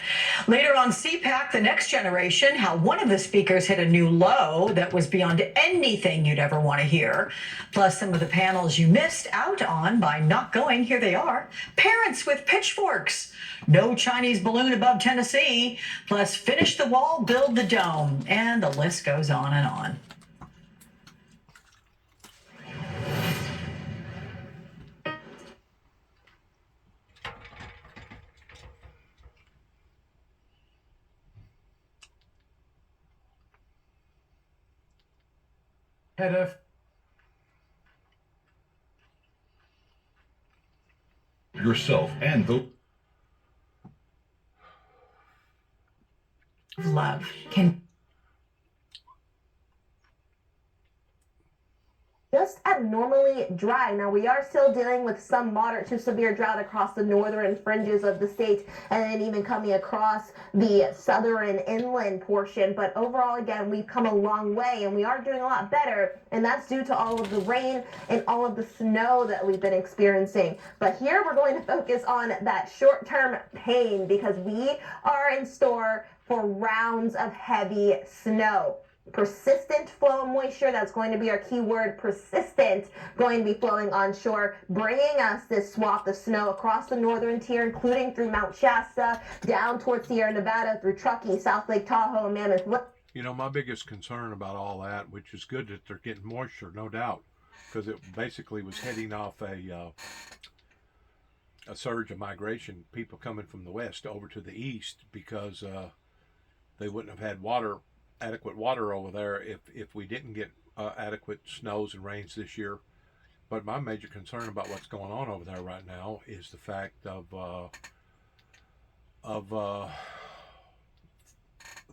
Later on CPAC, the next generation, how one of the speakers hit a new low that was beyond anything you'd ever want to hear. Plus some of the panels you missed out on by not going. Here they are. Parents with pitchforks. No Chinese balloon above Tennessee. Plus finish the wall, build the dome. And the list goes on and on. Head of yourself and the love can just abnormally dry. Now, we are still dealing with some moderate to severe drought across the northern fringes of the state and then even coming across the southern inland portion. But overall, again, we've come a long way and we are doing a lot better. And that's due to all of the rain and all of the snow that we've been experiencing. But here we're going to focus on that short-term pain because we are in store for rounds of heavy snow. persistent flow of moisture. That's going to be our keyword, persistent, going to be flowing onshore, bringing us this swath of snow across the northern tier, including through Mount Shasta, down towards Sierra Nevada, through Truckee, South Lake Tahoe, Mammoth. You know, my biggest concern about all that, which is good that they're getting moisture, no doubt, because it basically was heading off a surge of migration, people coming from the west over to the east, because they wouldn't have had adequate water over there if we didn't get adequate snows and rains this year. But my major concern about what's going on over there right now is the fact of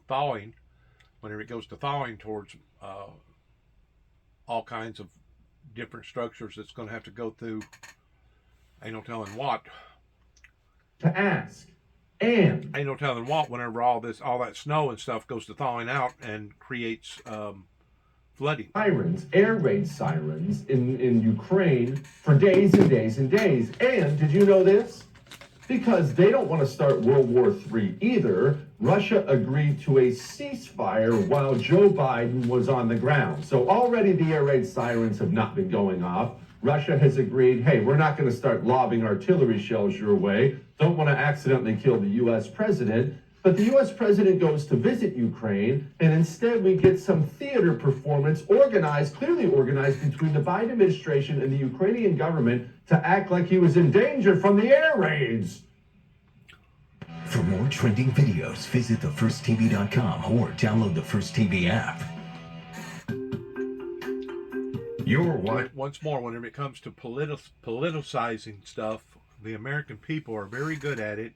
thawing. Whenever it goes to thawing towards all kinds of different structures, it's going to have to go through, ain't no telling what. To ask. And ain't no telling what whenever all that snow and stuff goes to thawing out and creates flooding. Sirens, air raid sirens in Ukraine for days and days and days. And did you know this? Because they don't want to start World War III either, Russia agreed to a ceasefire while Joe Biden was on the ground. So already the air raid sirens have not been going off. Russia has agreed, hey, we're not going to start lobbing artillery shells your way. Don't want to accidentally kill the U.S. president. But the U.S. president goes to visit Ukraine, and instead we get some theater performance clearly organized between the Biden administration and the Ukrainian government to act like he was in danger from the air raids. For more trending videos, visit thefirsttv.com or download the First TV app. You're what? Once more, whenever it comes to politicizing stuff, the American people are very good at it,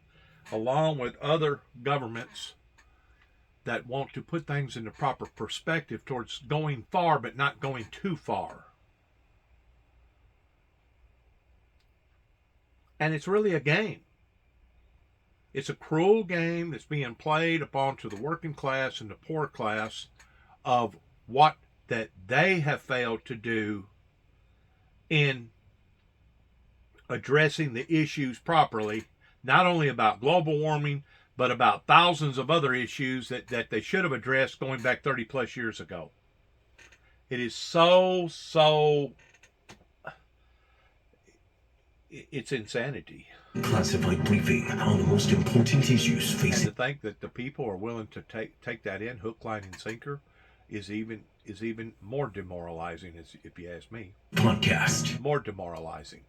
along with other governments that want to put things in the proper perspective towards going far but not going too far. And it's really a game. It's a cruel game that's being played upon to the working class and the poor class of what that they have failed to do in addressing the issues properly, not only about global warming, but about thousands of other issues that they should have addressed going back 30 plus years ago. It is it's insanity. Classified briefing on the most important issues facing. And to think that the people are willing to take that in hook, line, and sinker is even more demoralizing, if you ask me. Podcast. More demoralizing.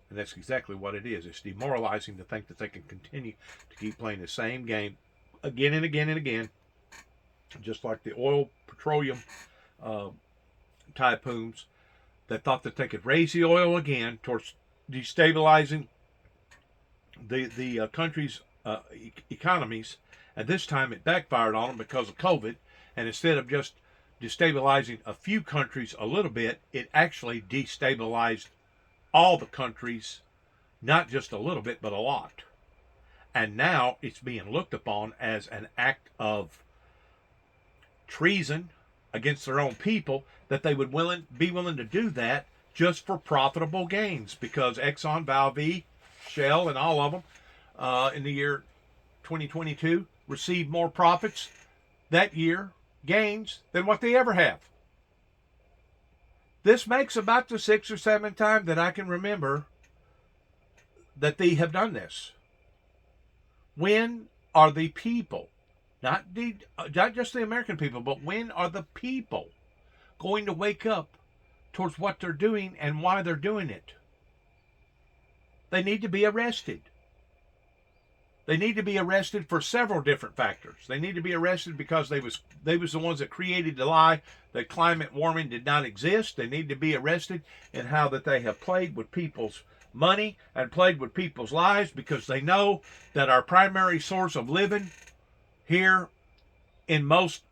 And that's exactly what it is. It's demoralizing to think that they can continue to keep playing the same game again and again and again. Just like the oil, petroleum tycoons that thought that they could raise the oil again towards destabilizing the country's economies. And this time it backfired on them because of COVID. And instead of just destabilizing a few countries a little bit, it actually destabilized all the countries, not just a little bit, but a lot. And now it's being looked upon as an act of treason against their own people, that they would be willing to do that just for profitable gains, because Exxon, Valdez, Shell, and all of them in the year 2022 received more profits that year, gains, than what they ever have. This makes about the 6th or 7th time that I can remember that they have done this. When are the people, not just the American people, but when are the people going to wake up towards what they're doing and why they're doing it? They need to be arrested. They need to be arrested for several different factors. They need to be arrested because they was the ones that created the lie that climate warming did not exist. They need to be arrested in how that they have played with people's money and played with people's lives, because they know that our primary source of living here in most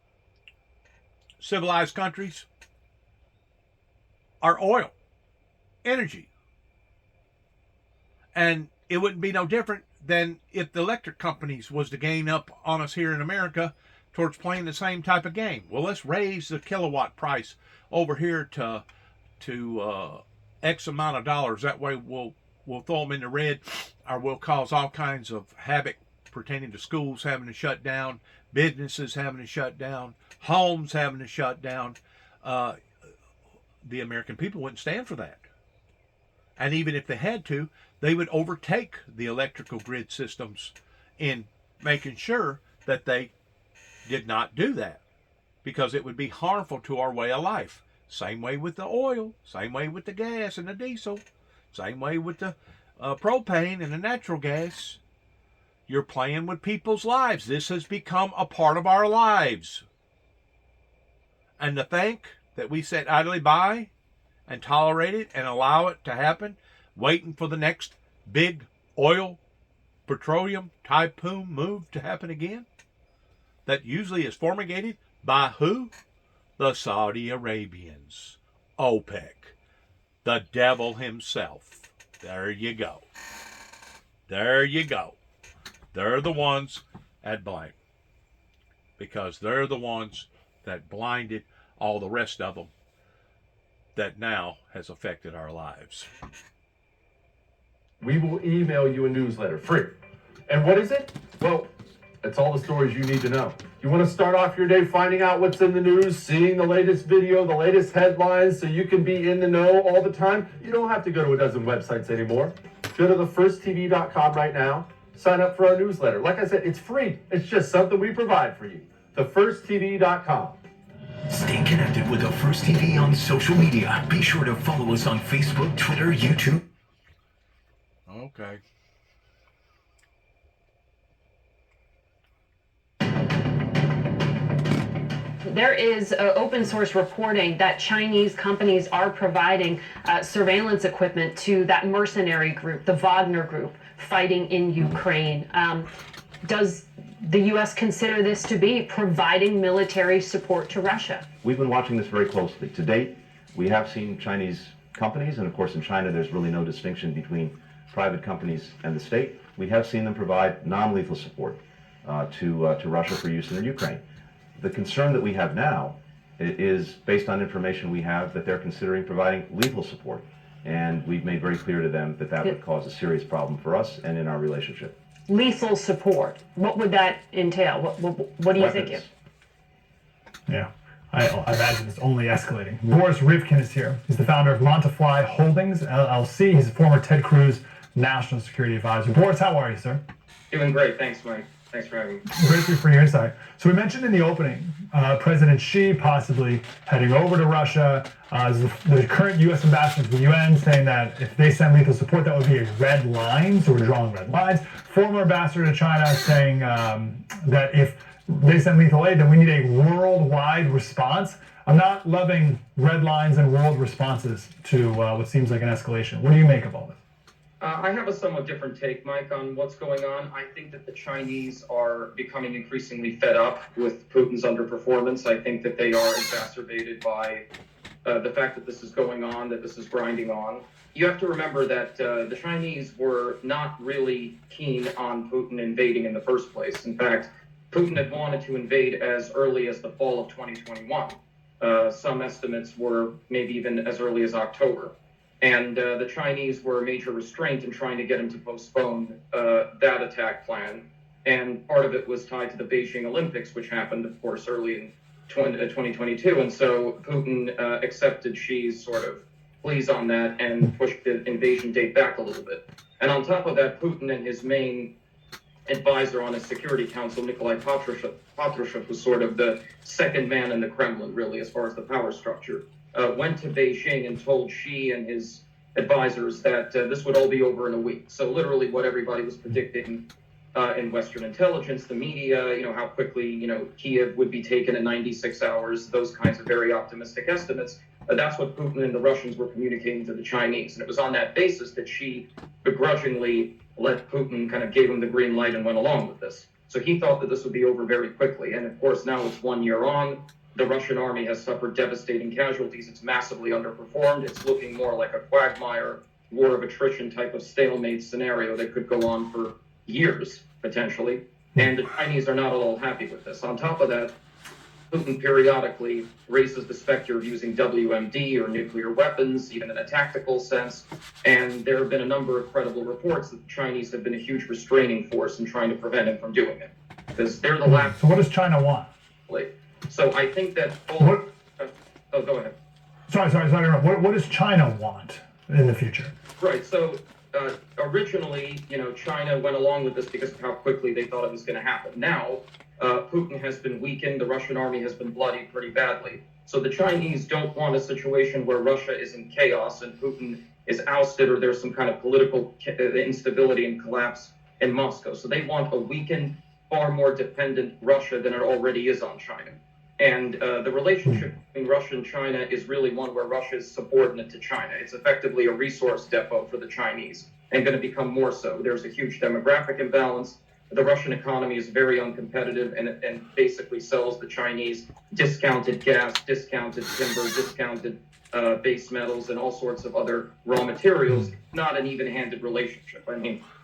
civilized countries are oil, energy. And it wouldn't be no different than if the electric companies was to gain up on us here in America towards playing the same type of game. Well, let's raise the kilowatt price over here to X amount of dollars. That way we'll throw them in the red, or we'll cause all kinds of havoc pertaining to schools having to shut down, businesses having to shut down, homes having to shut down. The American people wouldn't stand for that. And even if they had to, they would overtake the electrical grid systems in making sure that they did not do that, because it would be harmful to our way of life. Same way with the oil, same way with the gas and the diesel, same way with the propane and the natural gas. You're playing with people's lives. This has become a part of our lives. And to think that we sit idly by and tolerate it and allow it to happen, waiting for the next big oil, petroleum typhoon move to happen again, that usually is formigated by who? The Saudi Arabians, OPEC, the devil himself. There you go. There you go. They're the ones at blame, because they're the ones that blinded all the rest of them that now has affected our lives. We will email you a newsletter free. And what is it? Well, it's all the stories you need to know. You want to start off your day finding out what's in the news, seeing the latest video, the latest headlines, so you can be in the know all the time? You don't have to go to a dozen websites anymore. Go to thefirsttv.com right now. Sign up for our newsletter. Like I said, it's free. It's just something we provide for you. Thefirsttv.com. Stay connected with The First TV on social media. Be sure to follow us on Facebook, Twitter, YouTube. Okay. There is open source reporting that Chinese companies are providing surveillance equipment to that mercenary group, the Wagner group, fighting in Ukraine. Does the U.S. consider this to be providing military support to Russia? We've been watching this very closely. To date, we have seen Chinese companies, and of course in China there's really no distinction between private companies and the state. We have seen them provide non-lethal support to Russia for use in Ukraine. The concern that we have now is based on information we have that they're considering providing lethal support. And we've made very clear to them that that would cause a serious problem for us and in our relationship. Lethal support. What would that entail? What do you think? Yeah, I imagine it's only escalating. Boris Rivkin is here. He's the founder of Montafly Holdings, LLC. He's a former Ted Cruz National Security Advisor. Boris, how are you, sir? Doing great. Thanks, Mike. Thanks for having me. Great for your insight. So we mentioned in the opening, President Xi possibly heading over to Russia. The current U.S. ambassador to the UN saying that if they send lethal support, that would be a red line, so we're drawing red lines. Former ambassador to China saying that if they send lethal aid, then we need a worldwide response. I'm not loving red lines and world responses to what seems like an escalation. What do you make of all this? I have a somewhat different take, Mike, on what's going on. I think that the Chinese are becoming increasingly fed up with Putin's underperformance. I think that they are exacerbated by the fact that this is going on, that this is grinding on. You have to remember that the Chinese were not really keen on Putin invading in the first place. In fact, Putin had wanted to invade as early as the fall of 2021. Some estimates were maybe even as early as October. And the Chinese were a major restraint in trying to get him to postpone that attack plan. And part of it was tied to the Beijing Olympics, which happened, of course, early in 2022. And so Putin accepted Xi's sort of pleas on that and pushed the invasion date back a little bit. And on top of that, Putin and his main advisor on his Security Council, Nikolai Patrushev, who's sort of the second man in the Kremlin, really, as far as the power structure, went to Beijing and told Xi and his advisors that this would all be over in a week. So literally what everybody was predicting in Western intelligence, the media, how quickly, Kiev would be taken in 96 hours, those kinds of very optimistic estimates. That's what Putin and the Russians were communicating to the Chinese. And it was on that basis that Xi begrudgingly let Putin kind of gave him the green light and went along with this. So he thought that this would be over very quickly. And of course, now it's 1 year on. The Russian army has suffered devastating casualties. It's massively underperformed. It's looking more like a quagmire, war of attrition type of stalemate scenario that could go on for years, potentially. And the Chinese are not at all happy with this. On top of that, Putin periodically raises the specter of using WMD or nuclear weapons, even in a tactical sense. And there have been a number of credible reports that the Chinese have been a huge restraining force in trying to prevent him from doing it. Because they're the last. So what does China want? So I think that. Oh, go ahead. Sorry. What does China want in the future? Right. So originally, China went along with this because of how quickly they thought it was going to happen. Now, Putin has been weakened. The Russian army has been bloodied pretty badly. So the Chinese don't want a situation where Russia is in chaos and Putin is ousted or there's some kind of political instability and collapse in Moscow. So they want a weakened, far more dependent Russia than it already is on China. And the relationship between Russia and China is really one where Russia is subordinate to China. It's effectively a resource depot for the Chinese and going to become more so. There's a huge demographic imbalance. The Russian economy is very uncompetitive and basically sells the Chinese discounted gas, discounted timber, discounted base metals, and all sorts of other raw materials. Not an even-handed relationship.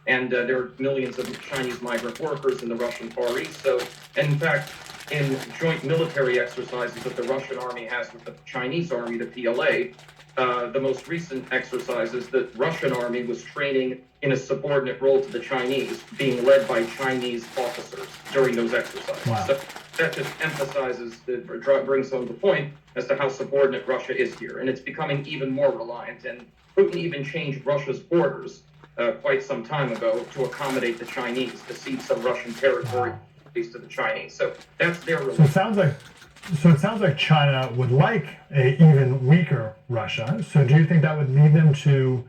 And there are millions of Chinese migrant workers in the Russian Far East. So, and in fact, in joint military exercises that the Russian army has with the Chinese army, the PLA, the most recent exercises, the Russian army was training in a subordinate role to the Chinese, being led by Chinese officers during those exercises. Wow. So that just emphasizes, brings home the point as to how subordinate Russia is here. And it's becoming even more reliant. And Putin even changed Russia's borders quite some time ago to accommodate the Chinese, to cede some Russian territory to the Chinese. So that's their So it sounds like China would like a even weaker Russia. So do you think that would lead them to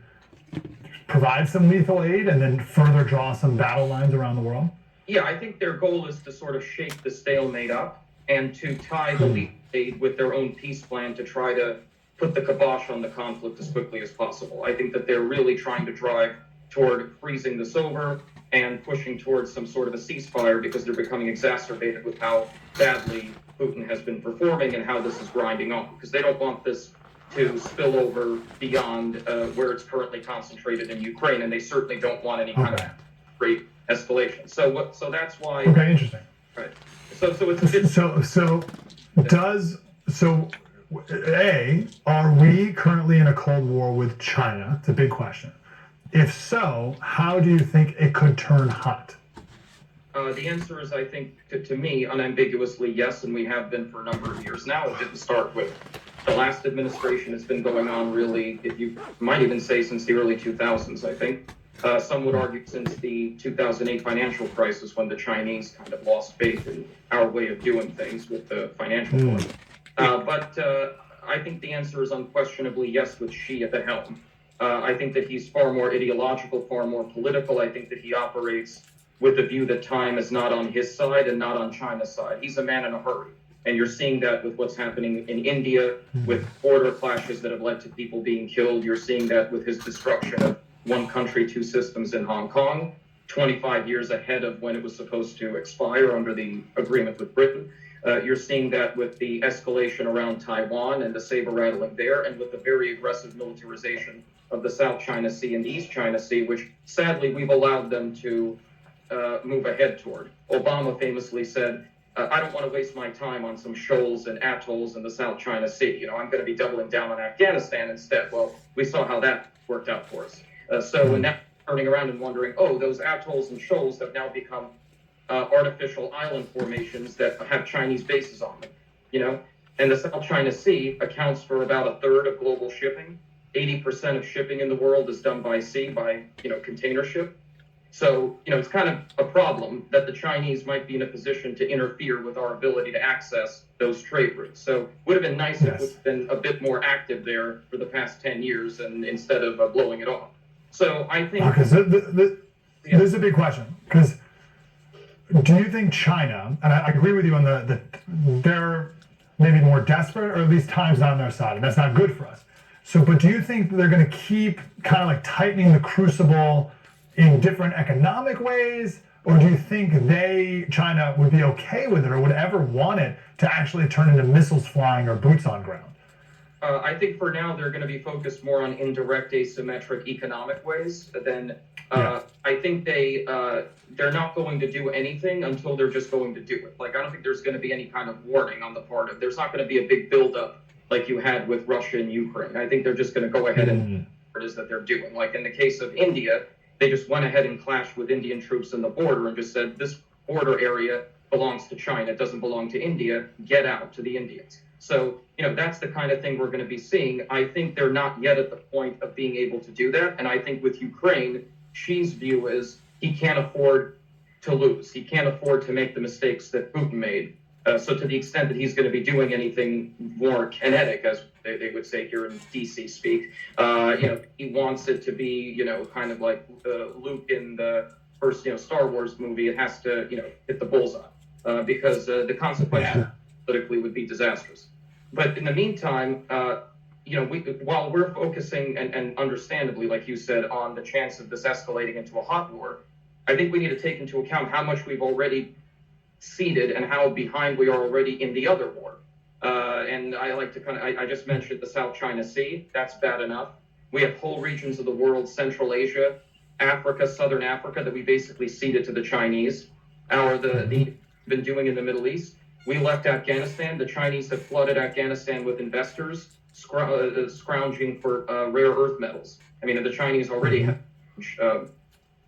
provide some lethal aid and then further draw some battle lines around the world? Yeah, I think their goal is to sort of shake the stalemate up and to tie the lethal aid with their own peace plan to try to put the kibosh on the conflict as quickly as possible. I think that they're really trying to drive toward freezing this over and pushing towards some sort of a ceasefire because they're becoming exacerbated with how badly Putin has been performing and how this is grinding on, because they don't want this to spill over beyond where it's currently concentrated in Ukraine, and they certainly don't want any kind of great escalation. So that's why. Okay, interesting. Right. So it's a bit. Are we currently in a Cold War with China? It's a big question. If so, how do you think it could turn hot? The answer is, I think, to me, unambiguously yes, and we have been for a number of years now. It didn't start with the last administration. It's been going on really, if you might even say, since the early 2000s, I think. Some would argue since the 2008 financial crisis, when the Chinese kind of lost faith in our way of doing things with the financial crisis. But I think the answer is unquestionably yes, with Xi at the helm. I think that he's far more ideological, far more political. I think that he operates with the view that time is not on his side and not on China's side. He's a man in a hurry. And you're seeing that with what's happening in India, with border clashes that have led to people being killed. You're seeing that with his destruction of one country, two systems in Hong Kong, 25 years ahead of when it was supposed to expire under the agreement with Britain. You're seeing that with the escalation around Taiwan and the saber rattling there, and with the very aggressive militarization of the South China Sea and the East China Sea, which sadly we've allowed them to move ahead toward. Obama famously said, I don't want to waste my time on some shoals and atolls in the South China Sea. I'm going to be doubling down on Afghanistan instead. Well, we saw how that worked out for us. So now turning around and wondering, those atolls and shoals have now become artificial island formations that have Chinese bases on them. And the South China Sea accounts for about a third of global shipping. 80% of shipping in the world is done by sea, by container ship. So, it's kind of a problem that the Chinese might be in a position to interfere with our ability to access those trade routes. So it would have been nice if it would have been a bit more active there for the past 10 years and instead of blowing it off. So I think... Okay, so this is a big question, because do you think China, and I agree with you on the they're maybe more desperate, or at least time's not on their side, and that's not good for us. So, but do you think they're going to keep kind of like tightening the crucible in different economic ways, or do you think China would be okay with it or would ever want it to actually turn into missiles flying or boots on ground? I think for now they're going to be focused more on indirect, asymmetric economic ways. Then I think they're not going to do anything until they're just going to do it. Like I don't think there's going to be any kind of warning on the part of. There's not going to be a big buildup like you had with Russia and Ukraine. I think they're just going to go ahead and what it is that they're doing. Like in the case of India, they just went ahead and clashed with Indian troops in the border and just said this border area belongs to China. It doesn't belong to India. Get out to the Indians. So, that's the kind of thing we're going to be seeing. I think they're not yet at the point of being able to do that. And I think with Ukraine, Xi's view is he can't afford to lose. He can't afford to make the mistakes that Putin made. So to the extent that he's going to be doing anything more kinetic, as they would say here in DC speak, he wants it to be, kind of like Luke in the first, Star Wars movie. It has to, hit the bullseye because the consequences politically would be disastrous. But in the meantime, while we're focusing and understandably, like you said, on the chance of this escalating into a hot war, I think we need to take into account how much we've already ceded and how behind we are already in the other war. And I like to I just mentioned the South China Sea. That's bad enough. We have whole regions of the world, Central Asia, Africa, Southern Africa, that we basically ceded to the Chinese. Been doing in the Middle East. We left Afghanistan. The Chinese have flooded Afghanistan with investors scrounging for rare earth metals. I mean, the Chinese already have a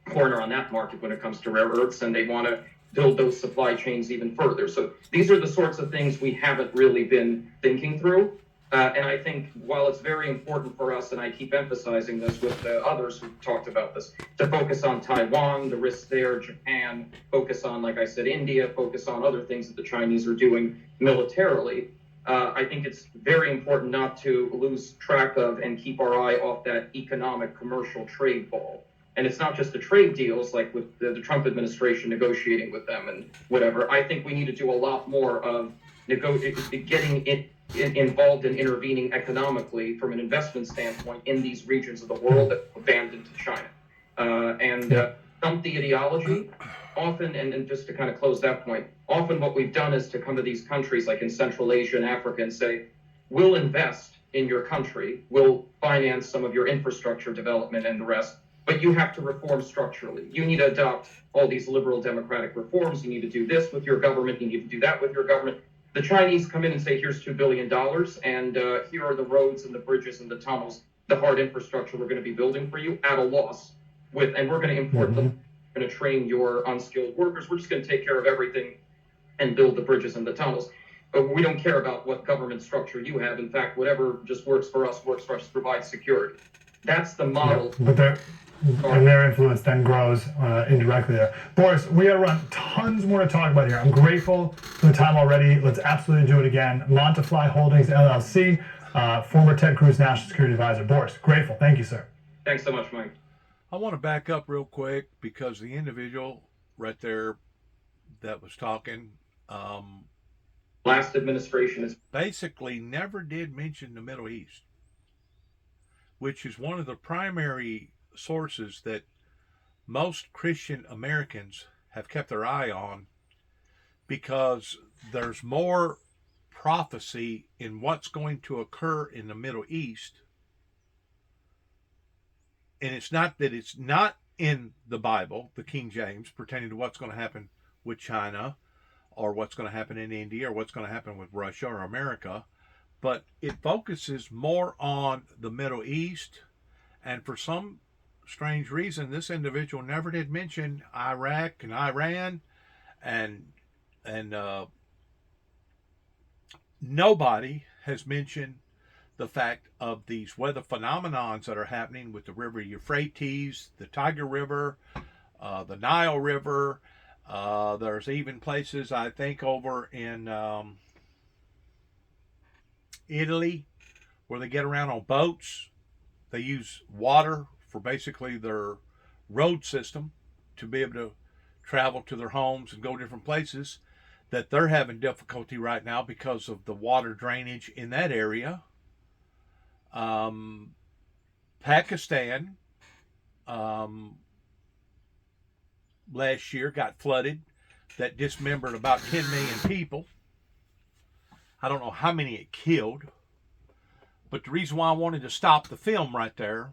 corner on that market when it comes to rare earths, and they want to build those supply chains even further. So these are the sorts of things we haven't really been thinking through. And I think while it's very important for us, and I keep emphasizing this with others who've talked about this, to focus on Taiwan, the risks there, Japan, focus on, like I said, India, focus on other things that the Chinese are doing militarily, I think it's very important not to lose track of and keep our eye off that economic commercial trade ball. And it's not just the trade deals, like with the Trump administration negotiating with them and whatever. I think we need to do a lot more of getting involved in intervening economically from an investment standpoint in these regions of the world that were abandoned to China. Dump the ideology. Often, and just to kind of close that point, often what we've done is to come to these countries like in Central Asia and Africa and say, we'll invest in your country, we'll finance some of your infrastructure development and the rest, but you have to reform structurally. You need to adopt all these liberal democratic reforms. You need to do this with your government. You need to do that with your government. The Chinese come in and say, here's $2 billion, and here are the roads and the bridges and the tunnels, the hard infrastructure we're going to be building for you at a loss. And we're going to import them. We're going to train your unskilled workers. We're just going to take care of everything and build the bridges and the tunnels. But we don't care about what government structure you have. In fact, whatever just works for us to provide security. That's the model. Yeah, and their influence then grows indirectly there. Boris, we got to run tons more to talk about here. I'm grateful for the time already. Let's absolutely do it again. Montefly Holdings, LLC, former Ted Cruz National Security Advisor. Boris, grateful. Thank you, sir. Thanks so much, Mike. I want to back up real quick because the individual right there that was talking last administration is basically never did mention the Middle East, which is one of the primary sources that most Christian Americans have kept their eye on, because there's more prophecy in what's going to occur in the Middle East. And it's not that it's not in the Bible, the King James, pertaining to what's going to happen with China or what's going to happen in India or what's going to happen with Russia or America, but it focuses more on the Middle East. And for some strange reason, this individual never did mention Iraq and Iran, and nobody has mentioned the fact of these weather phenomenons that are happening with the river Euphrates, the Tiger River, the Nile River. There's even places, I think, over in Italy where they get around on boats. They use water for basically their road system to be able to travel to their homes and go different places, that they're having difficulty right now because of the water drainage in that area. Pakistan last year got flooded that dismembered about 10 million people. I don't know how many it killed. But the reason why I wanted to stop the film right there,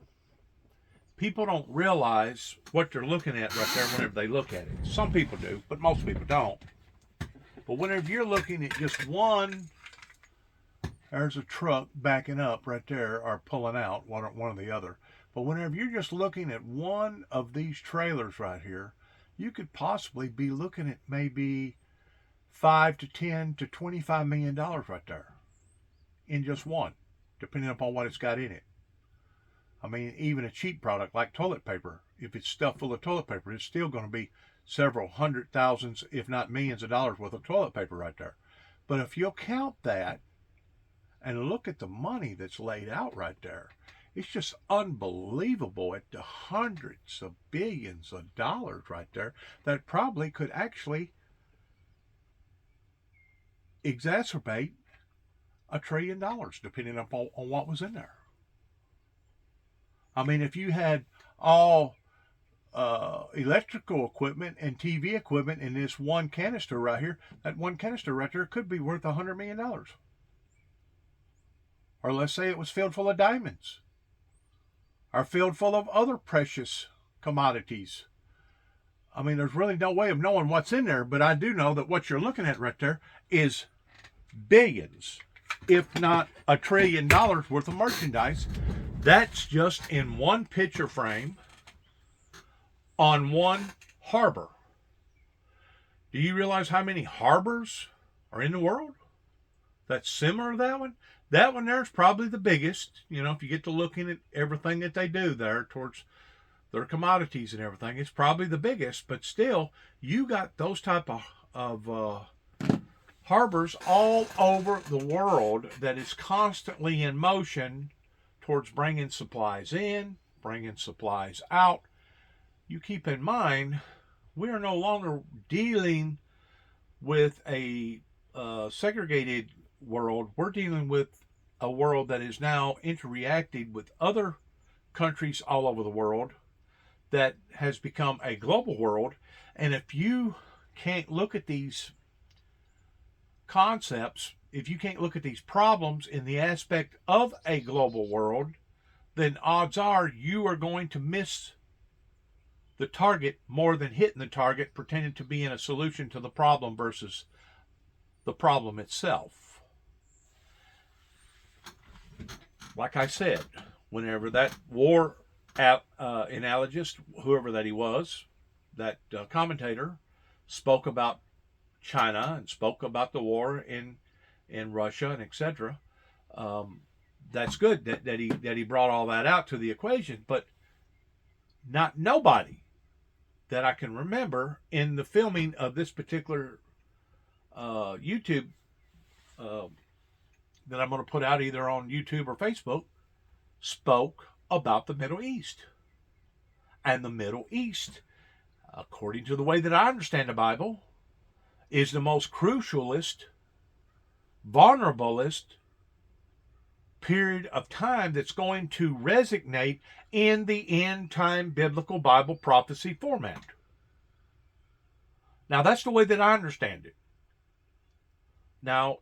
people don't realize what they're looking at right there whenever they look at it. Some people do, but most people don't. But whenever you're looking at just one, there's a truck backing up right there or pulling out, one or the other. But whenever you're just looking at one of these trailers right here, you could possibly be looking at maybe $5 to $10 to $25 million right there in just one, depending upon what it's got in it. I mean, even a cheap product like toilet paper, if it's stuffed full of toilet paper, it's still going to be several hundred thousands, if not millions of dollars worth of toilet paper right there. But if you'll count that and look at the money that's laid out right there, it's just unbelievable at the hundreds of billions of dollars right there that probably could actually exacerbate $1 trillion, depending upon what was in there. I mean, if you had all electrical equipment and TV equipment in this one canister right here, that one canister right there could be worth $100 million. Or let's say it was filled full of diamonds, or filled full of other precious commodities. I mean, there's really no way of knowing what's in there, but I do know that what you're looking at right there is billions, if not $1 trillion worth of merchandise. That's just in one picture frame on one harbor. Do you realize how many harbors are in the world that's similar to that one? That one there is probably the biggest. You know, if you get to looking at everything that they do there towards their commodities and everything, it's probably the biggest. But still, you got those type of harbors all over the world that is constantly in motion towards bringing supplies in, bringing supplies out. You keep in mind, we are no longer dealing with a segregated world. We're dealing with a world that is now interreacted with other countries all over the world that has become a global world. And if you can't look at these concepts, if you can't look at these problems in the aspect of a global world, then odds are you are going to miss the target more than hitting the target, pretending to be in a solution to the problem versus the problem itself. Like I said, whenever that war analogist, whoever that he was, that commentator, spoke about China and spoke about the war in Russia and etc. That's good that he brought all that out to the equation, but nobody that I can remember in the filming of this particular YouTube that I'm going to put out either on YouTube or Facebook spoke about the Middle East. And the Middle East, according to the way that I understand the Bible, is the most crucialist, vulnerablest period of time that's going to resonate in the end time biblical Bible prophecy format. Now, that's the way that I understand it. Now,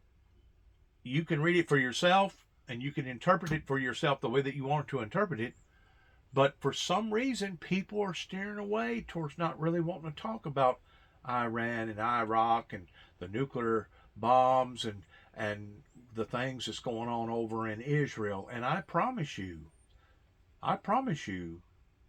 you can read it for yourself and you can interpret it for yourself the way that you want to interpret it. But for some reason, people are steering away towards not really wanting to talk about Iran and Iraq and the nuclear bombs and the things that's going on over in Israel. And I promise you,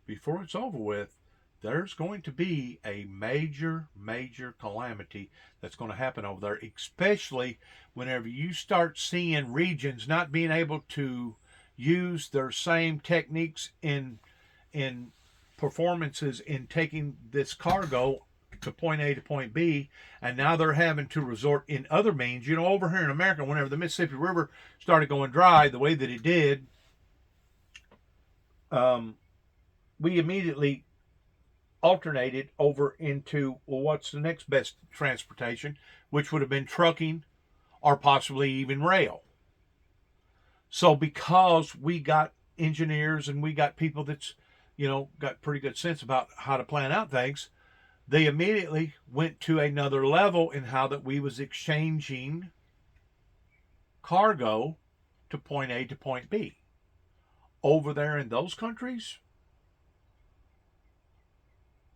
before it's over with, there's going to be a major, major calamity that's going to happen over there, especially whenever you start seeing regions not being able to use their same techniques in performances in taking this cargo to point A to point B, and now they're having to resort in other means. You know, over here in America, whenever the Mississippi River started going dry the way that it did, we immediately alternated over into, well, what's the next best transportation, which would have been trucking or possibly even rail. So because we got engineers and we got people that's, you know, got pretty good sense about how to plan out things, they immediately went to another level in how that we was exchanging cargo to point A to point B. Over there in those countries,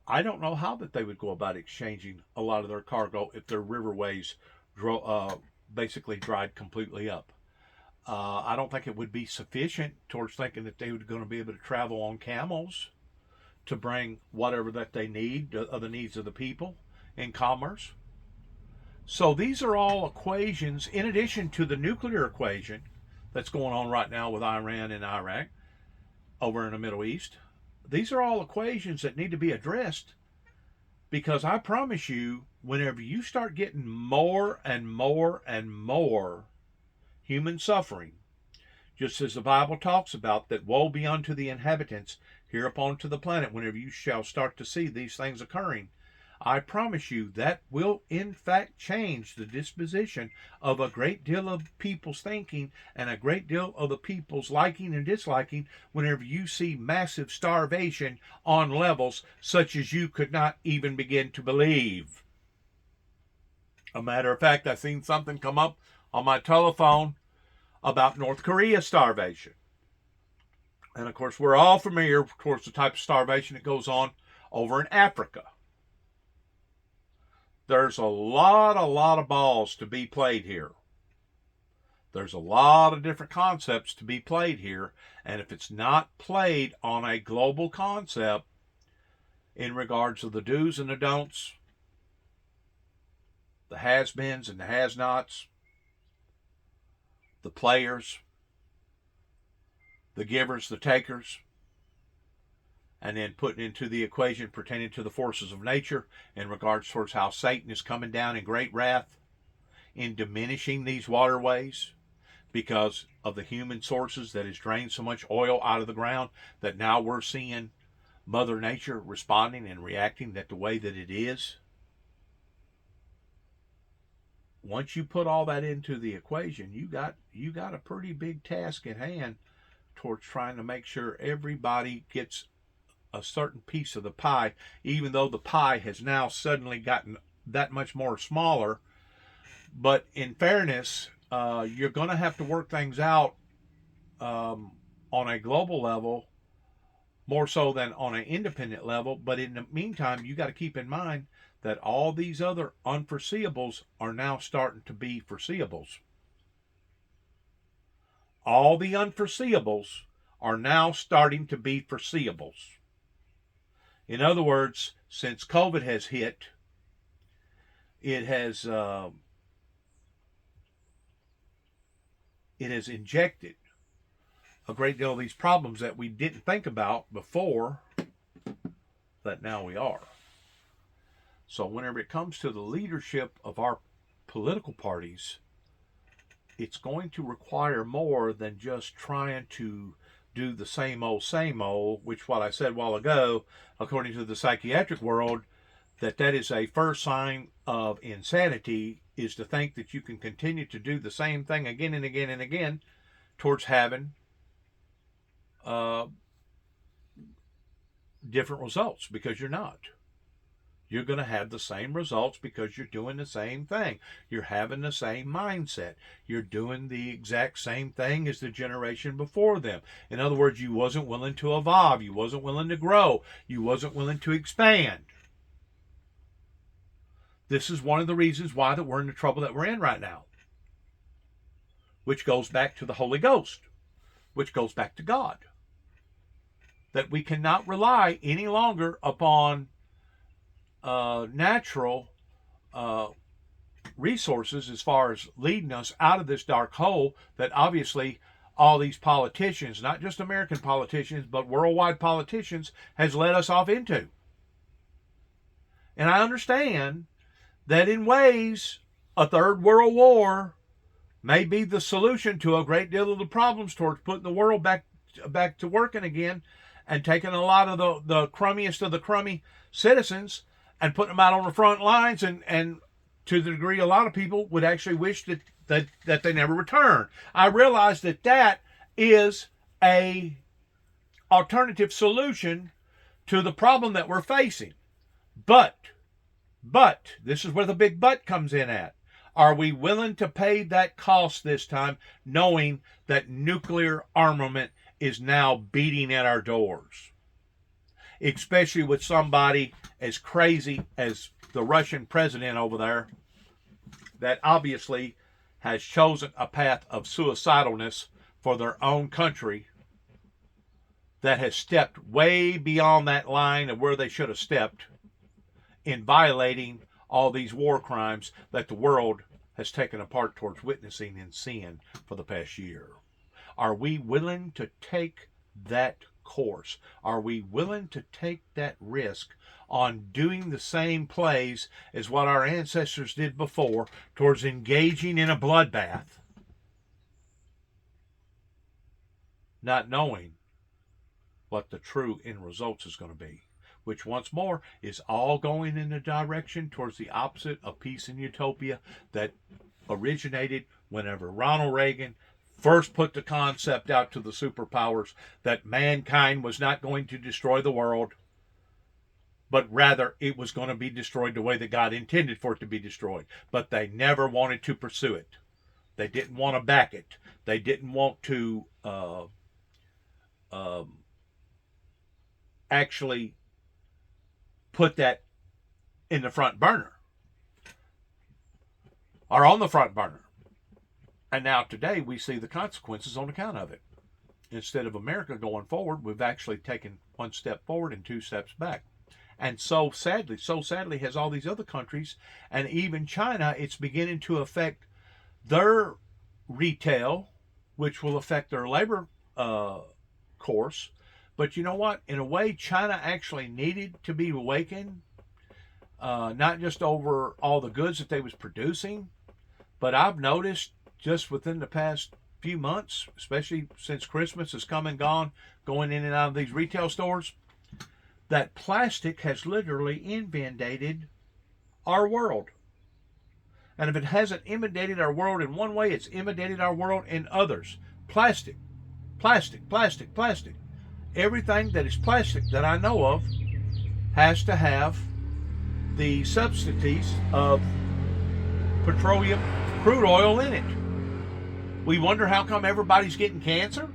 I don't know how that they would go about exchanging a lot of their cargo if their riverways basically dried completely up. I don't think it would be sufficient towards thinking that they were going to be able to travel on camels to bring whatever that they need, the needs of the people in commerce. So these are all equations, in addition to the nuclear equation that's going on right now with Iran and Iraq over in the Middle East. These are all equations that need to be addressed, because I promise you, whenever you start getting more and more and more human suffering, just as the Bible talks about, that woe be unto the inhabitants hereupon to the planet, whenever you shall start to see these things occurring, I promise you that will in fact change the disposition of a great deal of people's thinking and a great deal of the people's liking and disliking whenever you see massive starvation on levels such as you could not even begin to believe. A matter of fact, I've seen something come up on my telephone about North Korea starvation. And of course, we're all familiar, of course, the type of starvation that goes on over in Africa. There's a lot of balls to be played here. There's a lot of different concepts to be played here. And if it's not played on a global concept in regards to the do's and the don'ts, the has-beens and the has-nots, the players, the givers, the takers, and then putting into the equation pertaining to the forces of nature in regards towards how Satan is coming down in great wrath in diminishing these waterways because of the human sources that has drained so much oil out of the ground that now we're seeing Mother Nature responding and reacting that the way that it is. Once you put all that into the equation, you got a pretty big task at hand towards trying to make sure everybody gets a certain piece of the pie, even though the pie has now suddenly gotten that much more smaller. But in fairness, you're going to have to work things out on a global level more so than on an independent level. But in the meantime, you got to keep in mind that all these other unforeseeables are now starting to be foreseeables. All the unforeseeables are now starting to be foreseeables. In other words, since COVID has hit, it has injected a great deal of these problems that we didn't think about before, that now we are. So whenever it comes to the leadership of our political parties, it's going to require more than just trying to do the same old, which what I said a while ago, according to the psychiatric world, that is a first sign of insanity, is to think that you can continue to do the same thing again and again and again towards having different results, because you're not. You're going to have the same results because you're doing the same thing. You're having the same mindset. You're doing the exact same thing as the generation before them. In other words, you wasn't willing to evolve. You wasn't willing to grow. You wasn't willing to expand. This is one of the reasons why that we're in the trouble that we're in right now, which goes back to the Holy Ghost, which goes back to God. That we cannot rely any longer upon natural resources as far as leading us out of this dark hole that obviously all these politicians, not just American politicians, but worldwide politicians, has led us off into. And I understand that in ways a third world war may be the solution to a great deal of the problems towards putting the world back to working again and taking a lot of the crummiest of the crummy citizens and putting them out on the front lines, and to the degree a lot of people would actually wish that they never return. I realize that is a alternative solution to the problem that we're facing. But, this is where the big but comes in at. Are we willing to pay that cost this time, knowing that nuclear armament is now beating at our doors? Especially with somebody as crazy as the Russian president over there, that obviously has chosen a path of suicidalness for their own country, that has stepped way beyond that line of where they should have stepped in violating all these war crimes that the world has taken a part towards witnessing and seeing for the past year. Are we willing to take that course? Are we willing to take that risk on doing the same plays as what our ancestors did before towards engaging in a bloodbath, not knowing what the true end results is going to be, which once more is all going in the direction towards the opposite of peace and utopia that originated whenever Ronald Reagan first put the concept out to the superpowers that mankind was not going to destroy the world, but rather it was going to be destroyed the way that God intended for it to be destroyed. But they never wanted to pursue it. They didn't want to back it. They didn't want to actually put that in the front burner or on the front burner. And now today we see the consequences on account of it. Instead of America going forward, we've actually taken one step forward and two steps back. And so sadly has all these other countries, and even China. It's beginning to affect their retail, which will affect their labor course. But you know what? In a way, China actually needed to be awakened, not just over all the goods that they was producing, but I've noticed just within the past few months, especially since Christmas has come and gone, going in and out of these retail stores, that plastic has literally inundated our world. And if it hasn't inundated our world in one way, it's inundated our world in others. Plastic, plastic, plastic, plastic. Everything that is plastic that I know of has to have the substances of petroleum crude oil in it. We wonder how come everybody's getting cancer?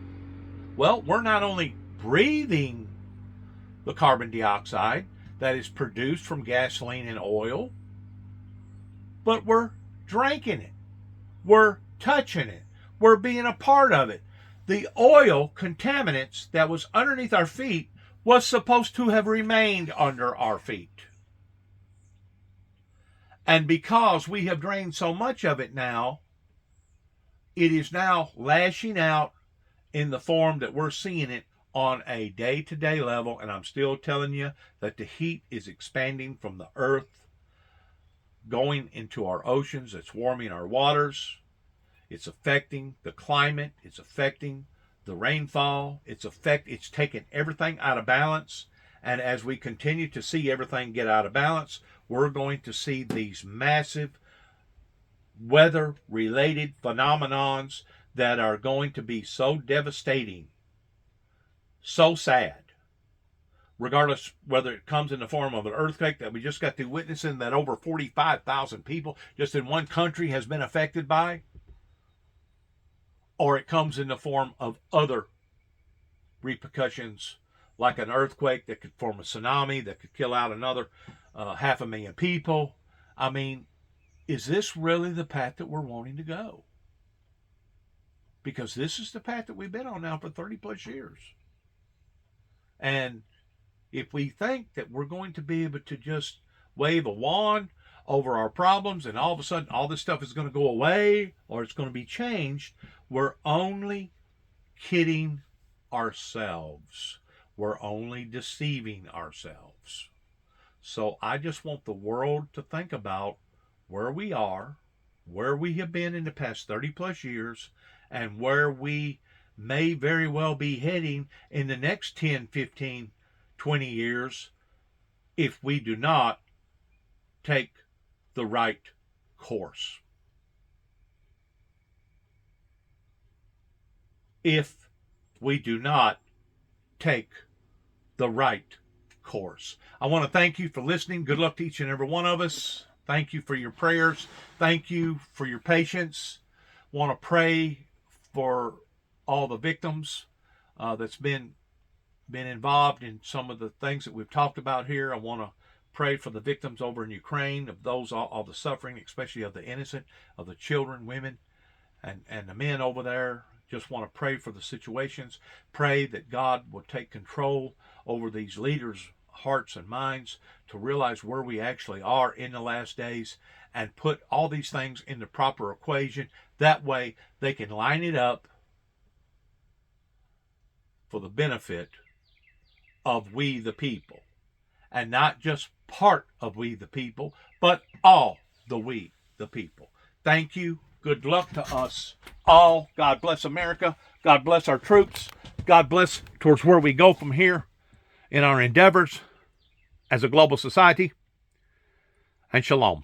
Well, we're not only breathing the carbon dioxide that is produced from gasoline and oil, but we're drinking it. We're touching it. We're being a part of it. The oil contaminants that was underneath our feet was supposed to have remained under our feet. And because we have drained so much of it now, it is now lashing out in the form that we're seeing it on a day-to-day level. And I'm still telling you that the heat is expanding from the earth, going into our oceans. It's warming our waters. It's affecting the climate. It's affecting the rainfall. It's taking everything out of balance. And as we continue to see everything get out of balance, we're going to see these massive weather-related phenomenons that are going to be so devastating, so sad, regardless whether it comes in the form of an earthquake that we just got through witnessing that over 45,000 people just in one country has been affected by, or it comes in the form of other repercussions like an earthquake that could form a tsunami that could kill out another 500,000 people. I mean, is this really the path that we're wanting to go? Because this is the path that we've been on now for 30 plus years. And if we think that we're going to be able to just wave a wand over our problems and all of a sudden all this stuff is going to go away or it's going to be changed, we're only kidding ourselves. We're only deceiving ourselves. So I just want the world to think about where we are, where we have been in the past 30 plus years, and where we may very well be heading in the next 10, 15, 20 years if we do not take the right course. If we do not take the right course. I want to thank you for listening. Good luck to each and every one of us. Thank you for your prayers. Thank you for your patience. Want to pray for all the victims that's been involved in some of the things that we've talked about here. I want to pray for the victims over in Ukraine, of those, all the suffering, especially of the innocent, of the children, women, and the men over there. Just want to pray for the situations. Pray that God will take control over these leaders' hearts and minds to realize where we actually are in the last days and put all these things in the proper equation. That way they can line it up for the benefit of we the people. And not just part of we the people, but all the we the people. Thank you. Good luck to us all. God bless America. God bless our troops. God bless towards where we go from here in our endeavors as a global society. And shalom.